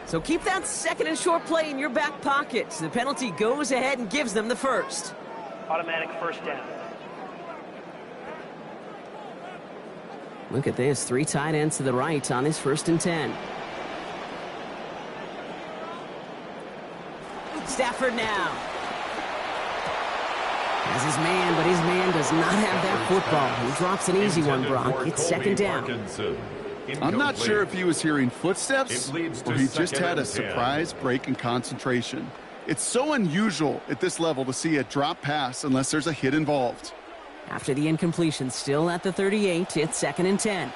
So keep that 2nd and short play in your back pocket. The penalty goes ahead and gives them the 1st. Automatic 1st down. Look at this, 3 tight ends to the right on this 1st and 10. Stafford now. Has his man, but his man does not have that football. He drops an easy one, Brock. It's 2nd down. I'm not sure if he was hearing footsteps or he just had a surprise break in concentration. It's so unusual at this level to see a drop pass unless there's a hit involved. After the incompletion, still at the 38, it's 2nd and 10.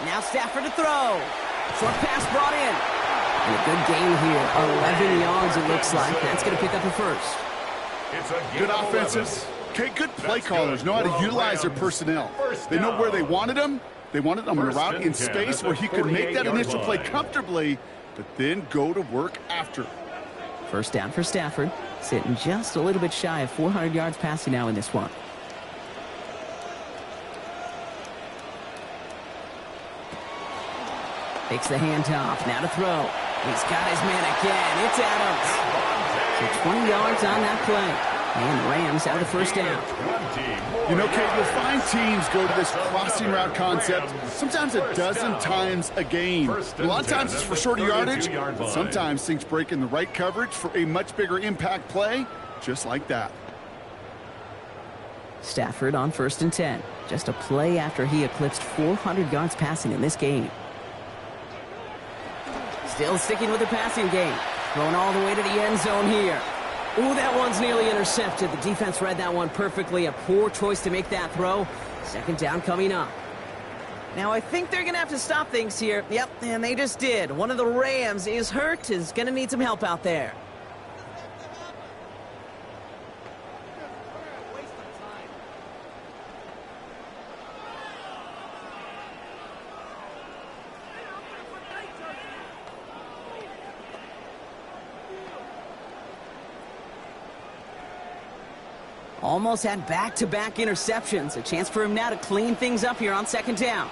Now Stafford to throw. Short pass brought in. And a good gain here. 11 yards it looks like. That's going to pick up a 1st. Good offenses. Okay, good play callers know how to utilize their personnel. They know where they wanted them. They wanted them on a route in space where he could make that initial play comfortably, but then go to work after. 1st down for Stafford. Sitting just a little bit shy of 400 yards passing now in this one. Takes the handoff. Now to throw. He's got his man again. It's Adams. So 20 yards on that play. And the Rams have the 1st down. You know, Kate, you'll find teams go to this crossing route concept sometimes a dozen times a game. A lot of times it's for shorter yardage, but sometimes things break in the right coverage for a much bigger impact play, just like that. Stafford on 1st and 10. Just a play after he eclipsed 400 yards passing in this game. Still sticking with the passing game. Going all the way to the end zone here. Ooh, that one's nearly intercepted. The defense read that one perfectly. A poor choice to make that throw. 2nd down coming up. Now, I think they're going to have to stop things here. Yep, and they just did. One of the Rams is hurt, is going to need some help out there. Almost had back-to-back interceptions. A chance for him now to clean things up here on 2nd down.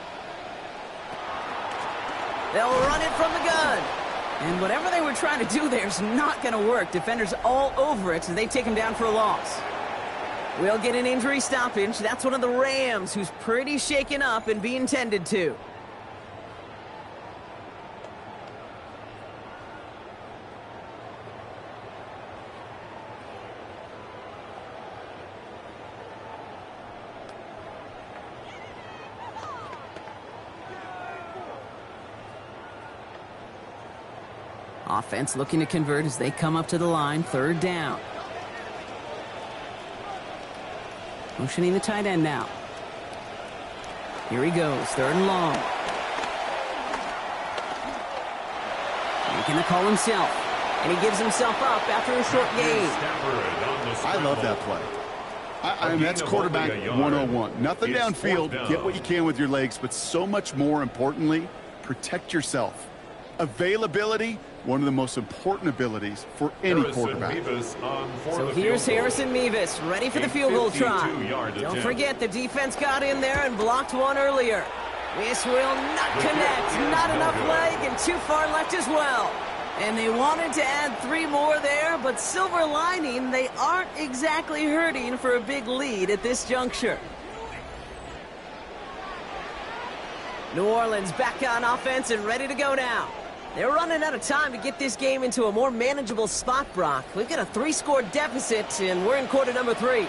They'll run it from the gun. And whatever they were trying to do there is not going to work. Defenders all over it, so they take him down for a loss. We'll get an injury stoppage. That's one of the Rams who's pretty shaken up and being tended to. Offense looking to convert as they come up to the line. 3rd down. Motioning the tight end now. Here he goes, 3rd and long. Making the call himself. And he gives himself up after a short gain. I love that play. I mean, that's quarterback 101. Nothing downfield. Get what you can with your legs, but so much more importantly, protect yourself. Availability, one of the most important abilities for any quarterback. So here's Harrison Mevis, ready for the field goal try. Don't forget, the defense got in there and blocked one earlier. This will not connect. Not enough leg and too far left as well. And they wanted to add 3 more there, but silver lining, they aren't exactly hurting for a big lead at this juncture. New Orleans back on offense and ready to go now. They're running out of time to get this game into a more manageable spot, Brock. We've got a 3-score deficit, and we're in quarter number 3.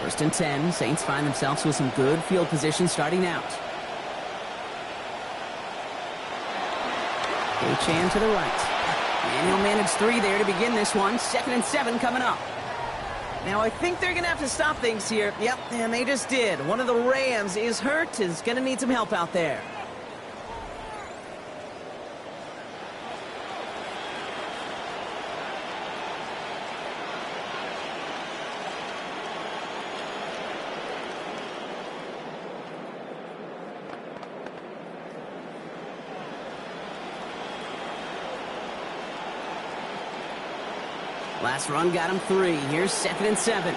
First and 10. Saints find themselves with some good field position starting out. Chan to the right. And he'll manage 3 there to begin this one. 2nd and 7 coming up. Now, I think they're going to have to stop things here. Yep, and they just did. One of the Rams is hurt, is going to need some help out there. Last run got him 3. Here's 2nd and 7.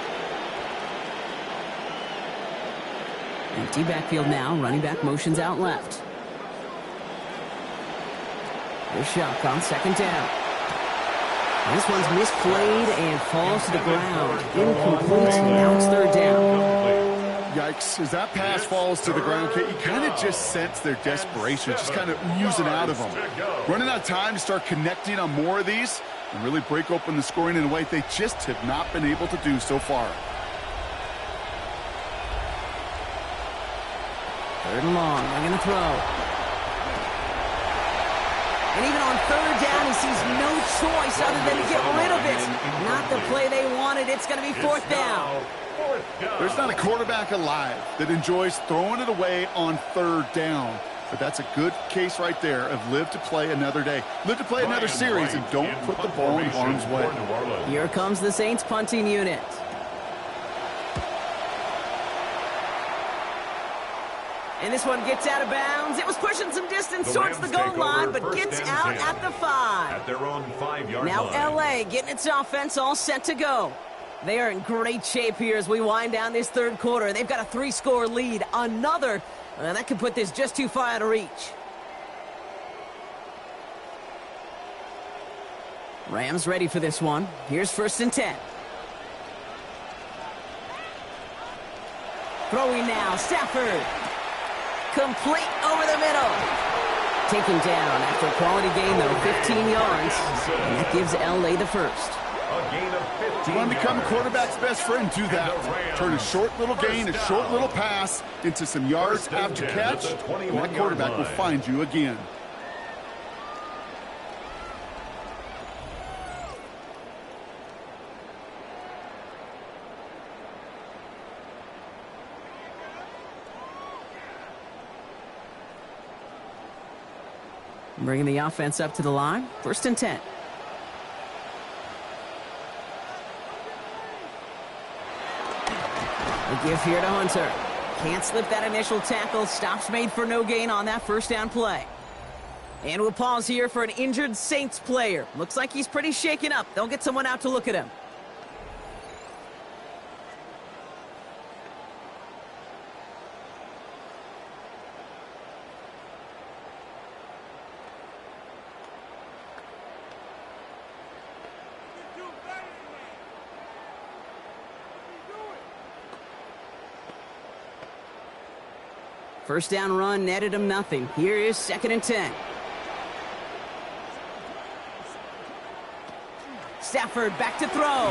Empty backfield now. Running back motions out left. Here's shotgun, 2nd down. This one's misplayed and falls to the ground. Incomplete. Now it's 3rd down. Yikes. As that pass falls to the ground, you kind of just sense their desperation, just kind of oozing out of them. Running out of time to start connecting on more of these and really break open the scoring in a way they just have not been able to do so far. 3rd and long. They're going to throw. And even on 3rd down, he sees no choice other than to get rid of it. Not the play they wanted. It's going to be 4th down. There's not a quarterback alive that enjoys throwing it away on 3rd down. But that's a good case right there of live to play another day. Live to play another series and don't put the ball in harm's way. Here comes the Saints punting unit. And this one gets out of bounds. It was pushing some distance towards the goal line, but gets out at the 5. At their own 5-yard now line. L.A. getting its offense all set to go. They are in great shape here as we wind down this 3rd quarter. They've got a 3-score lead. Another, that could put this just too far out of reach. Rams ready for this one. Here's 1st and 10. Throwing now, Stafford. Complete over the middle. Taken down after a quality gain, though, 15 yards. And that gives L.A. the first. A gain of 15 You want to become a yards. quarterback's best friend, do that. Turn a short little gain, a short little pass into some yards after catch, and that quarterback will find you again. Bringing the offense up to the line. 1st and 10. A give here to Hunter. Can't slip that initial tackle. Stops made for no gain on that 1st down play. And we'll pause here for an injured Saints player. Looks like he's pretty shaken up. They'll get someone out to look at him. First down run netted him nothing. Here is 2nd and 10. Stafford back to throw.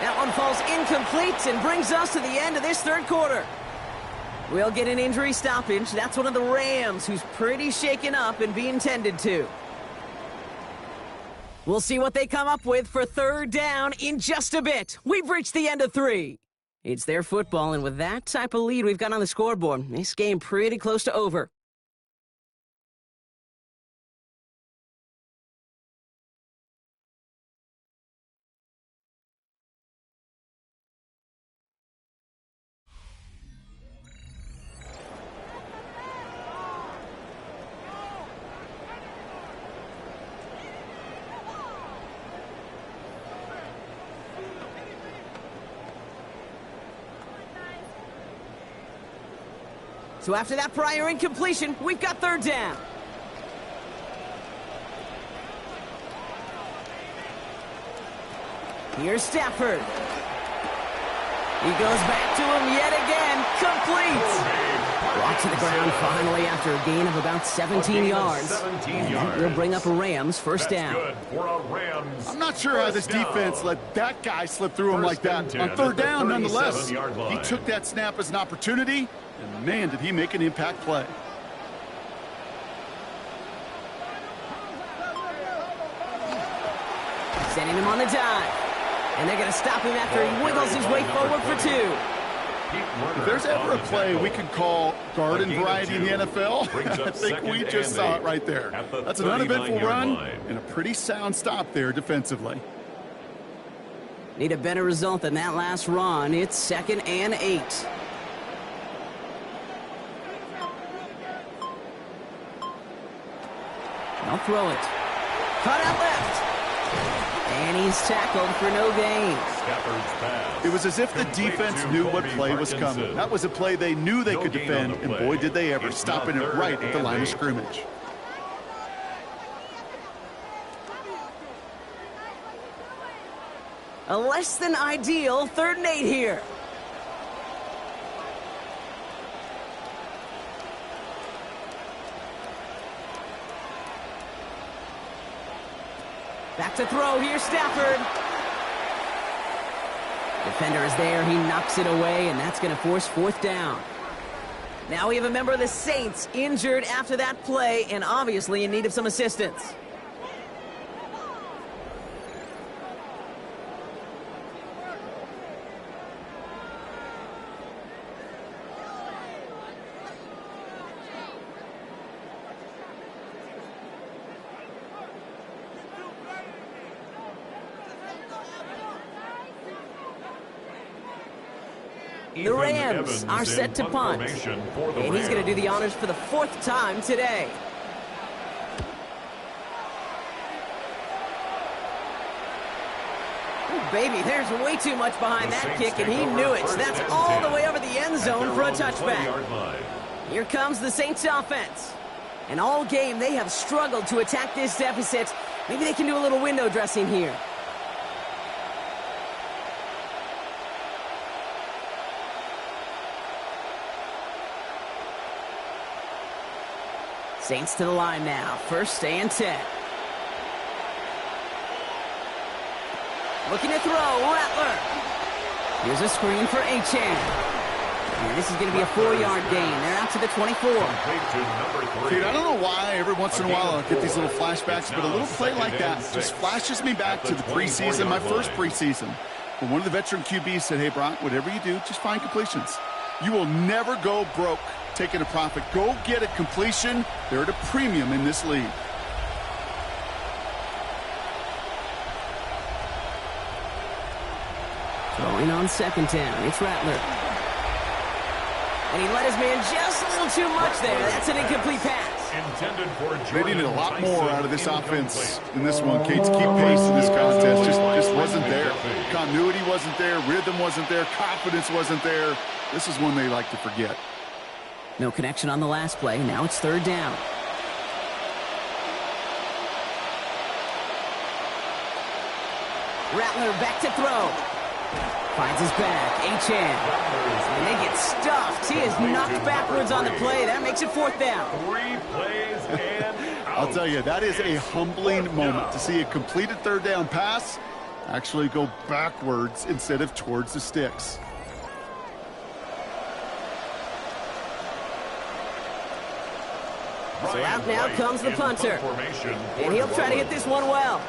That one falls incomplete and brings us to the end of this 3rd quarter. We'll get an injury stoppage. That's one of the Rams who's pretty shaken up and being tended to. We'll see what they come up with for third down in just a bit. We've reached the end of 3. It's their football, and with that type of lead we've got on the scoreboard, this game pretty close to over. So after that prior incompletion, we've got third down. Here's Stafford. He goes back to him yet again. Complete. Brought to the ground finally after a gain of about 17 yards. 17 yards. We'll bring up a Rams first down. Good for a Rams. I'm not sure how this defense let that guy slip through him like that. On third down, nonetheless. He took that snap as an opportunity, and man, did he make an impact play. Sending him on the dive. And they're going to stop him after he wiggles his way forward for 2. If there's ever a play we can call garden variety in the NFL, I think we just saw it right there. That's an uneventful run and a pretty sound stop there defensively. Need a better result than that last run. It's 2nd and 8. I'll throw it. Cut out left. And he's tackled for no gain. It was as if the defense knew what play was coming. That was a play they knew they could defend, and boy, did they ever, stopping it right at the line of scrimmage. A less than ideal 3rd and 8 here. Back to throw. Here's Stafford. Defender is there. He knocks it away, and that's going to force 4th down. Now we have a member of the Saints injured after that play and obviously in need of some assistance. The Rams are set to punt, and he's going to do the honors for the 4th time today. Ooh, baby, there's way too much behind that kick, and he knew it. That's all the way over the end zone for a touchback. Here comes the Saints offense. And all game, they have struggled to attack this deficit. Maybe they can do a little window dressing here. Saints to the line now. 1st and 10. Looking to throw. Rattler. Here's a screen for Achane. And this is going to be a 4-yard gain. They're out to the 24. Dude, I don't know why every once in a while I'll get these little flashbacks, but a little play like that just flashes me back to the preseason, my first preseason. When one of the veteran QBs said, hey, Brock, whatever you do, just find completions. You will never go broke taking a profit. Go get a completion. They're at a premium in this league. Throwing on 2nd down. It's Rattler. And he let his man just a little too much there. That's an incomplete pass. They needed a lot more out of this offense in this one, Kate, to keep pace in this contest. Just wasn't there. Continuity wasn't there. Rhythm wasn't there. Confidence wasn't there. This is one they like to forget. No connection on the last play. Now it's 3rd down. Rattler back to throw. Finds his back. Achane. And they get stuffed. He is knocked backwards on the play. That makes it 4th down. 3 plays and I'll tell you, that is a humbling moment to see a completed 3rd down pass actually go backwards instead of towards the sticks. So out now comes the punter. And he'll try to hit this one well.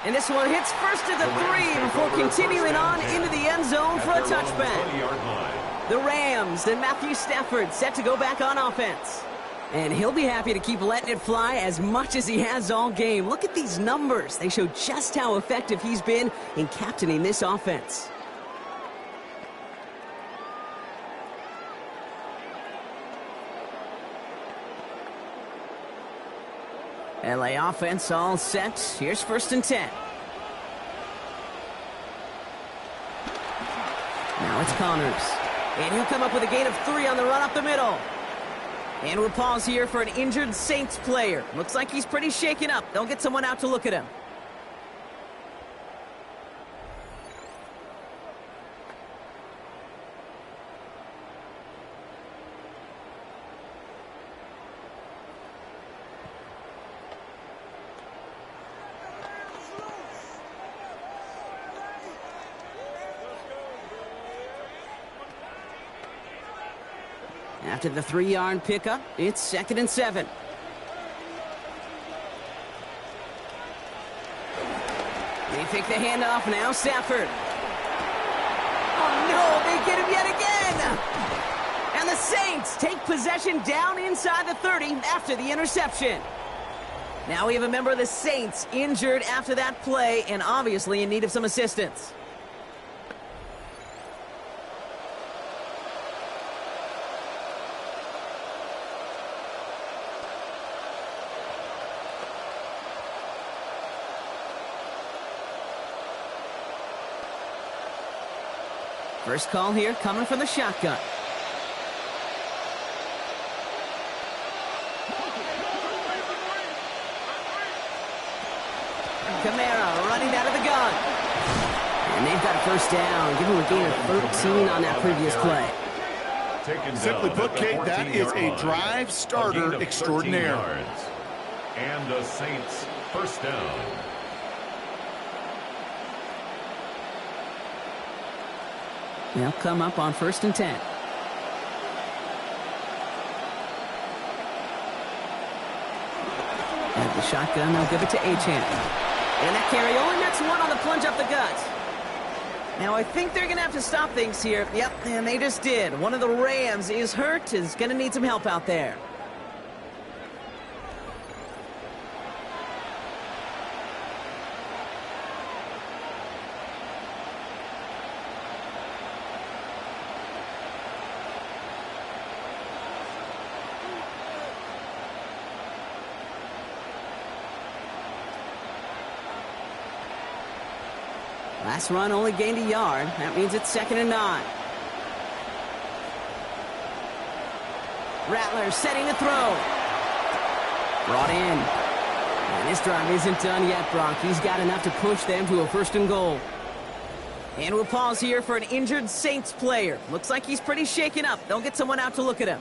And this one hits first to the 3 before continuing on into the end zone for a touchback. The Rams and Matthew Stafford set to go back on offense. And he'll be happy to keep letting it fly as much as he has all game. Look at these numbers. They show just how effective he's been in captaining this offense. LA offense all set. Here's 1st and 10. Now it's Connors. And he'll come up with a gain of 3 on the run up the middle. And we'll pause here for an injured Saints player. Looks like he's pretty shaken up. They'll get someone out to look at him. After the 3-yard pickup, it's 2nd and 7. They pick the handoff now, Stafford. Oh no, they get him yet again! And the Saints take possession down inside the 30 after the interception. Now we have a member of the Saints injured after that play and obviously in need of some assistance. First call here coming from the shotgun. Kamara running out of the gun. And they've got a first down. Give him a gain of 13 on that previous play. Simply put, Kate, that is a drive starter extraordinaire. And the Saints first down. They'll come up on 1st and 10. At the shotgun, they'll give it to Achane. And that carry only nets 1 on the plunge up the gut. Now, I think they're going to have to stop things here. Yep, and they just did. One of the Rams is hurt, is going to need some help out there. Last run only gained a yard. That means it's 2nd and 9. Rattler setting to throw. Brought in. And this drive isn't done yet, Brock. He's got enough to push them to a 1st and goal. And we'll pause here for an injured Saints player. Looks like he's pretty shaken up. They'll get someone out to look at him.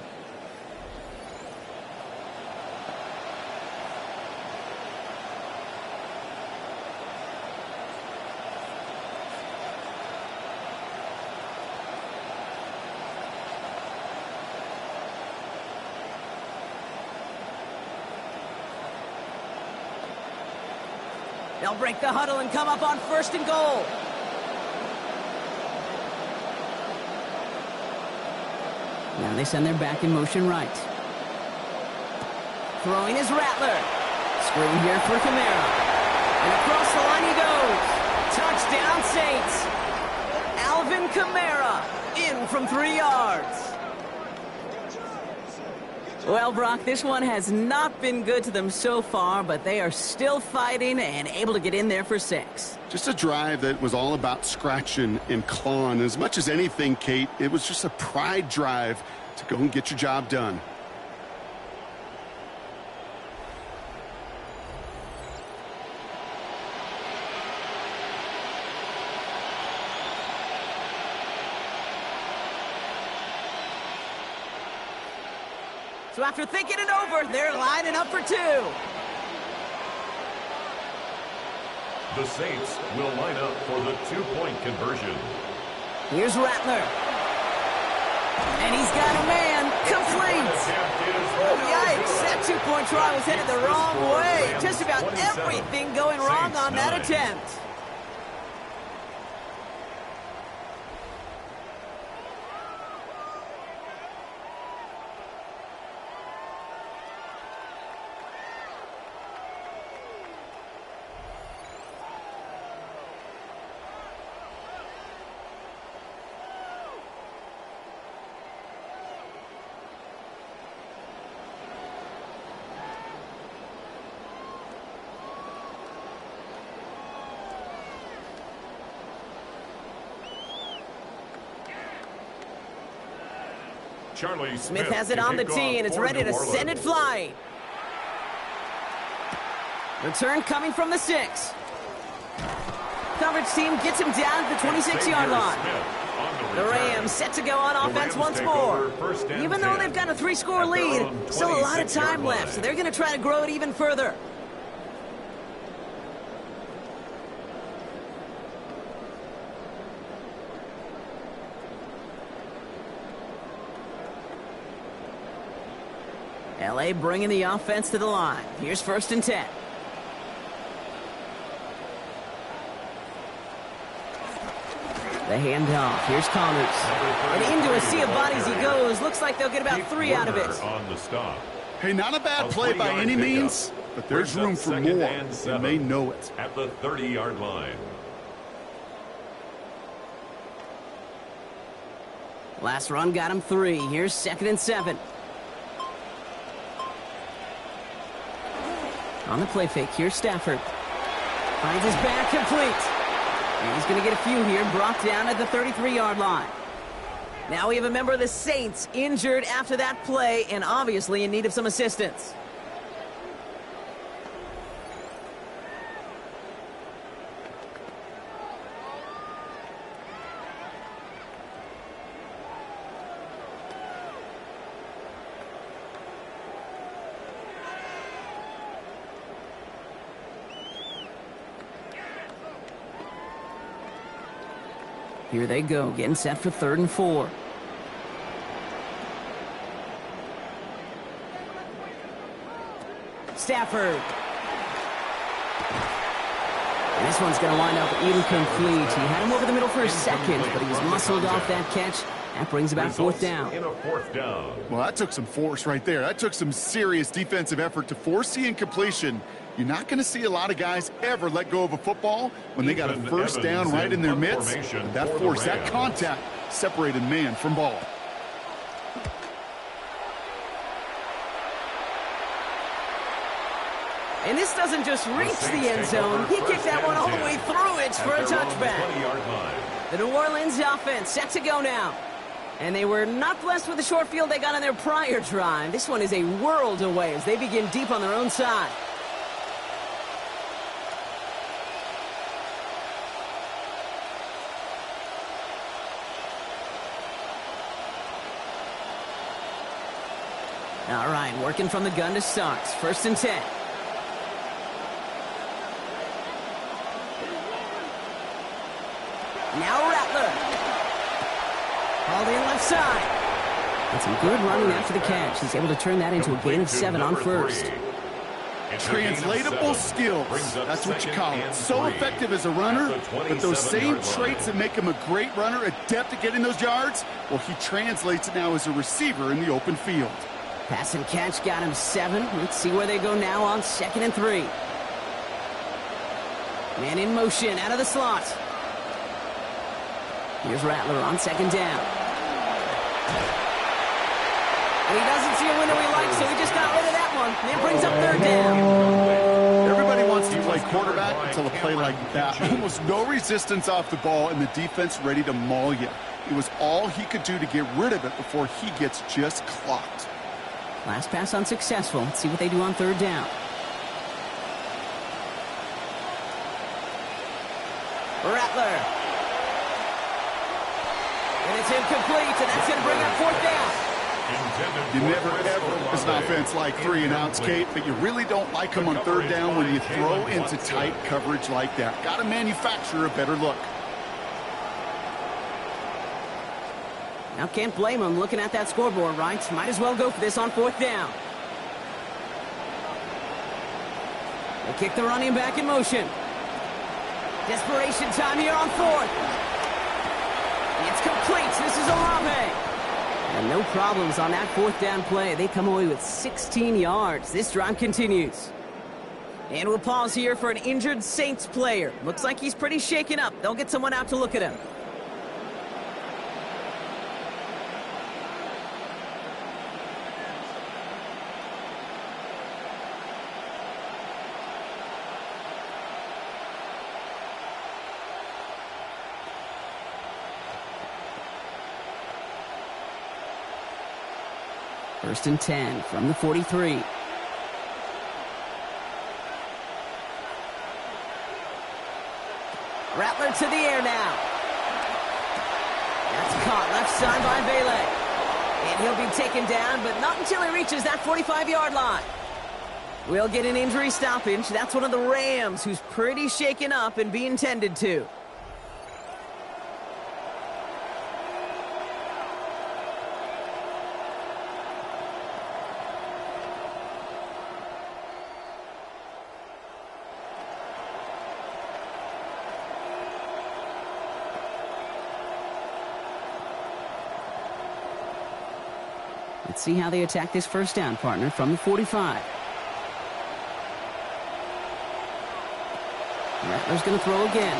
They'll break the huddle and come up on 1st and goal. Now they send their back in motion right. Throwing is Rattler. Screen here for Kamara. And across the line he goes. Touchdown Saints. Alvin Kamara in from 3 yards. Well, Brock, this one has not been good to them so far, but they are still fighting and able to get in there for 6. Just a drive that was all about scratching and clawing. As much as anything, Kate, it was just a pride drive to go and get your job done. So after thinking it over, they're lining up for 2. The Saints will line up for the two-point conversion. Here's Rattler. And he's got a man. Complete. Oh, yikes. That two-point try was headed the wrong way. Just about everything going wrong on that attempt. Charlie Smith has it on the tee, and it's ready to send it flying. Return coming from the 6. Coverage team gets him down to the 26-yard line. The Rams set to go on offense once more. Even though they've got a 3-score lead, still a lot of time left, so they're going to try to grow it even further. LA bringing the offense to the line. Here's 1st and 10. The handoff. Here's Connors. And into a sea of bodies he goes. Looks like they'll get about 3 out of it. On the stop. Hey, not a bad play by any means, but there's room for more, and they know it. At the 30-yard line. Last run got him 3. Here's 2nd and 7. On the play fake, here's Stafford. Finds his back complete. And he's going to get a few here, brought down at the 33-yard line. Now we have a member of the Saints injured after that play and obviously in need of some assistance. Here they go, getting set for 3rd and 4. Stafford. And this one's going to wind up incomplete. He had him over the middle for a second, but he was muscled off that catch. That brings about 4th down. In a 4th down. Well, that took some force right there. That took some serious defensive effort to force the incompletion. You're not going to see a lot of guys ever let go of a football when they got a 1st down right in their midst. And that force, that contact, separated man from ball. And this doesn't just reach the end zone. He kicked that one all the way through it for a touchback. The New Orleans offense set to go now. And they were not blessed with the short field they got on their prior drive. This one is a world away as they begin deep on their own side. All right, working from the gun to start. 1st and 10. Now Rattler. Hauled in left side. And some good running after the catch. He's able to turn that into a gain of 7 on 1st. Translatable skills. That's what you call it. So effective as a runner, but those same traits that make him a great runner, adept at getting those yards, well, he translates it now as a receiver in the open field. Pass and catch got him 7. Let's see where they go now on 2nd and 3. Man in motion out of the slot. Here's Rattler on 2nd down. And he doesn't see a window he likes, so he just got rid of that one. And it brings up 3rd down. Everybody wants to play quarterback until a play like that. Almost no resistance off the ball and the defense ready to maul you. It was all he could do to get rid of it before he gets just clocked. Last pass unsuccessful. Let's see what they do on 3rd down. Rattler. And it's incomplete, and that's going to bring up 4th down. Intended You never, ever, as an offense, like 3-and-outs, Kate, but you really don't like them on third down when you throw into tight coverage like that. Got to manufacture a better look. Now can't blame him looking at that scoreboard, right? Might as well go for this on fourth down. They kick the running back in motion. Desperation time here on fourth. It's complete. This is Olave. And no problems on that fourth down play. They come away with 16 yards. This drive continues. And we'll pause here for an injured Saints player. Looks like he's pretty shaken up. They'll get someone out to look at him. First and 10 from the 43. Rattler to the air now. That's caught left side by Bailey. And he'll be taken down, but not until he reaches that 45-yard line. We'll get an injury stoppage. That's one of the Rams who's pretty shaken up and being tended to. Let's see how they attack this first down, partner, from the 45. Rattler's going to throw again.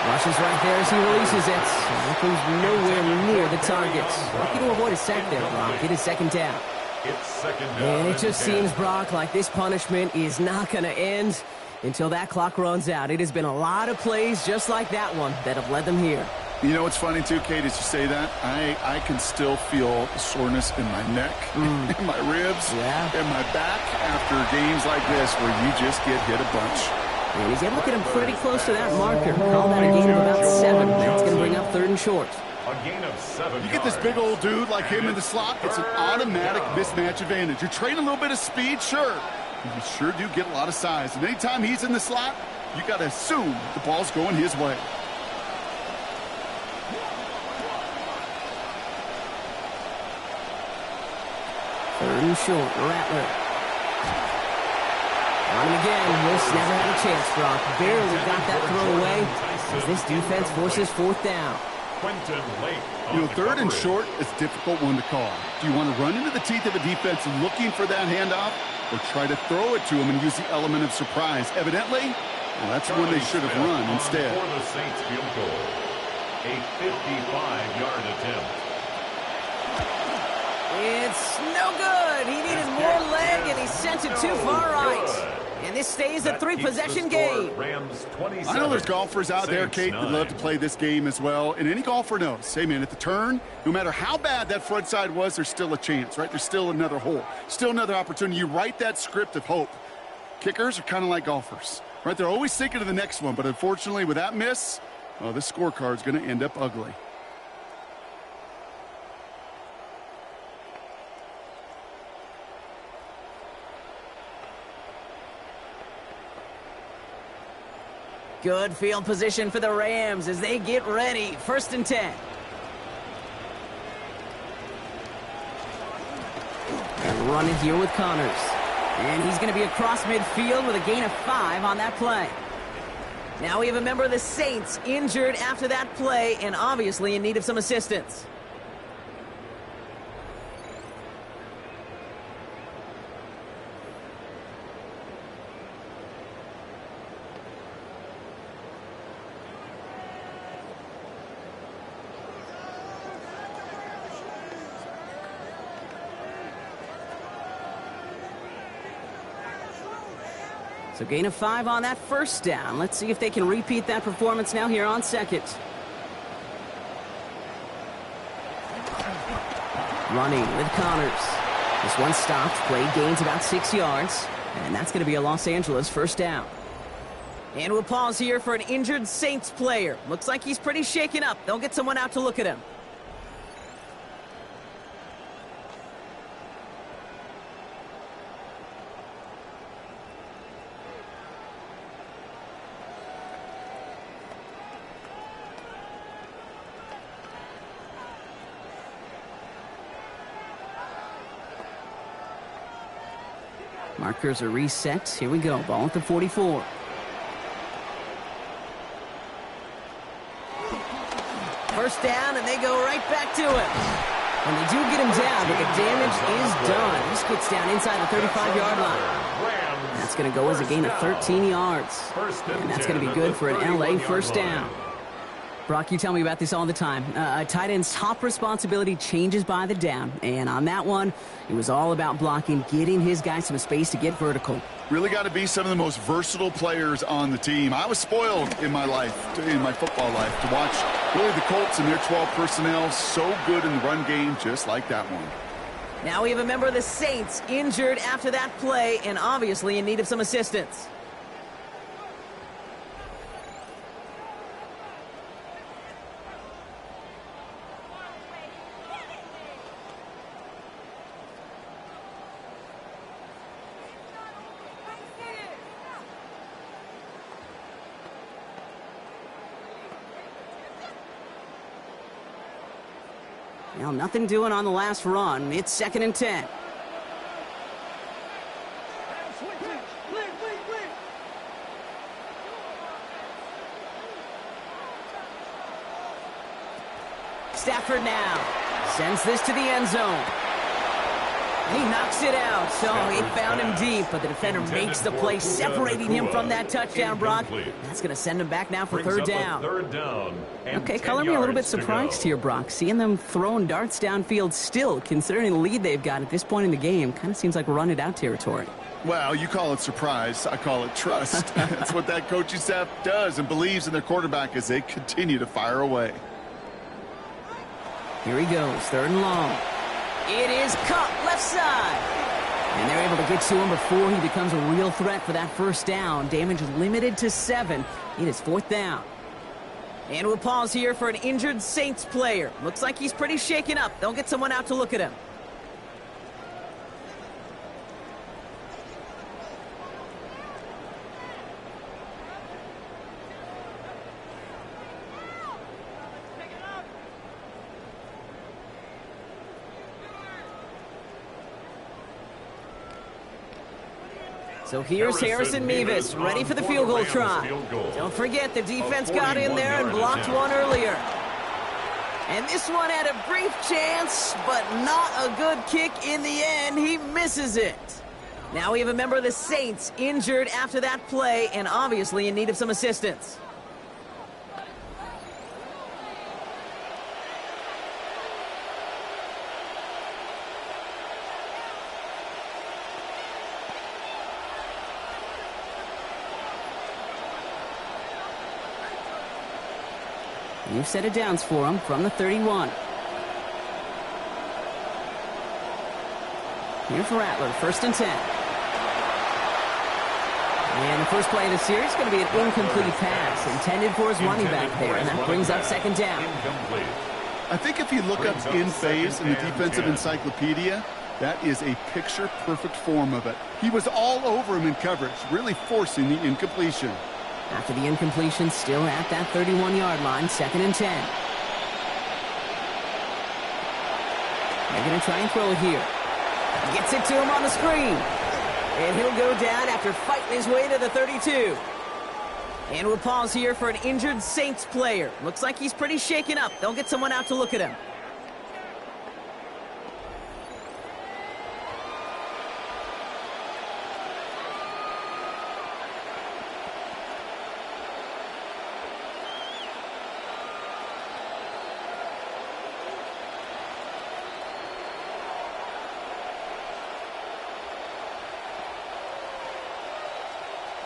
Rushes right there as he releases it. That goes nowhere near the target. Lucky to avoid a sack there, Brock. It is second down. It's second down. And it just seems, Brock, like this punishment is not going to end until that clock runs out. It has been a lot of plays just like that one that have led them here. You know what's funny, too, Kate, as you say that? I can still feel the soreness in my neck, in my ribs, in my back after games like this where you just get hit a bunch. And he's able to get him pretty close to that marker. Call that a gain of about 7. That's going to bring up third and short. A gain of 7 You get this big old dude like him in the slot, it's an automatic mismatch advantage. You're trading a little bit of speed, sure. You sure do get a lot of size. And anytime he's in the slot, you got to assume the ball's going his way. Third and short, Rattler. On him again. Wilson never had a chance, Brock. Barely got that throw away as this defense forces fourth down. You know, third and short is a difficult one to call. Do you want to run into the teeth of a defense looking for that handoff or try to throw it to him and use the element of surprise? Evidently, well, that's when they should have run instead. For the Saints field goal, a 55-yard attempt. It's no good. He needed more leg, and he sent it too far right. And this stays a 3-possession game. I know there's golfers out there, Kate, that love to play this game as well. And any golfer knows, hey, man, at the turn, no matter how bad that front side was, there's still a chance, right? There's still another hole, still another opportunity. You write that script of hope. Kickers are kind of like golfers, right? They're always thinking of the next one. But unfortunately, with that miss, well, this scorecard's going to end up ugly. Good field position for the Rams as they get ready. First and 10. And running here with Connors. And he's going to be across midfield with a gain of 5 on that play. Now we have a member of the Saints injured after that play and obviously in need of some assistance. So gain of 5 on that first down. Let's see if they can repeat that performance now here on second. Running with Connors. This one stopped. Play gains about 6 yards. And that's going to be a Los Angeles first down. And we'll pause here for an injured Saints player. Looks like he's pretty shaken up. They'll get someone out to look at him. Markers are reset. Here we go. Ball at the 44. First down, and they go right back to it. And they do get him down, but the damage is done. This gets down inside the 35-yard line. That's going to go as a gain of 13 yards. And that's going to be good for an LA first down. Brock, you tell me about this all the time. A tight end's top responsibility changes by the down. And on that one, it was all about blocking, getting his guys some space to get vertical. Really got to be some of the most versatile players on the team. I was spoiled in my life, in my football life, to watch really the Colts and their 12 personnel so good in the run game, just like that one. Now we have a member of the Saints injured after that play and obviously in need of some assistance. Well, nothing doing on the last run. It's 2nd and 10. Stafford now sends this to the end zone. He knocks it out. So he found him deep, but the defender makes the play, separating him from that touchdown, Brock. That's going to send him back now for third down. Okay, color me a little bit surprised here, Brock. Seeing them throwing darts downfield still, considering the lead they've got at this point in the game, kind of seems like run it out territory. Well, you call it surprise. I call it trust. That's what that coaching staff does and believes in their quarterback as they continue to fire away. Here he goes, 3rd and long. It is caught left side. And they're able to get to him before he becomes a real threat for that first down. Damage limited to 7. It is 4th down. And we'll pause here for an injured Saints player. Looks like he's pretty shaken up. They'll get someone out to look at him. So here's Harrison Mevis, ready for the field goal try. Don't forget, the defense got in there and blocked one earlier. And this one had a brief chance, but not a good kick in the end. He misses it. Now we have a member of the Saints injured after that play and obviously in need of some assistance. New set of downs for him from the 31. Here's Rattler, 1st and 10. And the first play of the series is going to be an incomplete pass intended for his running back there, and that brings up 2nd down. I think if you look up in phase in the defensive encyclopedia, that is a picture-perfect form of it. He was all over him in coverage, really forcing the incompletion. After the incompletion, still at that 31-yard line, 2nd and 10. They're going to try and throw it here. Gets it to him on the screen. And he'll go down after fighting his way to the 32. And we'll pause here for an injured Saints player. Looks like he's pretty shaken up. They'll get someone out to look at him.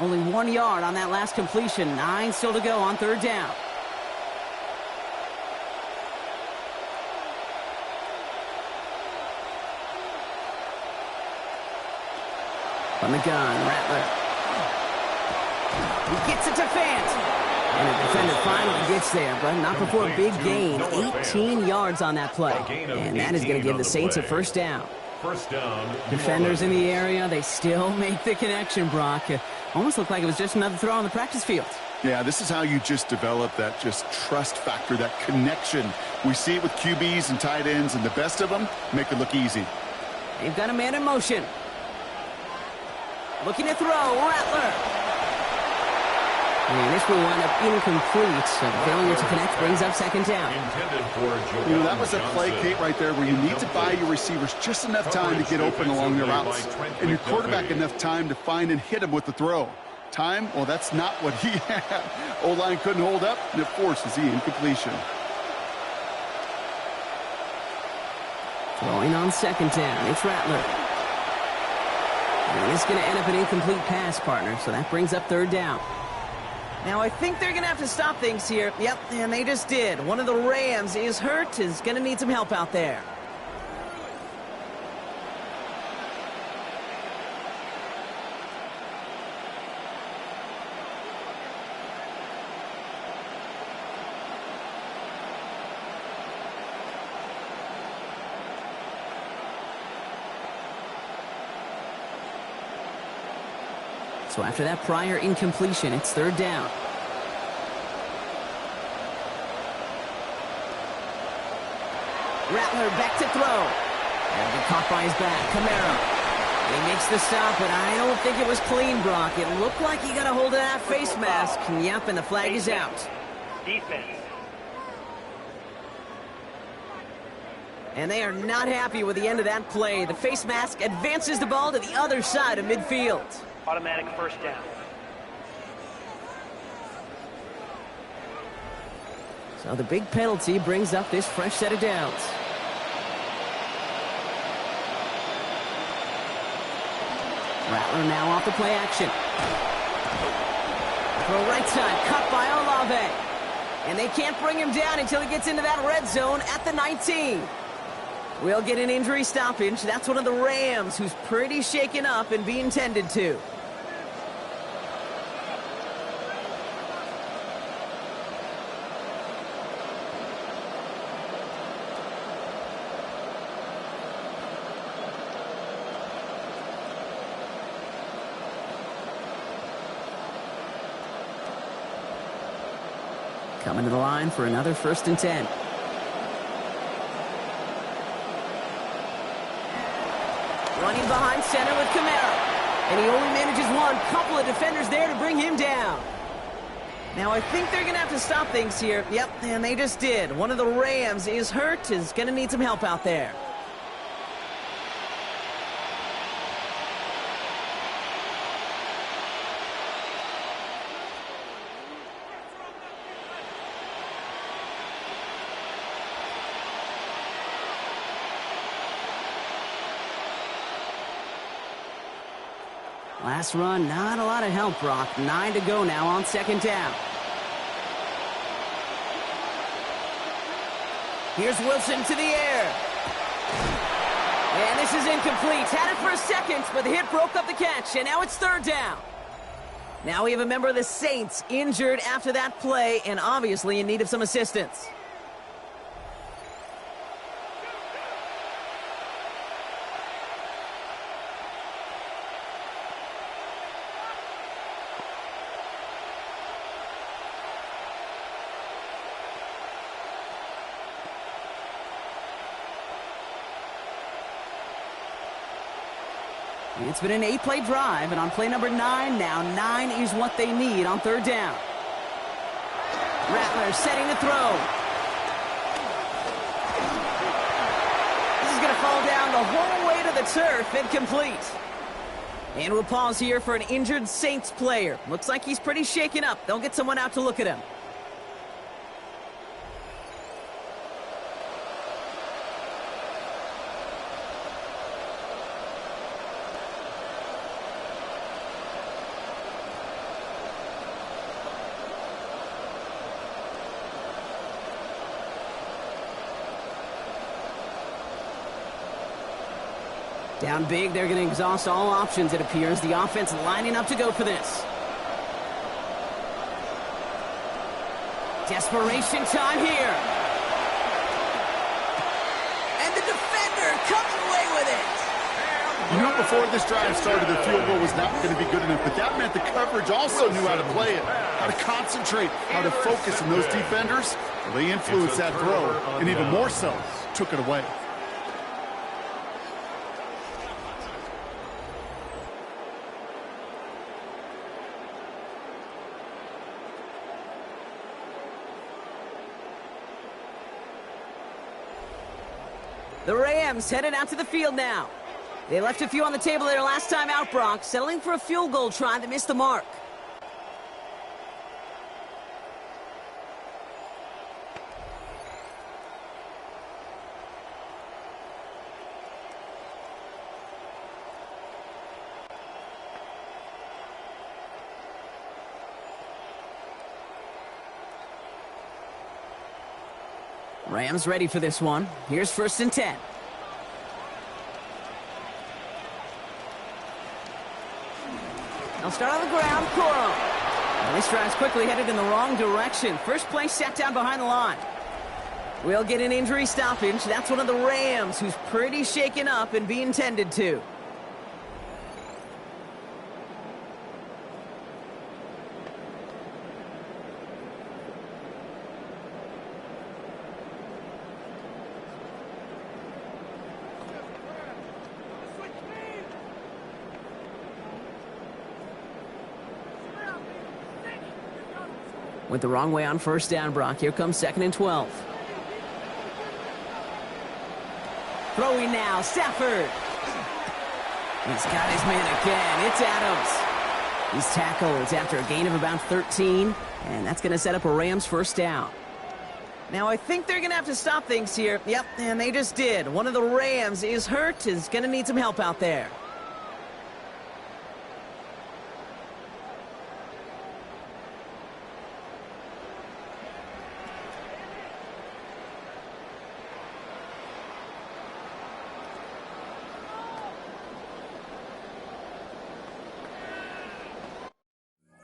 Only 1 yard on that last completion. 9 still to go on 3rd down. From the gun, Rattler. He gets it to Fant. And the defender finally gets there, but not before a big gain. 18 yards on that play. And that is going to give the Saints a first down. Defenders in the area, they still make the connection, Brock. Almost looked like it was just another throw on the practice field. Yeah, this is how you just develop that just trust factor, that connection. We see it with QBs and tight ends, and the best of them make it look easy. They've got a man in motion. Looking to throw, Rattler. And this will wind up incomplete. So failure to connect brings up second down. You know, that was a play, Kate, right there where you need to buy your receivers just enough time to get open along their routes. And your quarterback enough time to find and hit him with the throw. Time, well, that's not what he had. O-line couldn't hold up, and it forces the incompletion. Throwing on second down, it's Rattler. And it's going to end up an incomplete pass, partner, so that brings up third down. Now, I think they're going to have to stop things here. Yep, and they just did. One of the Rams is hurt, is going to need some help out there. So after that prior incompletion, it's third down. Rattler back to throw. And get caught by his back. Kamara. He makes the stop, but I don't think it was clean, Brock. It looked like he got a hold of that face mask. And yep, and the flag is out. Defense. And they are not happy with the end of that play. The face mask advances the ball to the other side of midfield. Automatic first down. So the big penalty brings up this fresh set of downs. Rattler now off the play action. Throw right side, cut by Olave. And they can't bring him down until he gets into that red zone at the 19. We'll get an injury stoppage. That's one of the Rams who's pretty shaken up and being tended to. Coming to the line for another 1st and 10. Running behind center with Kamara. And he only manages one. Couple of defenders there to bring him down. Now I think they're going to have to stop things here. Yep, and they just did. One of the Rams is hurt, is going to need some help out there. Last run, not a lot of help, Brock. 9 to go now on second down. Here's Wilson to the air. And this is incomplete. Had it for a second, but the hit broke up the catch, and now it's third down. Now we have a member of the Saints injured after that play, and obviously in need of some assistance. It's been an 8-play drive, and on play number 9 now, 9 is what they need on third down. Rattler setting the throw. This is going to fall down the whole way to the turf, incomplete. And we'll pause here for an injured Saints player. Looks like he's pretty shaken up. They'll get someone out to look at him. Down big, they're going to exhaust all options, it appears. The offense lining up to go for this. Desperation time here. And the defender comes away with it. You know, before this drive started, the field goal was not going to be good enough, but that meant the coverage also knew how to play it, how to concentrate, how to focus, and those defenders, well, they influenced that throw, and even more so, took it away. The Rams headed out to the field now. They left a few on the table there last time out, Brock, settling for a field goal try that missed the mark. Rams ready for this one. Here's 1st and 10. They'll start on the ground. Coro. And this drive's quickly headed in the wrong direction. First play sat down behind the line. We'll get an injury stoppage. That's one of the Rams who's pretty shaken up and being tended to. Went the wrong way on 1st down, Brock. Here comes 2nd and 12. Throwing now, Stafford. He's got his man again. It's Adams. He's tackled after a gain of about 13, and that's going to set up a Rams 1st down. Now, I think they're going to have to stop things here. Yep, and they just did. One of the Rams is hurt, is going to need some help out there.